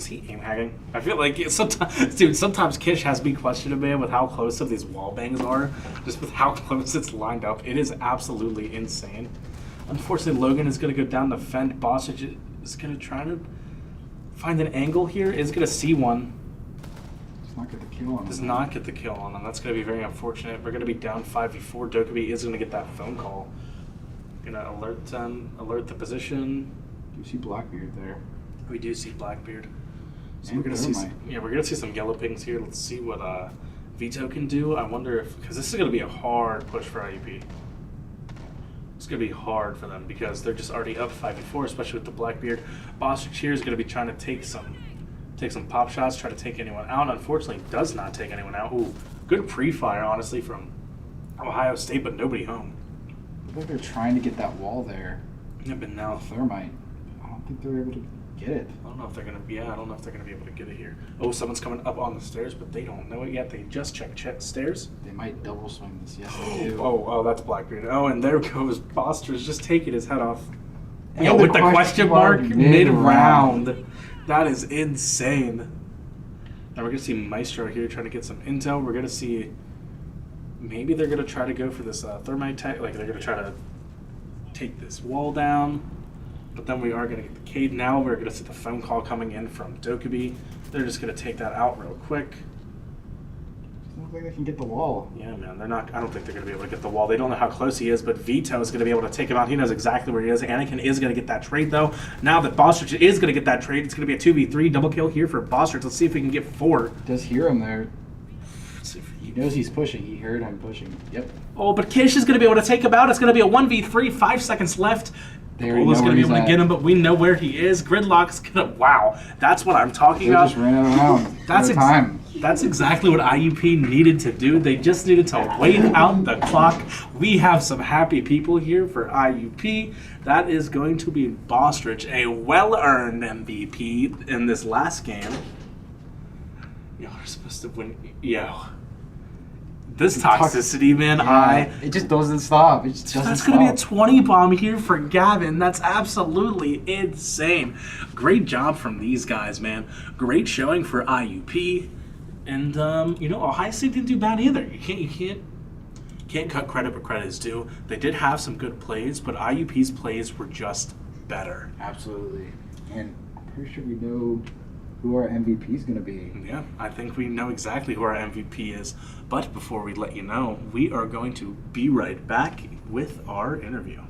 Speaker 3: he aim hacking? I feel like sometimes Kish has me questioning, man, with how close of these wall bangs are, just with how close it's lined up. It is absolutely insane. Unfortunately, Logan is going to go down the fend. Bossage is going to try to find an angle here. Is going to see one.
Speaker 8: Does not get the kill on him.
Speaker 3: Does not get the kill on him. That's going to be very unfortunate. We're going to be down 5v4. Dokkaebi is going to get that phone call. Going to alert the position.
Speaker 8: You see Blackbeard there.
Speaker 3: We do see Blackbeard. So
Speaker 8: And
Speaker 3: we're going to see
Speaker 8: Thermite.
Speaker 3: we're going to see some yellow pings here. Let's see what Vito can do. I wonder if, because this is going to be a hard push for IUP. It's going to be hard for them because they're just already up 5v4, especially with the Blackbeard. Bostrick here is going to be trying to take some pop shots, try to take anyone out. Unfortunately, does not take anyone out. Ooh, good pre-fire, honestly, from Ohio State, but nobody home.
Speaker 8: Look like they're trying to get that wall there.
Speaker 3: Yeah, but now
Speaker 8: Thermite. I don't think they're able to get it.
Speaker 3: I don't know if they're gonna. Yeah, I don't know if they're gonna be able to get it here. Oh, someone's coming up on the stairs, but they don't know it yet. They just checked stairs.
Speaker 8: They might double swing this. Yes, they do.
Speaker 3: Oh, that's Blackbeard. Oh, and there goes Boster's just taking his head off.
Speaker 8: And
Speaker 3: Yo,
Speaker 8: the
Speaker 3: with the question mark
Speaker 8: mid-round.
Speaker 3: mid-round. That is insane. Now we're gonna see Maestro here trying to get some intel. We're gonna see. Maybe they're gonna try to go for this thermite tech. Like they're gonna try to take this wall down. But then we are going to get the Cade now. We're going to see the phone call coming in from Dokkaebi. They're just going to take that out real quick.
Speaker 8: Doesn't look like they can get the wall.
Speaker 3: Yeah, man. They're not. I don't think they're going to be able to get the wall. They don't know how close he is, but Vito is going to be able to take him out. He knows exactly where he is. Anakin is going to get that trade, though. Now that Bostrich is going to get that trade, it's going to be a 2v3 double kill here for Bostrich. Let's see if we can get 4.
Speaker 8: Does hear him there.
Speaker 3: Let's see if
Speaker 8: He knows he's pushing. He heard him pushing. Yep.
Speaker 3: Oh, but Kish is going to be able to take him out. It's going to be a 1v3, 5 seconds left.
Speaker 8: They
Speaker 3: Polo's going to be able to get him, but we know where he is. Gridlock's going to... Wow. That's what I'm talking
Speaker 8: They
Speaker 3: about.
Speaker 8: just ran out of rounds.
Speaker 3: That's
Speaker 8: time.
Speaker 3: That's exactly what IUP needed to do. They just needed to wait out the clock. We have some happy people here for IUP. That is going to be Bostrich, a well-earned MVP in this last game. Y'all are supposed to win. Yo. This toxicity, man,
Speaker 8: It just doesn't stop. It just doesn't
Speaker 3: That's
Speaker 8: stop.
Speaker 3: going to be a 20 bomb here for Gavin. That's absolutely insane. Great job from these guys, man. Great showing for IUP. And, Ohio State didn't do bad either. You can't cut credit where credit is due. They did have some good plays, but IUP's plays were just better.
Speaker 8: Absolutely. And I'm pretty sure we know who our MVP is going to be.
Speaker 3: Yeah, I think we know exactly who our MVP is. But before we let you know, we are going to be right back with our interview.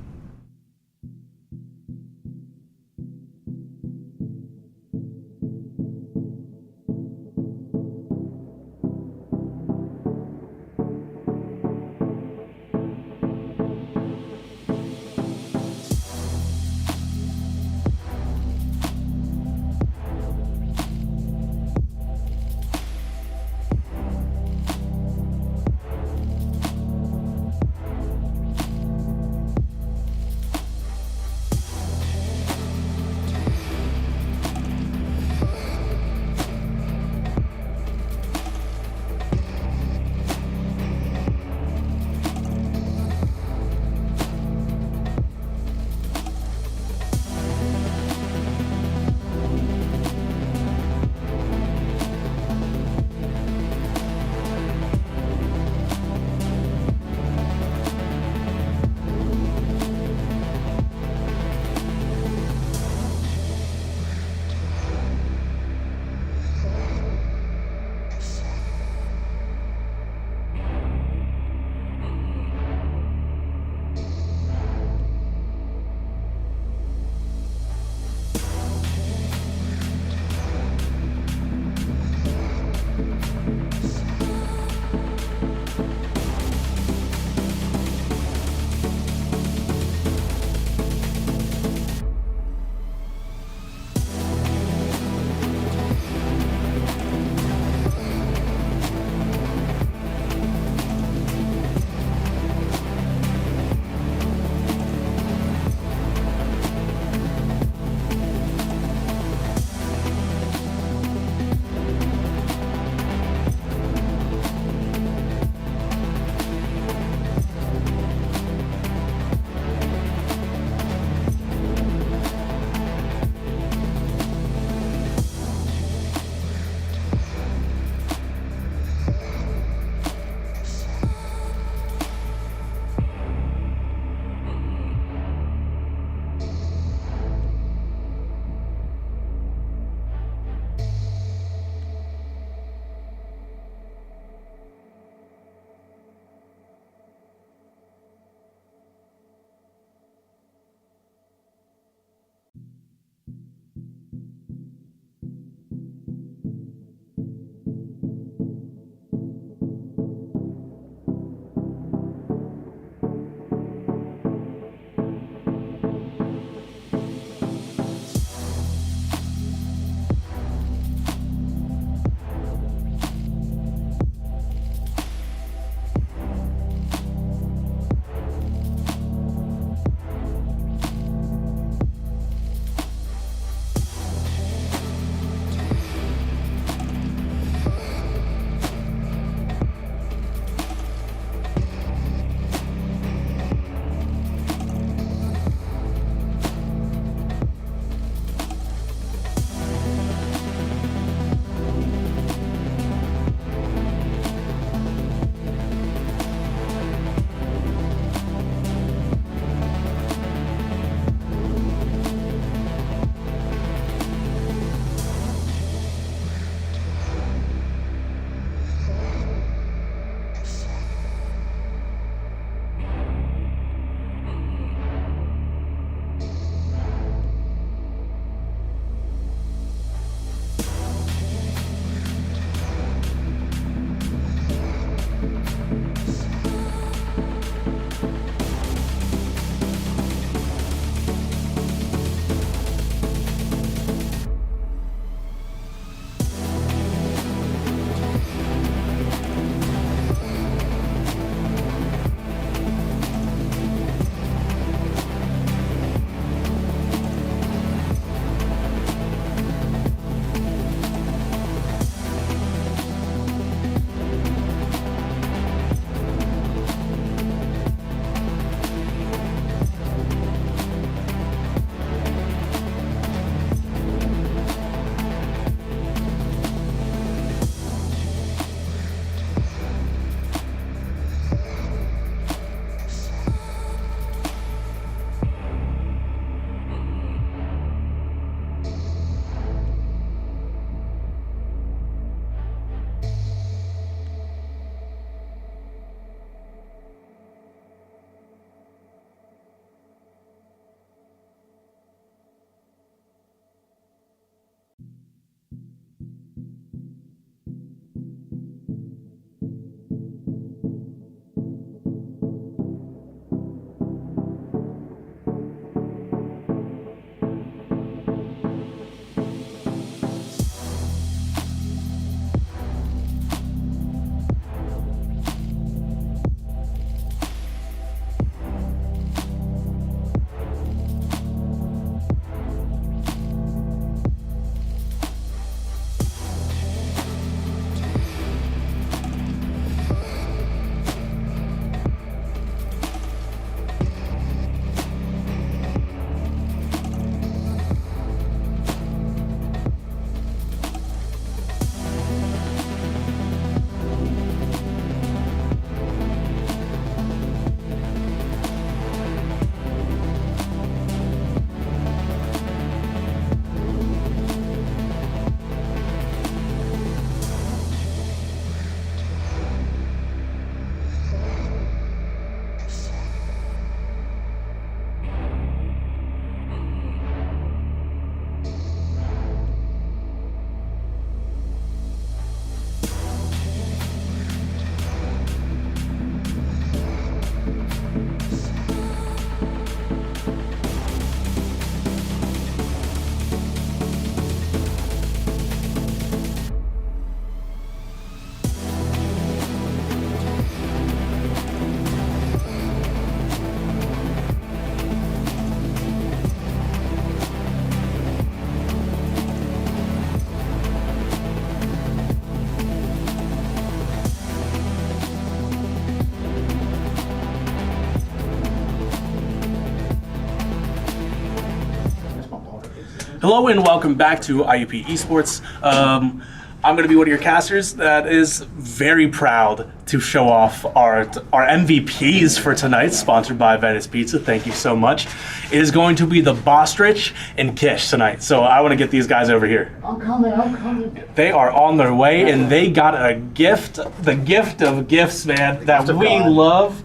Speaker 3: Hello and welcome back to IUP Esports. I'm going to be one of your casters that is very proud to show off our MVPs for tonight, sponsored by Venice Pizza. Thank you so much. It is going to be the Bostrich and Kish tonight. So I want to get these guys over here.
Speaker 8: I'm coming.
Speaker 3: They are on their way and they got a gift, the gift of gifts, man, that we love.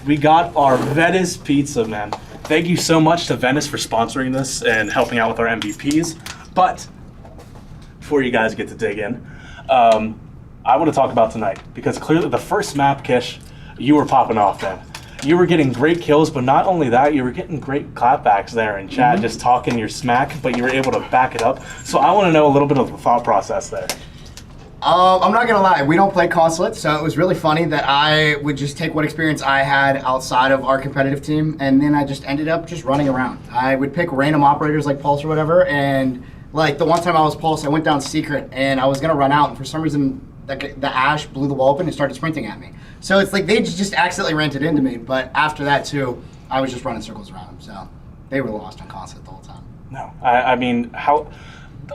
Speaker 3: We got our Venice Pizza, man. Thank you so much to Venice for sponsoring this and helping out with our MVPs. But before you guys get to dig in, I want to talk about tonight because clearly the first map, Kish, you were popping off, man. You were getting great kills, but not only that, you were getting great clapbacks there in chat, just talking your smack, but you were able to back it up. So I want to know a little bit of the thought process there.
Speaker 9: I'm not gonna lie, we don't play Consulate, so it was really funny that I would just take what experience I had outside of our competitive team, and then I just ended up just running around. I would pick random operators like Pulse or whatever, and like the one time I was Pulse, I went down Secret, and I was gonna run out, and for some reason, the Ash blew the wall open and started sprinting at me. So it's like they just accidentally rented into me, but after that too, I was just running circles around them, so they were lost on Consulate the whole time.
Speaker 3: No, I mean, how...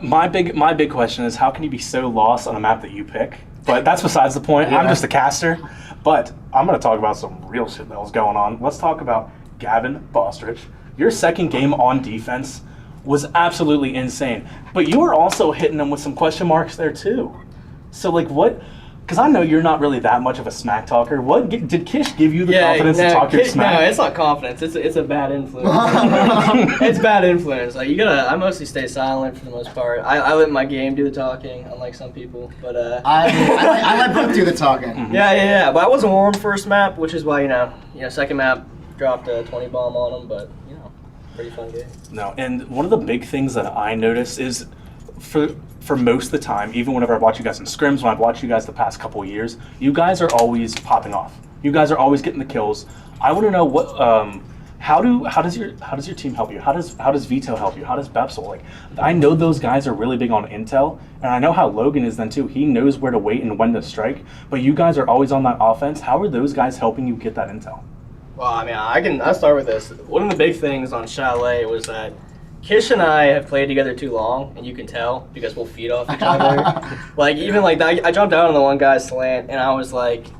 Speaker 3: My big question is how can you be so lost on a map that you pick? But that's besides the point. I'm just a caster. But I'm going to talk about some real shit that was going on. Let's talk about Gavin Bostrich. Your second game on defense was absolutely insane. But you were also hitting them with some question marks there too. So like what? Because I know you're not really that much of a smack talker. What did Kish give you the confidence to talk your smack?
Speaker 2: No, it's not confidence. It's a bad influence. It's bad influence. Like I mostly stay silent for the most part. I let my game do the talking, unlike some people. But
Speaker 9: I let Brooke do the talking.
Speaker 2: Yeah. But I wasn't warm first map, which is why second map dropped a 20 bomb on them. But pretty fun game.
Speaker 3: No, and one of the big things that I noticed is for most of the time, even whenever I watch you guys in scrims, when I've watched you guys the past couple of years, you guys are always popping off. You guys are always getting the kills. I want to know what, how does your team help you? How does Vito help you? How does Bepsel? Like, I know those guys are really big on intel, and I know how Logan is then too. He knows where to wait and when to strike. But you guys are always on that offense. How are those guys helping you get that intel?
Speaker 2: Well, I mean, I'll start with this. One of the big things on Chalet was that Kish and I have played together too long, and you can tell because we'll feed off each other. Like even like that, I jumped out on the one guy's slant, and I was like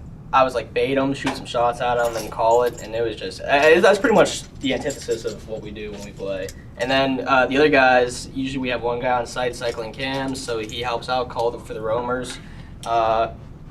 Speaker 2: bait him, shoot some shots at him, and call it, and it was just that's pretty much the antithesis of what we do when we play. And then the other guys, usually we have one guy on site cycling cams, so he helps out, call them for the roamers.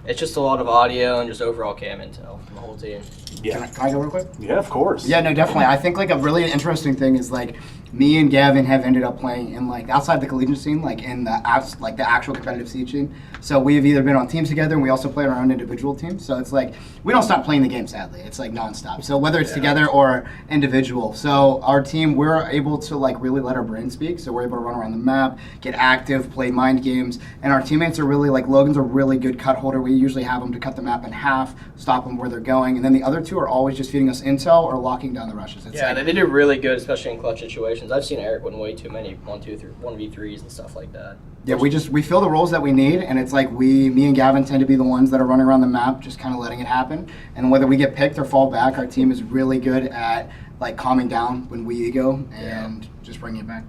Speaker 2: It's just a lot of audio and just overall cam intel from the whole team.
Speaker 3: Yeah.
Speaker 9: Can I go real quick?
Speaker 3: Yeah, of course.
Speaker 9: Yeah, no, definitely. I think like a really interesting thing is like me and Gavin have ended up playing in like outside the collegiate scene, like in the actual competitive siege scene. So we've either been on teams together and we also play our own individual teams. So it's like we don't stop playing the game, sadly. It's like nonstop. So whether it's together or individual. So our team, we're able to like really let our brain speak. So we're able to run around the map, get active, play mind games, and our teammates are really like Logan's a really good cut holder. We usually have them to cut the map in half, stop them where they're going, and then the other two are always just feeding us intel or locking down the rushes. It's
Speaker 2: they do really good, especially in clutch situations. I've seen Eric win way too many 1v3s and stuff like that.
Speaker 9: Yeah, we fill the roles that we need, and it's like me and Gavin tend to be the ones that are running around the map, just kind of letting it happen. And whether we get picked or fall back, our team is really good at like calming down when we ego and just bringing it back.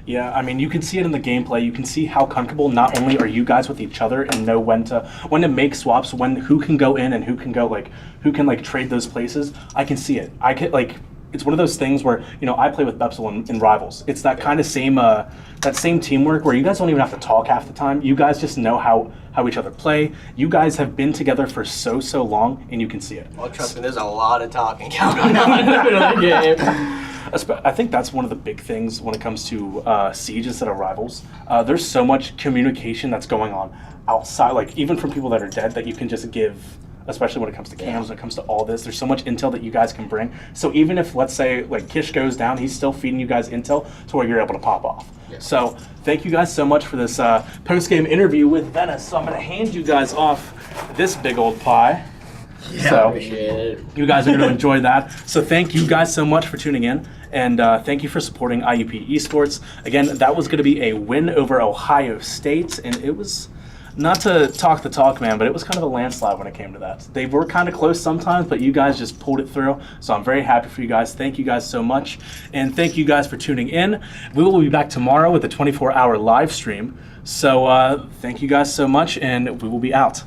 Speaker 3: Yeah, I mean, you can see it in the gameplay. You can see how comfortable not only are you guys with each other and know when to make swaps, who can go in and who can trade those places. I can see it. I can it's one of those things where I play with Bepsel in Rivals. It's that kind of same teamwork where you guys don't even have to talk half the time. You guys just know how each other play. You guys have been together for so long, and you can see it.
Speaker 2: Well, trust me, there's a lot of talking going on in the middle of the game.
Speaker 3: I think that's one of the big things when it comes to Siege instead of Rivals. There's so much communication that's going on outside, like even from people that are dead, that you can just give, especially when it comes to cams, when it comes to all this. There's so much intel that you guys can bring. So even if, let's say, like Kish goes down, he's still feeding you guys intel to where you're able to pop off. Yeah. So thank you guys so much for this post-game interview with Venice. So I'm going to hand you guys off this big old pie.
Speaker 2: Yeah,
Speaker 3: so
Speaker 2: appreciate it.
Speaker 3: You guys are going to enjoy that. So thank you guys so much for tuning in. And thank you for supporting IUP Esports. Again, that was going to be a win over Ohio State, and it was not to talk the talk, man, but it was kind of a landslide when it came to that. They were kind of close sometimes, but you guys just pulled it through. So I'm very happy for you guys. Thank you guys so much. And thank you guys for tuning in. We will be back tomorrow with a 24-hour live stream. So thank you guys so much, and we will be out.